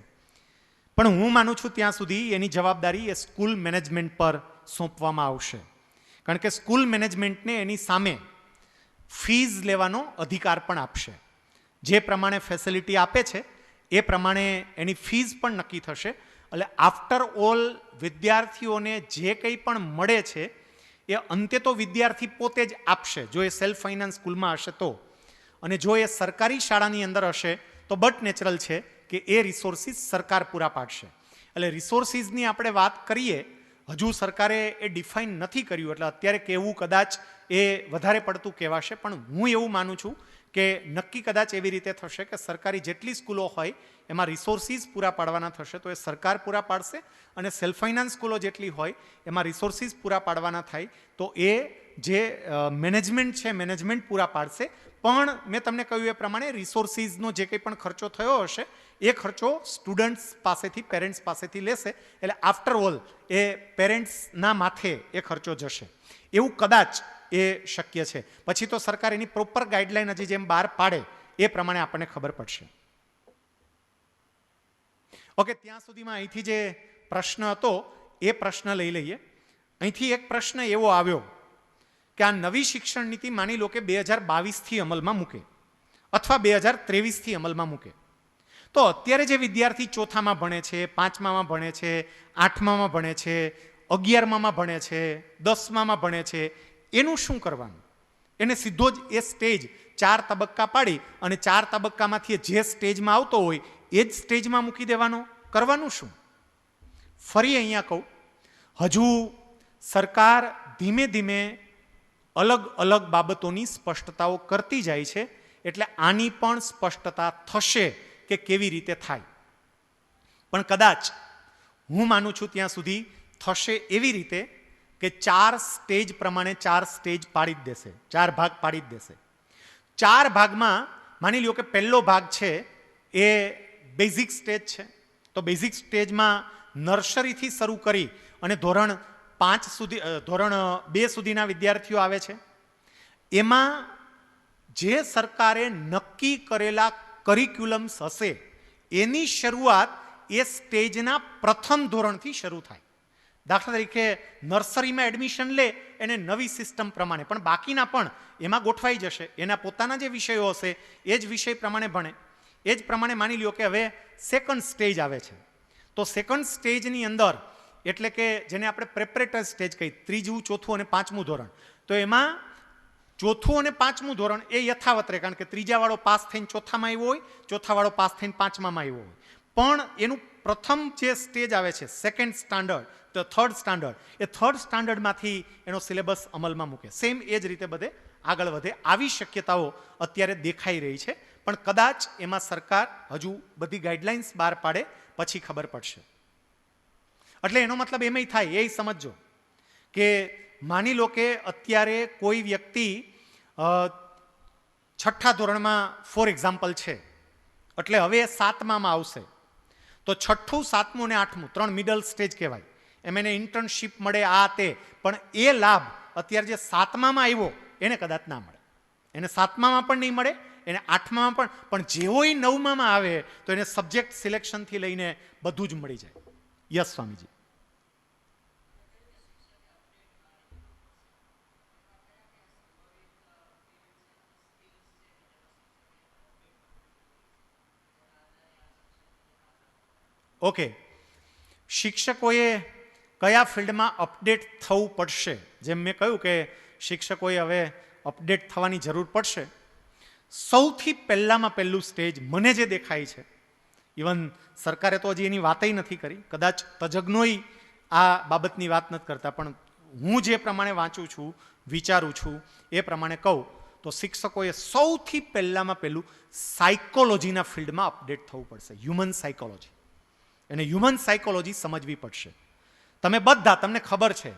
પણ હું માનું છું ત્યાં સુધી એની જવાબદારી એ સ્કૂલ મેનેજમેન્ટ પર સોંપવામાં આવશે, કારણ કે સ્કૂલ મેનેજમેન્ટને એની સામે ફીઝ લેવાનો અધિકાર પણ આપશે. જે પ્રમાણે ફેસિલિટી આપે છે એ પ્રમાણે એની ફીઝ પણ નક્કી થશે. એટલે આફ્ટર ઓલ વિદ્યાર્થીઓને જે કંઈ પણ મળે છે એ અંતે તો વિદ્યાર્થી પોતે જ આપશે, જો એ સેલ્ફ ફાઇનાન્સ સ્કૂલમાં હશે તો. અને જો એ સરકારી શાળાની અંદર હશે તો બટ નેચરલ છે કે એ રિસોર્સિસ સરકાર પૂરા પાડશે. એટલે રિસોર્સિસની આપણે વાત કરીએ, હજુ સરકારે એ ડિફાઇન નથી કર્યું, એટલે અત્યારે કહેવું કદાચ એ વધારે પડતું કહેવાશે. પણ હું એવું માનું છું કે નક્કી કદાચ એવી રીતે થશે કે સરકારી જેટલી સ્કૂલો હોય એમાં રિસોર્સિસ પૂરા પાડવાના થશે તો એ સરકાર પૂરા પાડશે, અને સેલ્ફ ફાઇનાન્સ સ્કૂલો જેટલી હોય એમાં રિસોર્સિસ પૂરા પાડવાના થાય તો એ જે મેનેજમેન્ટ છે મેનેજમેન્ટ પૂરા પાડશે. પણ મેં તમને કહ્યું એ પ્રમાણે રિસોર્સિસનો જે કંઈ પણ ખર્ચો થયો હશે એ ખર્ચો સ્ટુડન્ટ્સ પાસેથી, પેરેન્ટ્સ પાસેથી લેશે. એટલે આફ્ટર ઓલ એ પેરેન્ટ્સના માથે એ ખર્ચો જશે, એવું કદાચ એ શક્ય છે. પછી તો સરકાર એની પ્રોપર ગાઈડલાઈન હજી જેમ બહાર પાડે એ પ્રમાણે આપણને ખબર પડશે. ઓકે, ત્યાં સુધીમાં અહીંથી જે પ્રશ્ન હતો એ પ્રશ્ન લઈ લઈએ. અહીંથી એક પ્રશ્ન એવો આવ્યો કે આ નવી શિક્ષણ નીતિ માની લો કે 2022થી અમલમાં મૂકે અથવા 2023થી અમલમાં મૂકે, તો અત્યારે જે વિદ્યાર્થી 4થામાં ભણે છે, 5મામાં ભણે છે, 8મામાં ભણે છે, 11મામાં ભણે છે, 10મામાં ભણે છે, એનું શું કરવાનું? એને સીધો જ એ સ્ટેજ 4 તબક્કા પાડી અને 4 તબક્કામાંથી જે સ્ટેજમાં આવતો હોય એ જ સ્ટેજમાં મૂકી દેવાનો, કરવાનું શું? ફરી અહીંયા કહું, હજુ સરકાર ધીમે ધીમે અલગ અલગ બાબતોની સ્પષ્ટતાઓ કરતી જાય છે, એટલે આની પણ સ્પષ્ટતા થશે કે કેવી રીતે થાય. પણ કદાચ હું માનું છું ત્યાં સુધી થશે એવી રીતે કે 4 સ્ટેજ પ્રમાણે 4 સ્ટેજ પાડી જ દેશે, 4 ભાગ પાડી જ દેશે. 4 ભાગમાં માની લ્યો કે પહેલો ભાગ છે એ બેઝિક સ્ટેજ છે. તો બેઝિક સ્ટેજમાં નર્સરીથી શરૂ કરી અને ધોરણ 2 સુધીના વિદ્યાર્થીઓ આવે છે. એમાં જે સરકારે નક્કી કરેલા કરિક્યુલમ્સ હશે એની શરૂઆત એ સ્ટેજના પ્રથમ ધોરણથી શરૂ થાય. દાખલા તરીકે નર્સરીમાં એડમિશન લે એને નવી સિસ્ટમ પ્રમાણે, પણ બાકીના પણ એમાં ગોઠવાઈ જશે. એના પોતાના જે વિષયો હશે એ જ વિષય પ્રમાણે ભણે. એ જ પ્રમાણે માની લ્યો કે હવે સેકન્ડ સ્ટેજ આવે છે. તો સેકન્ડ સ્ટેજની અંદર એટલે કે જેને આપણે પ્રેપરેટરી સ્ટેજ કહીએ, 3જું, 4થું અને 5મું ધોરણ. તો એમાં 4થું અને 5મું ધોરણ એ યથાવત રહે, કારણ કે 3જા વાળો પાસ થઈને 4થામાં આવ્યો હોય, 4થા વાળો પાસ થઈને 5મામાં આવ્યો હોય. પણ એનું પ્રથમ જે સ્ટેજ આવે છે સેકન્ડ સ્ટાન્ડર્ડ, તો થર્ડ સ્ટાન્ડર્ડ, એ થર્ડ સ્ટાન્ડર્ડમાંથી એનો સિલેબસ અમલમાં મૂકે. સેમ એ જ રીતે બધે આગળ વધે. આવી શક્યતાઓ અત્યારે દેખાઈ રહી છે, પણ કદાચ એમાં સરકાર હજુ બધી ગાઈડલાઇન્સ બહાર પાડે પછી ખબર પડશે. એટલે એનો મતલબ એમ થાય, એ સમજજો કે માની લો કે અત્યારે કોઈ વ્યક્તિ 6ઠ્ઠા ધોરણમાં ફોર એક્ઝામ્પલ છે, એટલે હવે 7મામાં આવશે. તો 6ઠ્ઠું, 7મું અને 8મું 3 મિડલ સ્ટેજ કહેવાય. એમ એને ઇન્ટર્નશીપ મળે, આ તે, પણ એ લાભ અત્યારે જે 7મામાં આવ્યો એને કદાચ ના મળે. એને 7મામાં પણ નહીં મળે, એને 8મામાં પણ જેવો એ 9મામાં આવે તો એને સબ્જેક્ટ સિલેક્શનથી લઈને બધું જ મળી જાય. યસ સ્વામીજી. ઓકે, શિક્ષકોએ કયા ફિલ્ડમાં અપડેટ થવું પડશે? જેમ મેં કહ્યું કે શિક્ષકોએ હવે અપડેટ થવાની જરૂર પડશે. સૌથી પહેલામાં પહેલું સ્ટેજ મને જે દેખાય છે, ઇવન સરકારે તો હજી એની વાતય નથી કરી, કદાચ તજજ્ઞોય આ બાબતની વાત નથી કરતા, પણ હું જે પ્રમાણે વાંચું છું, વિચારું છું એ પ્રમાણે કહું તો શિક્ષકોએ સૌથી પહેલામાં પહેલું સાયકોલોજીના ફિલ્ડમાં અપડેટ થવું પડશે. Human psychology. એને હ્યુમન સાયકોલોજી સમજવી પડશે. તમે બધા, તમને ખબર છે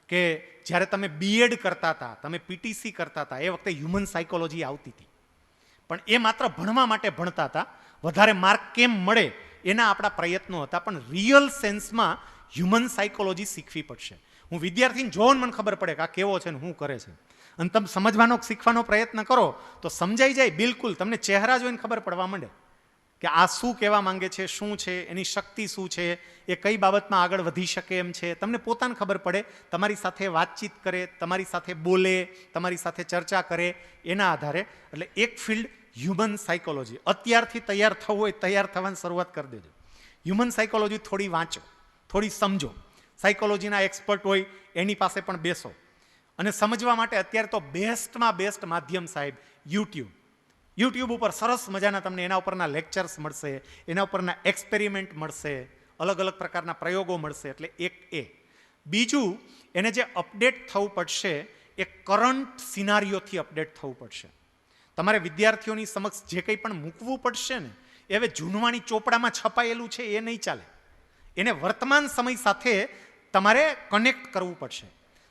કે જ્યારે તમે બીએડ કરતા હતા, તમે પીટીસી કરતા હતા, એ વખતે હ્યુમન સાયકોલોજી આવતી હતી. પણ એ માત્ર ભણવા માટે ભણતા હતા, વધારે માર્ક કેમ મળે એના આપણા પ્રયત્નો હતા. પણ રિયલ સેન્સમાં હ્યુમન સાયકોલોજી શીખવી પડશે. હું વિદ્યાર્થીને જોઉં મને ખબર પડે કે આ કેવો છે ને શું કરે છે, અને તમે સમજવાનો શીખવાનો પ્રયત્ન કરો તો સમજાઈ જાય. બિલકુલ તમને ચહેરા જોઈને ખબર પડવા માંડે કે આ શું કહેવા માંગે છે, શું છે, એની શક્તિ શું છે, એ કઈ બાબતમાં આગળ વધી શકે એમ છે. તમને પોતાને ખબર પડે, તમારી સાથે વાતચીત કરે, તમારી સાથે બોલે, તમારી સાથે ચર્ચા કરે, એના આધારે. એટલે એક ફિલ્ડ હ્યુમન સાયકોલોજી. અત્યારથી તૈયાર થવું હોય તૈયાર થવાની શરૂઆત કરી દેજો. હ્યુમન સાયકોલોજી થોડી વાંચો, થોડી સમજો. સાયકોલોજીના એક્સપર્ટ હોય એની પાસે પણ બેસો, અને સમજવા માટે અત્યારે તો બેસ્ટમાં બેસ્ટ માધ્યમ સાહેબ યુટ્યુબ ઉપર સરસ મજાના તમને એના ઉપરના લેક્ચર્સ મળશે, એના ઉપરના એક્સપેરિમેન્ટ મળશે, અલગ અલગ પ્રકારના પ્રયોગો મળશે. એટલે એક એ. બીજું, એને જે અપડેટ થવું પડશે એ કરંટ સિનારીઓથી અપડેટ થવું પડશે. તમારે વિદ્યાર્થીઓની સમક્ષ જે કંઈ પણ મૂકવું પડશે ને, એ હવે જૂનવાણી ચોપડામાં છપાયેલું છે એ નહીં ચાલે. એને વર્તમાન સમય સાથે તમારે કનેક્ટ કરવું પડશે.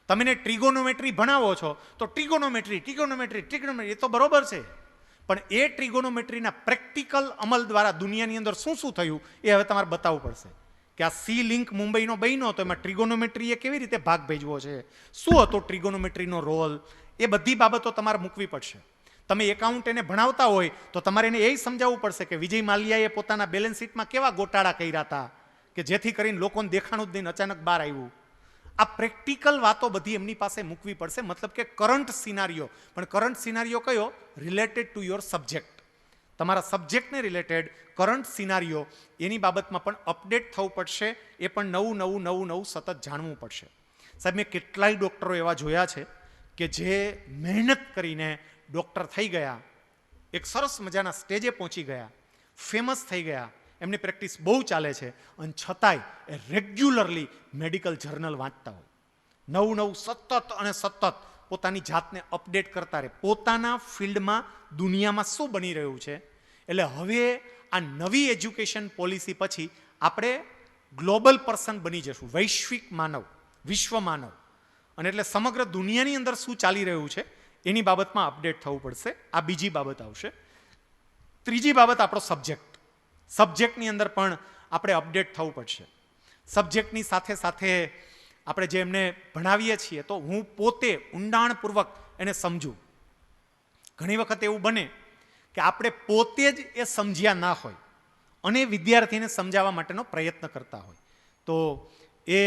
તમે ટ્રિગોનોમેટ્રી ભણાવો છો તો ટ્રિગોનોમેટ્રી એ તો બરોબર છે, પણ એ ટ્રિગોનોમેટ્રીના પ્રેક્ટિકલ અમલ દ્વારા દુનિયાની અંદર શું શું થયું એ હવે તમારે બતાવવું પડશે. કે આ સી લિંક મુંબઈનો બન્યો તો એમાં ટ્રિગોનોમેટ્રીએ કેવી રીતે ભાગ ભજવો છે, શું હતો ટ્રિગોનોમેટ્રીનો રોલ, એ બધી બાબતો તમારે મૂકવી પડશે. તમે એકાઉન્ટ એને ભણાવતા હોય તો તમારે એને એ સમજાવવું પડશે કે વિજય માલ્યાએ પોતાના બેલેન્સ શીટમાં કેવા ગોટાળા કર્યા હતા કે જેથી કરીને લોકોને દેખાણું જ નહીં, અચાનક બહાર આવ્યું. આ પ્રેક્ટિકલ વાતો બધી એમની પાસે મૂકવી પડશે. મતલબ કે કરંટ સિનારીઓ. પણ કરંટ સિનારીઓ કયો? Related to your subject. તમારા સબ્જેક્ટને રિલેટેડ કરંટ સિનારીઓ, એની બાબતમાં પણ અપડેટ થવું પડશે. એ પણ નવું સતત જાણવું પડશે. સાહેબ, મેં કેટલાય ડૉક્ટરો એવા જોયા છે કે જે મહેનત કરીને ડૉક્ટર થઈ ગયા, એક સરસ મજાના સ્ટેજે પહોંચી ગયા, ફેમસ થઈ ગયા, એમની પ્રેક્ટિસ બહુ ચાલે છે અને છતાંય એ રેગ્યુલરલી મેડિકલ જર્નલ વાંચતા હોય, નવું નવું સતત અને સતત પોતાની જાતને અપડેટ કરતા રહે, પોતાના ફિલ્ડમાં દુનિયામાં શું બની રહ્યું છે. એટલે હવે આ નવી એજ્યુકેશન પોલિસી પછી આપણે ગ્લોબલ પર્સન બની જશું, વૈશ્વિક માનવ, વિશ્વ માનવ. અને એટલે સમગ્ર દુનિયાની અંદર શું ચાલી રહ્યું છે એની બાબતમાં અપડેટ થવું પડશે. આ બીજી બાબત આવશે. ત્રીજી બાબત આપણો સબ્જેક્ટની અંદર પણ આપણે અપડેટ થવું પડશે. સબ્જેક્ટની સાથે સાથે આપણે જે એમને ભણાવીએ છીએ તો હું પોતે ઊંડાણપૂર્વક એને સમજું. ઘણી વખત એવું બને કે આપણે પોતે જ એ સમજ્યા ના હોય અને વિદ્યાર્થીને સમજાવવા માટેનો પ્રયત્ન કરતા હોય, તો એ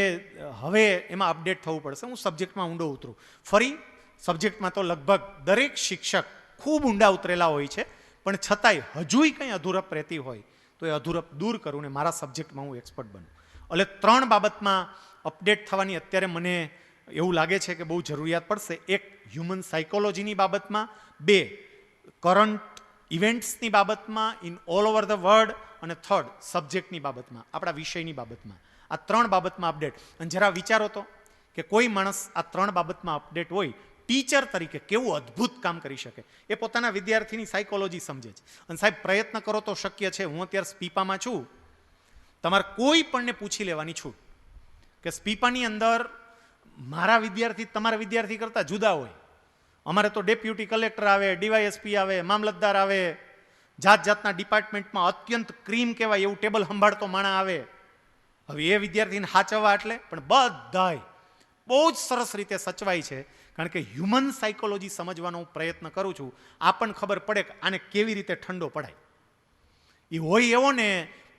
હવે એમાં અપડેટ થવું પડશે. હું સબ્જેક્ટમાં ઊંડો ઉતરું. ફરી સબ્જેક્ટમાં તો લગભગ દરેક શિક્ષક ખૂબ ઊંડા ઉતરેલા હોય છે, પણ છતાંય હજુય કંઈ અધૂરપ રહેતી હોય તો એ અધૂરપ દૂર કરું ને મારા સબ્જેક્ટમાં હું એક્સપર્ટ બનું. એટલે 3 બાબતમાં અપડેટ થવાની અત્યારે મને એવું લાગે છે કે બહુ જરૂરિયાત પડશે. 1, હ્યુમન સાયકોલોજીની બાબતમાં, 2, કરંટ ઇવેન્ટ્સની બાબતમાં in all over the world, અને 3rd, સબ્જેક્ટની બાબતમાં, આપણા વિષયની બાબતમાં. આ 3 બાબતમાં અપડેટ. અને જરા વિચારો તો કે કોઈ માણસ આ 3 બાબતમાં અપડેટ હોય, ટીચર તરીકે કેવું અદ્ભુત કામ કરી શકે. એ પોતાના વિદ્યાર્થીની સાયકોલોજી સમજે છે. અને સાહેબ પ્રયત્ન કરો તો શક્ય છે. હું અત્યારે સ્પીપામાં છું, તમારે કોઈ પણને પૂછી લેવાની છૂટ કે સ્પીપાની અંદર મારા વિદ્યાર્થી તમારા વિદ્યાર્થી કરતાં જુદા હોય. અમારે તો ડેપ્યુટી કલેક્ટર આવે, ડીવાયએસપી આવે, મામલતદાર આવે, જાત જાતના ડિપાર્ટમેન્ટમાં અત્યંત ક્રીમ કહેવાય એવું ટેબલ સંભાળતો માણા આવે. હવે એ વિદ્યાર્થીને સાચવવા એટલે પણ બધાય બહુ જ સરસ રીતે સચવાય છે, કારણ કે હ્યુમન સાયકોલોજી સમજવાનો હું પ્રયત્ન કરું છું. આપણને ખબર પડે કે આને કેવી રીતે ઠંડો પડાય. એ હોય એવો ને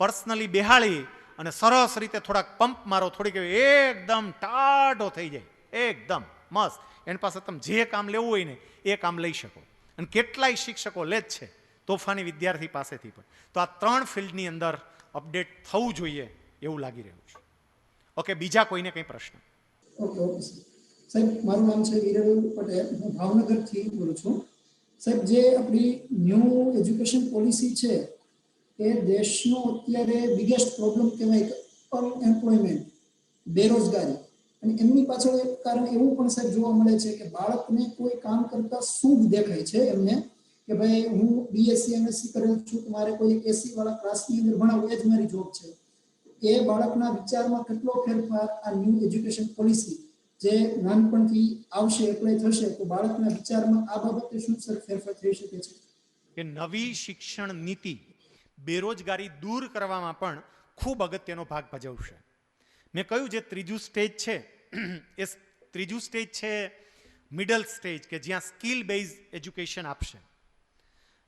પર્સનલી બેહાળી અને સરસ રીતે થોડાક પંપ મારો, થોડીક એકદમ ટાઢો થઈ જાય, એકદમ મસ્ત. એની પાસે તમે જે કામ લેવું હોય ને એ કામ લઈ શકો. અને કેટલાય શિક્ષકો લે જ છે તોફાની વિદ્યાર્થી પાસેથી પણ. તો આ 3 ફિલ્ડની અંદર અપડેટ થવું જોઈએ એવું લાગી રહ્યું છે. ઓકે, બીજા કોઈને કંઈ પ્રશ્ન? ઓકે ઓકે સાહેબ, મારું નામ છે વિરલ પટેલ, હું ભાવનગરથી બોલું છું. સાહેબ, જે આપણી ન્યૂ એજ્યુકેશન પોલિસી છે એ દેશનો અત્યારે બિગેસ્ટ પ્રોબ્લેમ કહેવાય કે અનએમ્પ્લોયમેન્ટ, બેરોજગારી. અને એમની પાછળ એક કારણ એવું પણ સાહેબ જોવા મળે છે કે બાળકને કોઈ કામ કરતા શુભ દેખાય છે એમને કે ભાઈ હું બીએસસી એમએસસી કરેલ છું, મારે કોઈ એસી વાળા ક્લાસની અંદર ભણાવવું એ જ મારી જોબ છે. એ બાળકના વિચારમાં કેટલો ફેરફાર આ ન્યૂ એજ્યુકેશન પોલિસી જે નાનપણથી આવશે એપ્લાય થશે તો બાળકના વિચારમાં આ બાબતે શું સર ફેરફાર થઈ શકે છે? કે નવી શિક્ષણ નીતિ બેરોજગારી દૂર કરવામાં પણ ખૂબ અગત્યનો ભાગ ભજવશે. મેં કહ્યું જે ત્રીજું સ્ટેજ છે એ ત્રીજું સ્ટેજ છે મિડલ સ્ટેજ, કે જ્યાં સ્કિલ બેઝ એજ્યુકેશન આપશે.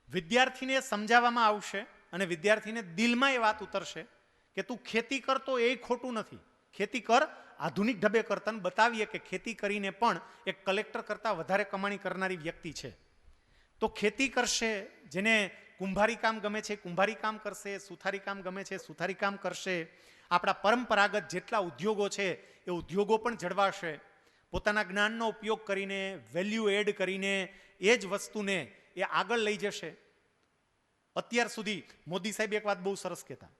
વિદ્યાર્થીને સમજાવવામાં આવશે અને વિદ્યાર્થીને દિલમાં એ વાત ઉતરશે કે તું ખેતી કરતો એ ખોટું નથી, ખેતી કર, આધુનિક ઢબે કરતા બતાવીએ કે ખેતી કરીને પણ એક કલેક્ટર કરતાં વધારે કમાણી કરનારી વ્યક્તિ છે. તો ખેતી કરશે, જેને કુંભારી કામ ગમે છે કુંભારી કામ કરશે, સુથારી કામ ગમે છે સુથારી કામ કરશે. આપણા પરંપરાગત જેટલા ઉદ્યોગો છે એ ઉદ્યોગો પણ જળવાશે. પોતાના જ્ઞાનનો ઉપયોગ કરીને, વેલ્યુ એડ કરીને એ જ વસ્તુને એ આગળ લઈ જશે. અત્યાર સુધી મોદી સાહેબ એક વાત બહુ સરસ કહેતા,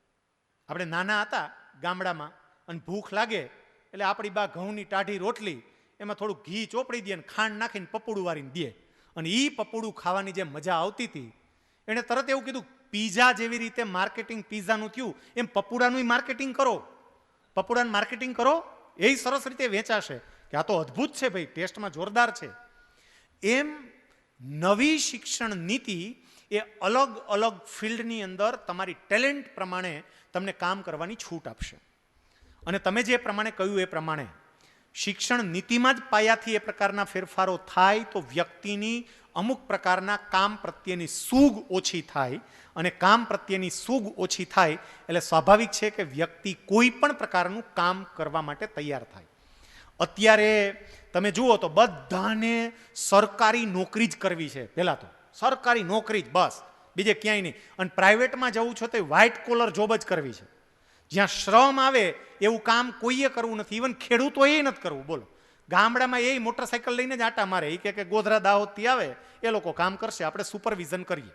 આપણે નાના હતા ગામડામાં અને ભૂખ લાગે એટલે આપણી બા ઘઉંની ટાઢી રોટલી એમાં થોડું ઘી ચોપડી દે અને ખાંડ નાખીને પપોડું વાળીને દે, અને એ પપોડું ખાવાની જે મજા આવતી હતી એણે તરત એવું કીધું પીઝા જેવી રીતે માર્કેટિંગ પીઝાનું થયું એમ પપોડાનું માર્કેટિંગ કરો, પપોડાનું માર્કેટિંગ કરો, એ સરસ રીતે વેચાશે કે આ તો અદ્ભુત છે ભાઈ, ટેસ્ટમાં જોરદાર છે. એમ નવી શિક્ષણ નીતિ એ અલગ અલગ ફિલ્ડની અંદર તમારી ટેલેન્ટ પ્રમાણે તમને કામ કરવાની છૂટ આપશે. અને તમે જે પ્રમાણે કહ્યું એ પ્રમાણે શિક્ષણ નીતિમાં જ પાયાથી એ પ્રકારના ફેરફારો થાય તો વ્યક્તિની અમુક પ્રકારના કામ પ્રત્યેની સૂગ ઓછી થાય, અને કામ પ્રત્યેની સૂગ ઓછી થાય એટલે સ્વાભાવિક છે કે વ્યક્તિ કોઈ પણ પ્રકારનું કામ કરવા માટે તૈયાર થાય. અત્યારે તમે જુઓ તો બધાને સરકારી નોકરી જ કરવી છે, પહેલાં તો સરકારી નોકરી જ બસ, બીજે ક્યાંય નહીં. અને પ્રાઇવેટમાં જવું છો તો વ્હાઇટ કોલર જોબ જ કરવી છે, જ્યાં શ્રમ આવે એવું કામ કોઈએ કરવું નથી, ઇવન ખેડૂતોએ નથી કરવું. બોલો, ગામડામાં એ મોટરસાઇકલ લઈને જ આટા મારે, એ કે ગોધરા દાહોદથી આવે એ લોકો કામ કરશે, આપણે સુપરવિઝન કરીએ.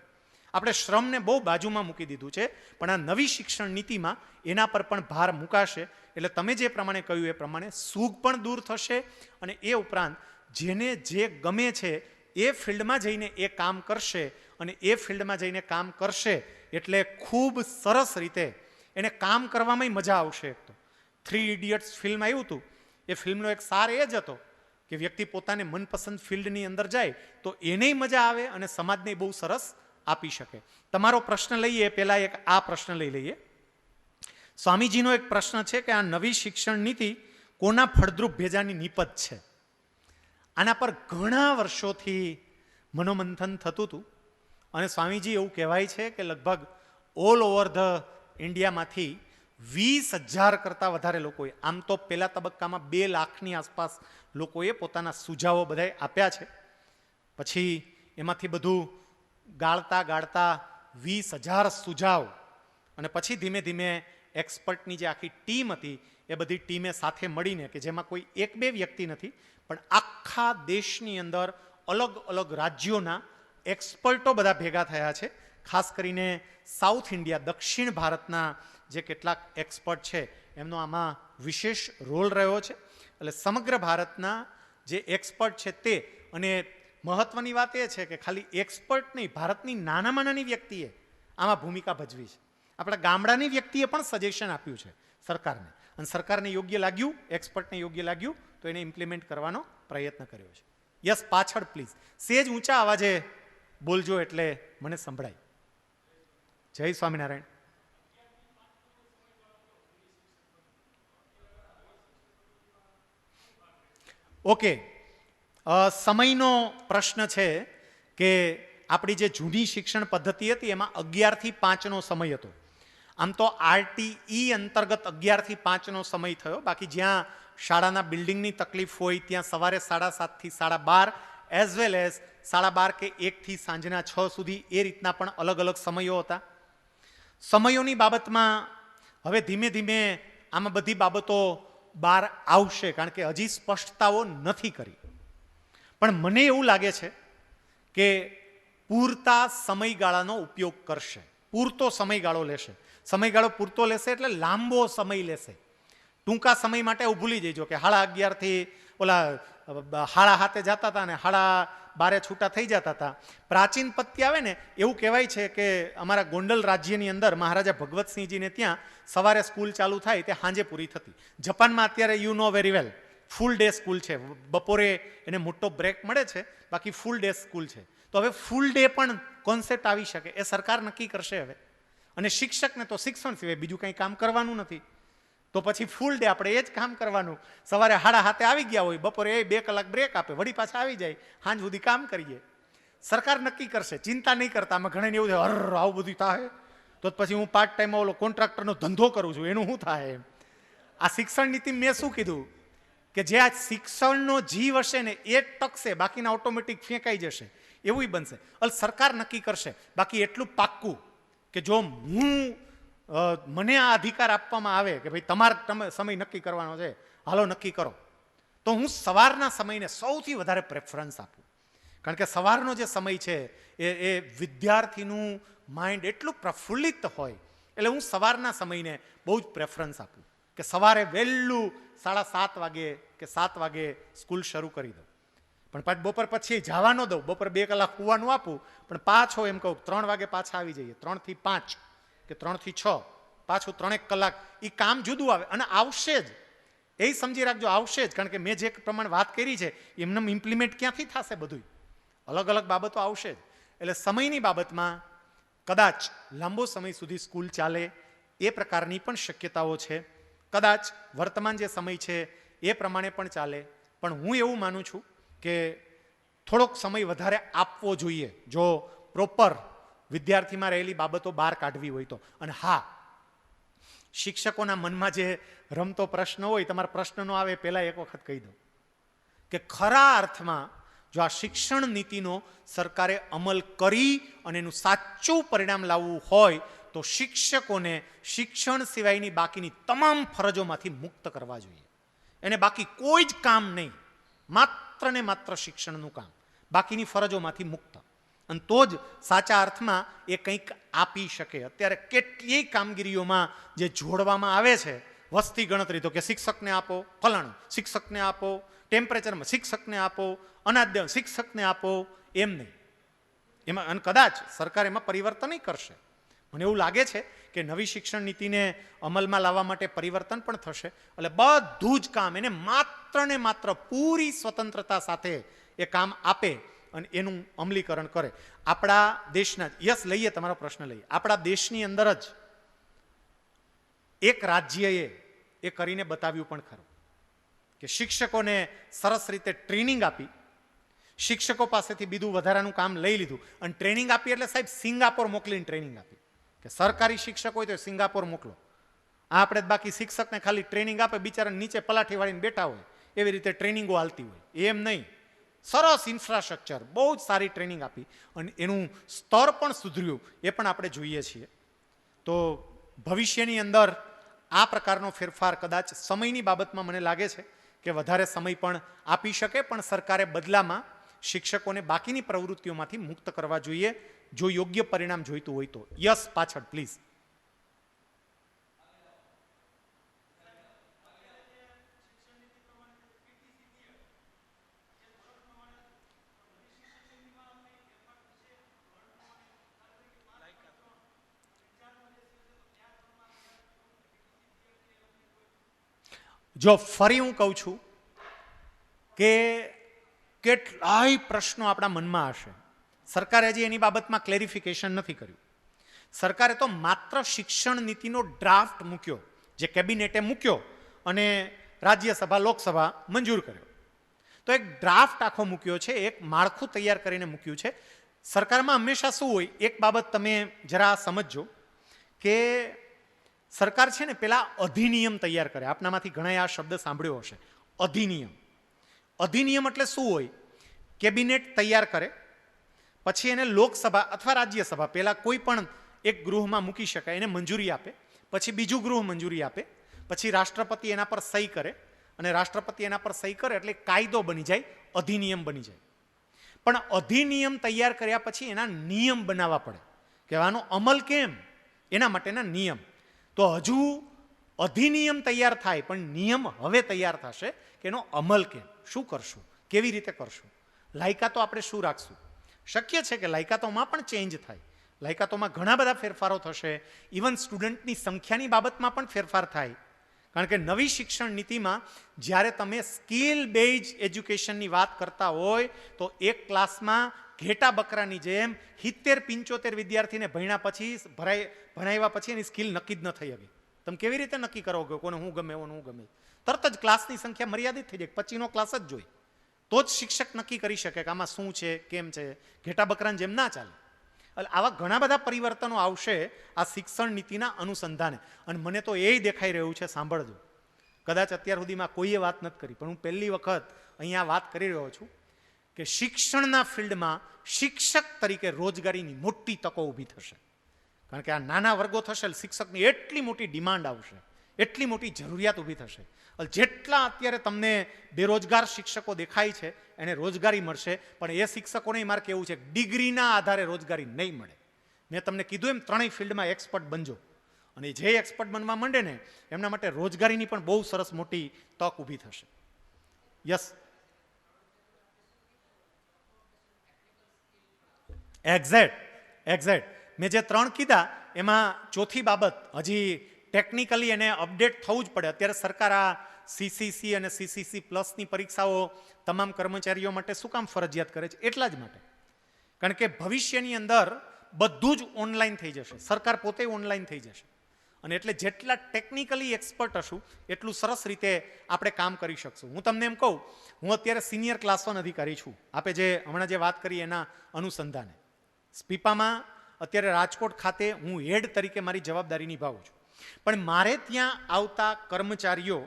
આપણે શ્રમને બહુ બાજુમાં મૂકી દીધું છે, પણ આ નવી શિક્ષણ નીતિમાં એના પર પણ ભાર મુકાશે. એટલે તમે જે પ્રમાણે કહ્યું એ પ્રમાણે સૂગ પણ દૂર થશે, અને એ ઉપરાંત જેને જે ગમે છે એ ફિલ્ડમાં જઈને એ કામ કરશે, અને એ ફિલ્ડમાં જઈને કામ કરશે એટલે ખૂબ સરસ રીતે એને કામ કરવામાં મજા આવશે. એક તો 3 ઇડિયટ્સ ફિલ્મ આવ્યું હતું, એ ફિલ્મનો એક સાર એ જ હતો કે વ્યક્તિ પોતાને મનપસંદ ફિલ્ડની અંદર જાય તો એને મજા આવે અને સમાજને બહુ સરસ આપી શકે. તમારો પ્રશ્ન લઈએ પહેલા એક આ પ્રશ્ન લઈ લઈએ. સ્વામીજીનો એક પ્રશ્ન છે કે આ નવી શિક્ષણ નીતિ કોના ફળદ્રુપ ભેજાની નિપજ છે? આના પર ઘણા વર્ષોથી મનોમંથન થતું હતું, અને સ્વામીજી એવું કહેવાય છે કે લગભગ ઓલ ઓવર ધ ઇન્ડિયામાંથી 20,000 કરતાં વધારે લોકોએ, આમ તો પહેલા તબક્કામાં 2 લાખની આસપાસ લોકોએ પોતાના સુઝાવો બધાએ આપ્યા છે. પછી એમાંથી બધું ગાળતા ગાળતા 20,000 સુઝાવ, અને પછી ધીમે ધીમે એક્સપર્ટની જે આખી ટીમ હતી એ બધી ટીમે સાથે મળીને, કે જેમાં કોઈ 1-2 વ્યક્તિ નથી પણ આખા દેશની અંદર અલગ અલગ રાજ્યોના એક્સપર્ટો બધા ભેગા થયા છે. ખાસ કરીને સાઉથ ઇન્ડિયા, દક્ષિણ ભારતના જે કેટલાક એક્સપર્ટ છે એમનો આમાં વિશેષ રોલ રહ્યો છે. એટલે સમગ્ર ભારતના જે એક્સપર્ટ છે તે, અને મહત્વની વાત એ છે કે ખાલી એક્સપર્ટ નહીં, ભારતની નાનામાં નાની વ્યક્તિએ આમાં ભૂમિકા ભજવી છે. આપણા ગામડાની વ્યક્તિએ પણ સજેશન આપ્યું છે સરકારને, અને સરકારને યોગ્ય લાગ્યું, એક્સપર્ટને યોગ્ય લાગ્યું તો એને ઇમ્પ્લિમેન્ટ કરવાનો પ્રયત્ન કર્યો છે. યસ, પાછળ પ્લીઝ સેજ ઊંચા અવાજે બોલજો એટલે મને સંભળાય. જય સ્વામિનારાયણ. ઓકે, સમયનો પ્રશ્ન છે કે આપણી જે જૂની શિક્ષણ પદ્ધતિ હતી એમાં 11 થી 5નો સમય હતો. આમ તો RTE અંતર્ગત 11 થી 5નો સમય થયો, બાકી જ્યાં શાળાના બિલ્ડિંગની તકલીફ હોય ત્યાં સવારે 7:30 થી 12:30 એઝ વેલ એઝ 12:30 કે 1 થી સાંજના 6 સુધી, એ રીતના પણ અલગ અલગ સમયો હતા. સમયોની બાબતમાં હવે ધીમે ધીમે આમાં બધી બાબતો બહાર આવશે, કારણ કે હજી સ્પષ્ટતાઓ નથી કરી. પણ મને એવું લાગે છે કે પૂરતા સમયગાળાનો ઉપયોગ કરશે, પૂરતો સમયગાળો લેશે. સમયગાળો પૂરતો લેશે એટલે લાંબો સમય લેશે. ટૂંકા સમય માટે એવું ભૂલી જઈજો કે 11:30 થી ઓલા 7:30 જતા હતા ને 12:30 છૂટા થઈ જતા હતા. પ્રાચીન પત્તી આવે ને એવું કહેવાય છે કે અમારા ગોંડલ રાજ્યની અંદર મહારાજા ભગવતસિંહજીને ત્યાં સવારે સ્કૂલ ચાલુ થાય તે સાંજે પૂરી થતી. જાપાનમાં અત્યારે you know very well full day school છે, બપોરે એને મોટો બ્રેક મળે છે, બાકી ફૂલ ડે સ્કૂલ છે. તો હવે ફૂલ ડે પણ કોન્સેપ્ટ આવી શકે, એ સરકાર નક્કી કરશે હવે. અને શિક્ષકને તો શિક્ષણ સિવાય બીજું કંઈ કામ કરવાનું નથી, તો પછી ફૂલ ડે આપણે એ જ કામ કરવાનું. સવારે 7:30 આવી ગયા હોય, બપોરે 2 કલાક બ્રેક આપે, વળી પાછા આવી જાય, સાંજ સુધી કામ કરીએ. સરકાર નક્કી કરશે, ચિંતા નહીં કરતા. આમાં ઘણાને એવું થાય હર આવું બધું થાય તો પછી હું પાર્ટ ટાઈમ ઓલો કોન્ટ્રાક્ટરનો ધંધો કરું છું, એનું શું થાય એમ. આ શિક્ષણ નીતિ મેં શું કીધું કે જે આ શિક્ષણનો જીવ હશે ને એ ટકશે, બાકીના ઓટોમેટિક ફેંકાઈ જશે, એવું બનશે. સરકાર નક્કી કરશે. બાકી એટલું પાક્કું કે જો મને આ અધિકાર આપવામાં આવે કે ભાઈ તમારે સમય નક્કી કરવાનો છે, હાલો નક્કી કરો, તો હું સવારના સમયને સૌથી વધારે પ્રેફરન્સ આપું. કારણ કે સવારનો જે સમય છે એ વિદ્યાર્થીનું માઇન્ડ એટલું પ્રફુલ્લિત હોય, એટલે હું સવારના સમયને બહુ જ પ્રેફરન્સ આપું કે સવારે વહેલું 7:30 વાગે કે 7 વાગે સ્કૂલ શરૂ કરી દઉં. પણ પાછું બપોર પછી જવા ન દઉં, બપોર 2 કલાક હોવાનું આપું, પણ પાછો એમ કહું 3 વાગે પાછા આવી જઈએ, 3 થી 5 કે 3 થી 6, પાછું 3 કલાક. એ કામ જુદું આવે અને આવશે જ, એ સમજી રાખજો, આવશે જ. કારણ કે મેં જે પ્રમાણે વાત કરી છે એમને ઇમ્પ્લિમેન્ટ ક્યાંથી થશે, બધું અલગ અલગ બાબતો આવશે જ. એટલે સમયની બાબતમાં કદાચ લાંબો સમય સુધી સ્કૂલ ચાલે એ પ્રકારની પણ શક્યતાઓ છે. કદાચ વર્તમાન જે સમય છે એ પ્રમાણે પણ ચાલે. પણ હું એવું માનું છું કે થોડોક સમય વધારે આપવો જોઈએ જો પ્રોપર વિદ્યાર્થીમાં રહેલી બાબતો બહાર કાઢવી હોય તો. અને હા, શિક્ષકોના મનમાં જે રમતો પ્રશ્ન હોય, તમારા પ્રશ્ન નો આવે પહેલા એક વખત કહી દઉં કે ખરા અર્થમાં જો આ શિક્ષણ નીતિનો સરકારે અમલ કરી અને એનું સાચું પરિણામ લાવવું હોય તો શિક્ષકોને શિક્ષણ સિવાયની બાકીની તમામ ફરજોમાંથી મુક્ત કરવા જોઈએ. એને બાકી કોઈ જ કામ નહીં, માત્ર ને માત્ર શિક્ષણનું કામ, બાકીની ફરજોમાંથી મુક્ત. અને તો જ સાચા અર્થમાં એ કંઈક આપી શકે. અત્યારે કેટલીય કામગીરીઓમાં જે જોડવામાં આવે છે વસ્તી ગણતરી, તો કે શિક્ષકને આપો ફલાણું, શિક્ષકને આપો ટેમ્પરેચરમાં, શિક્ષકને આપો અનાજ, શિક્ષકને આપો, એમ નહીં. એમાં અને કદાચ સરકાર એમાં પરિવર્તન કરશે. મને એવું લાગે છે કે નવી શિક્ષણ નીતિને અમલમાં લાવવા માટે પરિવર્તન પણ થશે. એટલે બધું જ કામ એને માત્ર ને માત્ર પૂરી સ્વતંત્રતા સાથે એ કામ આપે અને એનું અમલીકરણ કરે. આપણા દેશના, યસ લઈએ તમારો પ્રશ્ન લઈએ, આપણા દેશની અંદર જ એક રાજ્યએ એ કરીને બતાવ્યું પણ ખરું કે શિક્ષકોને સરસ રીતે ટ્રેનિંગ આપી, શિક્ષકો પાસેથી બીજું વધારાનું કામ લઈ લીધું અને ટ્રેનિંગ આપી એટલે સાહેબ સિંગાપોર મોકલીને ટ્રેનિંગ આપી કે સરકારી શિક્ષક હોય તો સિંગાપોર મોકલો. આપણે બાકી શિક્ષકને ખાલી ટ્રેનિંગ આપે, બિચારાને નીચે પલાઠી વાળીને બેઠા હોય એવી રીતે ટ્રેનિંગો હાલતી હોય, એમ નહીં. સરસ ઇન્ફ્રાસ્ટ્રક્ચર, બહુ જ સારી ટ્રેનિંગ આપી અને એનું સ્તર પણ સુધર્યું, એ પણ આપણે જોઈએ છીએ. તો ભવિષ્યની અંદર આ પ્રકારનો ફેરફાર કદાચ સમયની બાબતમાં મને લાગે છે કે વધારે સમય પણ આપી શકે, પણ સરકારે બદલામાં શિક્ષકોને બાકીની પ્રવૃત્તિઓમાંથી મુક્ત કરવા જોઈએ જો યોગ્ય પરિણામ જોઈતું હોય તો. યસ, પાછળ પ્લીઝ. જો ફરી હું કહું છું કે કેટલાય પ્રશ્નો આપણા મનમાં હશે, સરકારે હજી એની બાબતમાં ક્લેરિફિકેશન નથી કર્યું. સરકારે તો માત્ર શિક્ષણ નીતિનો ડ્રાફ્ટ મૂક્યો, જે કેબિનેટે મૂક્યો અને રાજ્યસભા લોકસભા મંજૂર કર્યો. તો એક ડ્રાફ્ટ આખો મૂક્યો છે, એક માળખું તૈયાર કરીને મૂક્યું છે. સરકારમાં હંમેશા શું હોય, એક બાબત તમે જરા સમજજો કે સરકાર છે ને પેલા અધિનિયમ તૈયાર કરે. આપનામાંથી ઘણાએ આ શબ્દ સાંભળ્યો હશે, અધિનિયમ. અધિનિયમ એટલે શું હોય, કેબિનેટ તૈયાર કરે, પછી એને લોકસભા અથવા રાજ્યસભા, પહેલા કોઈ પણ એક ગૃહમાં મૂકી શકાય, એને મંજૂરી આપે, પછી બીજું ગૃહ મંજૂરી આપે, પછી રાષ્ટ્રપતિ એના પર સહી કરે અને રાષ્ટ્રપતિ એના પર સહી કરે એટલે કાયદો બની જાય, અધિનિયમ બની જાય. પણ અધિનિયમ તૈયાર કર્યા પછી એના નિયમ બનાવવા પડે કે આનો અમલ કેમ, એના માટેના નિયમ. તો હજુ અધિનિયમ તૈયાર થાય પણ નિયમ હવે તૈયાર થશે કે એનો અમલ કેમ, શું કરશું, કેવી રીતે કરશું, લાયકાતો આપણે શું રાખશું. શક્ય છે કે લાયકાતોમાં પણ ચેન્જ થાય, લાયકાતોમાં ઘણા બધા ફેરફારો થશે, ઇવન સ્ટુડન્ટની સંખ્યાની બાબતમાં પણ ફેરફાર થાય. કારણ કે નવી શિક્ષણ નીતિમાં જ્યારે તમે સ્કિલ બેઝ એજ્યુકેશનની વાત કરતા હોય તો એક ક્લાસમાં ઘેટા બકરાની જેમ 70-75 વિદ્યાર્થીને ભણાવ્યા પછી એની સ્કિલ નક્કી જ ન થઈ શકે. તમે કેવી રીતે નક્કી કરો કે કોને હું ગમે, કોને હું ગમે? તરત જ ક્લાસની સંખ્યા મર્યાદિત થઈ જાય, 25નો ક્લાસ જ જોઈએ તો જ શિક્ષક નક્કી કરી શકે કે આમાં શું છે, કેમ છે. ઘેટા બકરાની જેમ ના ચાલે. એટલે આવા ઘણા બધા પરિવર્તનો આવશે આ શિક્ષણ નીતિના અનુસંધાને. અને મને તો એ દેખાઈ રહ્યું છે, સાંભળજો, કદાચ અત્યાર સુધીમાં કોઈએ વાત નથી કરી પણ હું પહેલી વખત અહીંયા વાત કરી રહ્યો છું કે શિક્ષણના ફિલ્ડમાં શિક્ષક તરીકે રોજગારીની મોટી તકો ઊભી થશે. કારણ કે આ નાના વર્ગો થશે, શિક્ષકની એટલી મોટી ડિમાન્ડ આવશે, એટલી મોટી જરૂરિયાત ઊભી થશે. જેટલા અત્યારે તમને બેરોજગાર શિક્ષકો દેખાય છે એને રોજગારી મળશે, પણ એ શિક્ષકોને મારે કેવું છે ડિગ્રીના આધારે રોજગારી નહીં મળે. મેં તમને કીધું એમ ત્રણેય ફિલ્ડમાં એક્સપર્ટ બનજો અને જે એક્સપર્ટ બનવા માંડે ને એમના માટે રોજગારીની પણ બહુ સરસ મોટી તક ઊભી થશે. Yes, exact. મેં જે 3 કીધા એમાં ચોથી બાબત હજી ટેકનિકલી એને અપડેટ થવું જ પડે. અત્યારે સરકાર આ સીસીસી અને સીસીસી પ્લસની પરીક્ષાઓ તમામ કર્મચારીઓ માટે શું કામ ફરજિયાત કરે છે? એટલા જ માટે. કારણ કે ભવિષ્યની અંદર બધું જ ઓનલાઈન થઈ જશે, સરકાર પોતે ઓનલાઈન થઈ જશે અને એટલે જેટલા ટેકનિકલી એક્સપર્ટ હશું એટલું સરસ રીતે આપણે કામ કરી શકશું. હું તમને એમ કહું, હું અત્યારે સિનિયર ક્લાસ 1 અધિકારી છું. આપે જે હમણાં જે વાત કરી એના અનુસંધાને સ્પીપામાં અત્યારે રાજકોટ ખાતે હું હેડ તરીકે મારી જવાબદારી નિભાવું છું. પણ મારે ત્યાં આવતા કર્મચારીઓ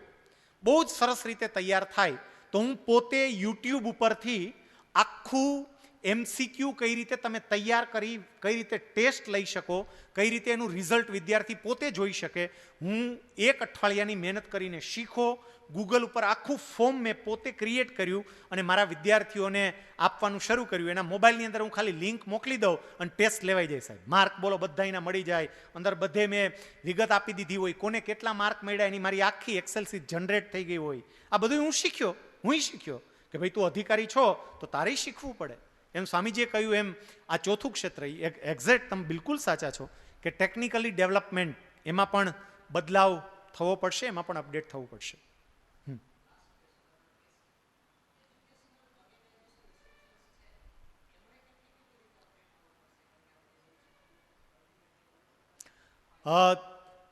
બહુ જ સરસ રીતે તૈયાર થાય તો હું પોતે યુટ્યુબ ઉપરથી આખું MCQ કઈ રીતે તમે તૈયાર કરી, કઈ રીતે ટેસ્ટ લઈ શકો, કઈ રીતે એનું રિઝલ્ટ વિદ્યાર્થી પોતે જોઈ શકે. હું 1 અઠવાડિયાની મહેનત કરીને શીખો. ગૂગલ ઉપર આખું ફોર્મ મેં પોતે ક્રિએટ કર્યું અને મારા વિદ્યાર્થીઓને આપવાનું શરૂ કર્યું. એના મોબાઈલની અંદર હું ખાલી લિંક મોકલી દઉં અને ટેસ્ટ લેવાઈ જાય સાહેબ. માર્ક બોલો બધા એના મળી જાય. અંદર બધે મેં વિગત આપી દીધી હોય, કોને કેટલા માર્ક મળ્યા એની મારી આખી એક્સેલ શીટ જનરેટ થઈ ગઈ હોય. આ બધું હું શીખ્યો કે ભાઈ તું અધિકારી છો તો તારે શીખવું પડે. એમ સ્વામીજીએ કહ્યું એમ આ ચોથું ક્ષેત્ર એક્ઝેક્ટ તમે બિલકુલ સાચા છો કે ટેકનિકલી ડેવલપમેન્ટ એમાં પણ બદલાવ થવો પડશે, એમાં પણ અપડેટ થવું પડશે.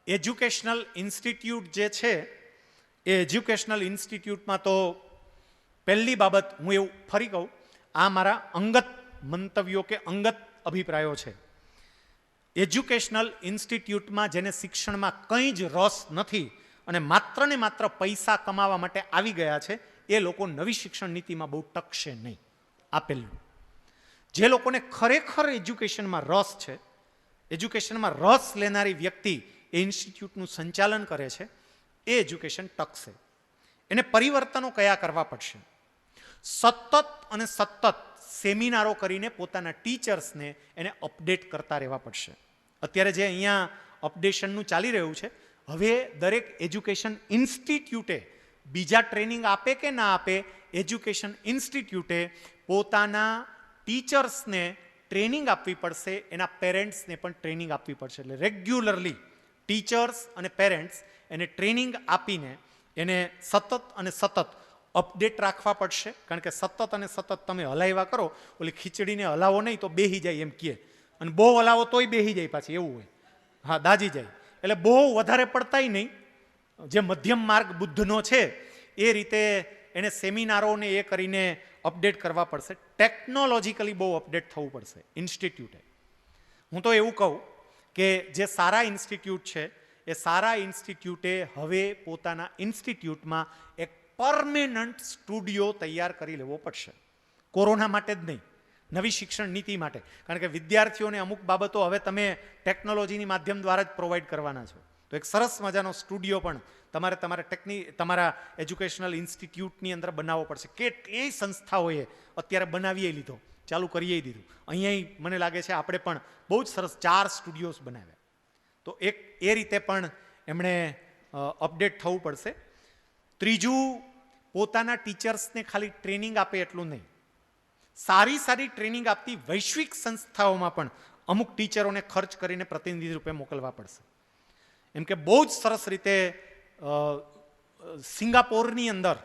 એજ્યુકેશનલ ઇન્સ્ટિટ્યૂટ જે છે એ એજ્યુકેશનલ ઇન્સ્ટિટ્યૂટમાં તો પહેલી બાબત હું એવું ફરી કહું, આ મારા અંગત મંતવ્યો કે અંગત અભિપ્રાયો છે. એજ્યુકેશનલ ઇન્સ્ટિટ્યૂટમાં જેને શિક્ષણમાં કંઈ જ રસ નથી અને માત્ર ને માત્ર પૈસા કમાવા માટે આવી ગયા છે એ લોકો નવી શિક્ષણ નીતિમાં બહુ ટકશે નહીં. આ પહેલું. જે લોકોને ખરેખર એજ્યુકેશનમાં રસ છે, એજ્યુકેશનમાં રસ લેનારી વ્યક્તિ એ ઇન્સ્ટિટ્યૂટનું સંચાલન કરે છે, એ એજ્યુકેશન ટકશે. એને પરિવર્તનો કયા કરવા પડશે? સતત અને સતત સેમિનારો કરીને પોતાના ટીચર્સને એને અપડેટ કરતા રહેવા પડશે. અત્યારે જે અહીંયા અપડેશનનું ચાલી રહ્યું છે, હવે દરેક એજ્યુકેશન ઇન્સ્ટિટ્યૂટે બીજા ટ્રેનિંગ આપે કે ના આપે, એજ્યુકેશન ઇન્સ્ટિટ્યૂટે પોતાના ટીચર્સને ટ્રેનિંગ આપવી પડશે, એના પેરેન્ટ્સને પણ ટ્રેનિંગ આપવી પડશે. એટલે રેગ્યુલરલી ટીચર્સ અને પેરેન્ટ્સ એને ટ્રેનિંગ આપીને એને સતત અને સતત અપડેટ રાખવા પડશે. કારણ કે સતત અને સતત તમે હલાવ્યા કરો, ઓલી ખીચડીને હલાવો નહીં તો બેહી જાય એમ કહે, અને બહુ હલાવો તોય બેહી જાય પાછી, એવું હોય. હા, દાજી જાય. એટલે બહુ વધારે પડતાય નહીં, જે મધ્યમ માર્ગ બુદ્ધનો છે એ રીતે એને સેમિનારોને એ કરીને અપડેટ કરવા પડશે. ટેકનોલોજીકલી બહુ અપડેટ થવું પડશે ઇન્સ્ટિટ્યૂટે. હું તો એવું કહું કે જે સારા ઇન્સ્ટિટ્યૂટ છે એ સારા ઇન્સ્ટિટ્યૂટે હવે પોતાના ઇન્સ્ટિટ્યૂટમાં એક પરમેનન્ટ સ્ટુડિયો તૈયાર કરી લેવો પડશે. કોરોના માટે જ નહીં, નવી શિક્ષણ નીતિ માટે. કારણ કે વિદ્યાર્થીઓને અમુક બાબતો હવે તમે ટેકનોલોજીની માધ્યમ દ્વારા જ પ્રોવાઈડ કરવાના છો. તો એક સરસ મજાનો સ્ટુડિયો પણ તમારા એજ્યુકેશનલ ઇન્સ્ટિટ્યૂટની અંદર બનાવવો પડશે. કેટલી સંસ્થાઓએ અત્યારે બનાવી લીધો, ચાલુ કરીએ દીધું. અહીંયા મને લાગે છે આપણે પણ બહુ જ સરસ 4 સ્ટુડિયોઝ બનાવ્યા. તો એક એ રીતે પણ એમણે અપડેટ થવું પડશે. ત્રીજું, પોતાના ટીચર્સને ખાલી ટ્રેનિંગ આપે એટલું નહીં, સારી ટ્રેનિંગ આપતી વૈશ્વિક સંસ્થાઓમાં પણ અમુક ટીચરોને ખર્ચ કરીને પ્રતિનિધિ રૂપે મોકલવા પડશે. એમ કે બહુ જ સરસ રીતે સિંગાપોરની અંદર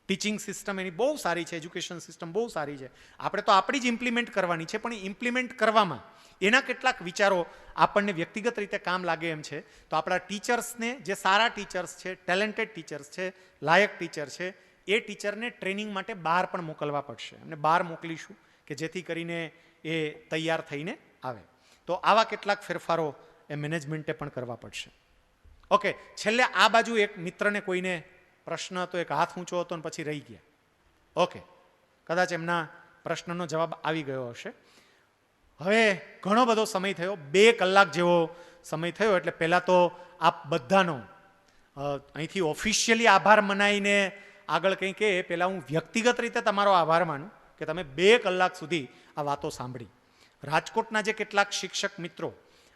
ટીચિંગ સિસ્ટમ એની બહુ સારી છે, એજ્યુકેશન સિસ્ટમ બહુ સારી છે. આપણે તો આપણી જ ઇમ્પ્લિમેન્ટ કરવાની છે, પણ ઇમ્પ્લિમેન્ટ કરવામાં એના કેટલાક વિચારો આપણને વ્યક્તિગત રીતે કામ લાગે એમ છે. તો આપણા ટીચર્સને, જે સારા ટીચર્સ છે, ટેલેન્ટેડ ટીચર્સ છે, લાયક ટીચર છે, એ ટીચરને ટ્રેનિંગ માટે બહાર પણ મોકલવા પડશે. અને બહાર મોકલીશું કે જેથી કરીને એ તૈયાર થઈને આવે. તો આવા કેટલાક ફેરફારો એ મેનેજમેન્ટે પણ કરવા પડશે. ઓકે, છેલ્લે આ બાજુ એક મિત્રને કોઈને પ્રશ્ન હતો, એક હાથ ઊંચો હતો અને પછી રહી ગયા. ઓકે, કદાચ એમના પ્રશ્નનો જવાબ આવી ગયો હશે. હવે ઘણો બધો સમય થયો, 2 કલાક જેવો સમય થયો. એટલે પહેલાં તો આપ બધાનો અહીંથી ઓફિશિયલી આભાર મનાઈને આગળ કંઈ કહે પહેલાં હું વ્યક્તિગત રીતે તમારો આભાર માનું કે તમે 2 કલાક સુધી આ વાતો સાંભળી. રાજકોટના જે કેટલાક શિક્ષક મિત્રો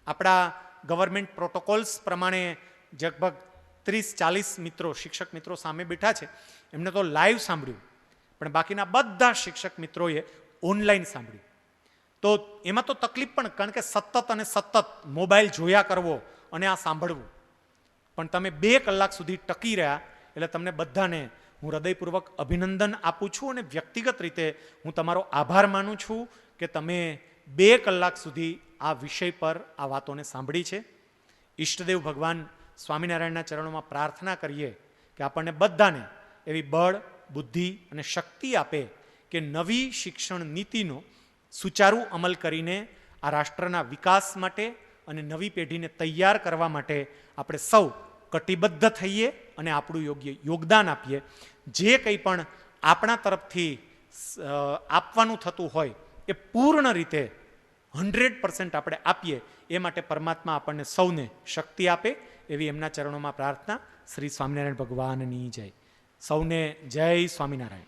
આપણા ગવર્મેન્ટ પ્રોટોકોલ્સ પ્રમાણે લગભગ 30-40 મિત્રો, શિક્ષક મિત્રો સામે બેઠા છે, એમને તો લાઈવ સાંભળ્યું, પણ બાકીના બધા શિક્ષક મિત્રોએ ઓનલાઈન સાંભળ્યું. તો એમાં તો તકલીફ પણ, કારણ કે સતત અને સતત મોબાઈલ જોયા કરવો અને આ સાંભળવું. પણ તમે 2 કલાક સુધી ટકી રહ્યા એટલે તમને બધાને હું હૃદયપૂર્વક અભિનંદન આપું છું અને વ્યક્તિગત રીતે હું તમારો આભાર માનું છું કે તમે 2 કલાક સુધી આ વિષય પર આ વાતોને સાંભળી છે. ઈષ્ટદેવ ભગવાન સ્વામિનારાયણના ચરણોમાં પ્રાર્થના કરીએ કે આપણને બધાને એવી બળ, બુદ્ધિ અને શક્તિ આપે કે નવી શિક્ષણ નીતિનો સુચારુ અમલ કરીને આ રાષ્ટ્રના વિકાસ માટે અને નવી પેઢીને તૈયાર કરવા માટે આપણે સૌ કટિબદ્ધ થઈએ અને આપણું યોગ્ય યોગદાન આપીએ. જે કંઈ પણ આપણા તરફથી આપવાનું થતું હોય એ પૂર્ણ રીતે 100% આપણે આપીએ એ માટે પરમાત્મા આપણને સૌને શક્તિ આપે એવી એમના ચરણોમાં પ્રાર્થના. શ્રી સ્વામિનારાયણ ભગવાનની જય. સૌને જય સ્વામિનારાયણ.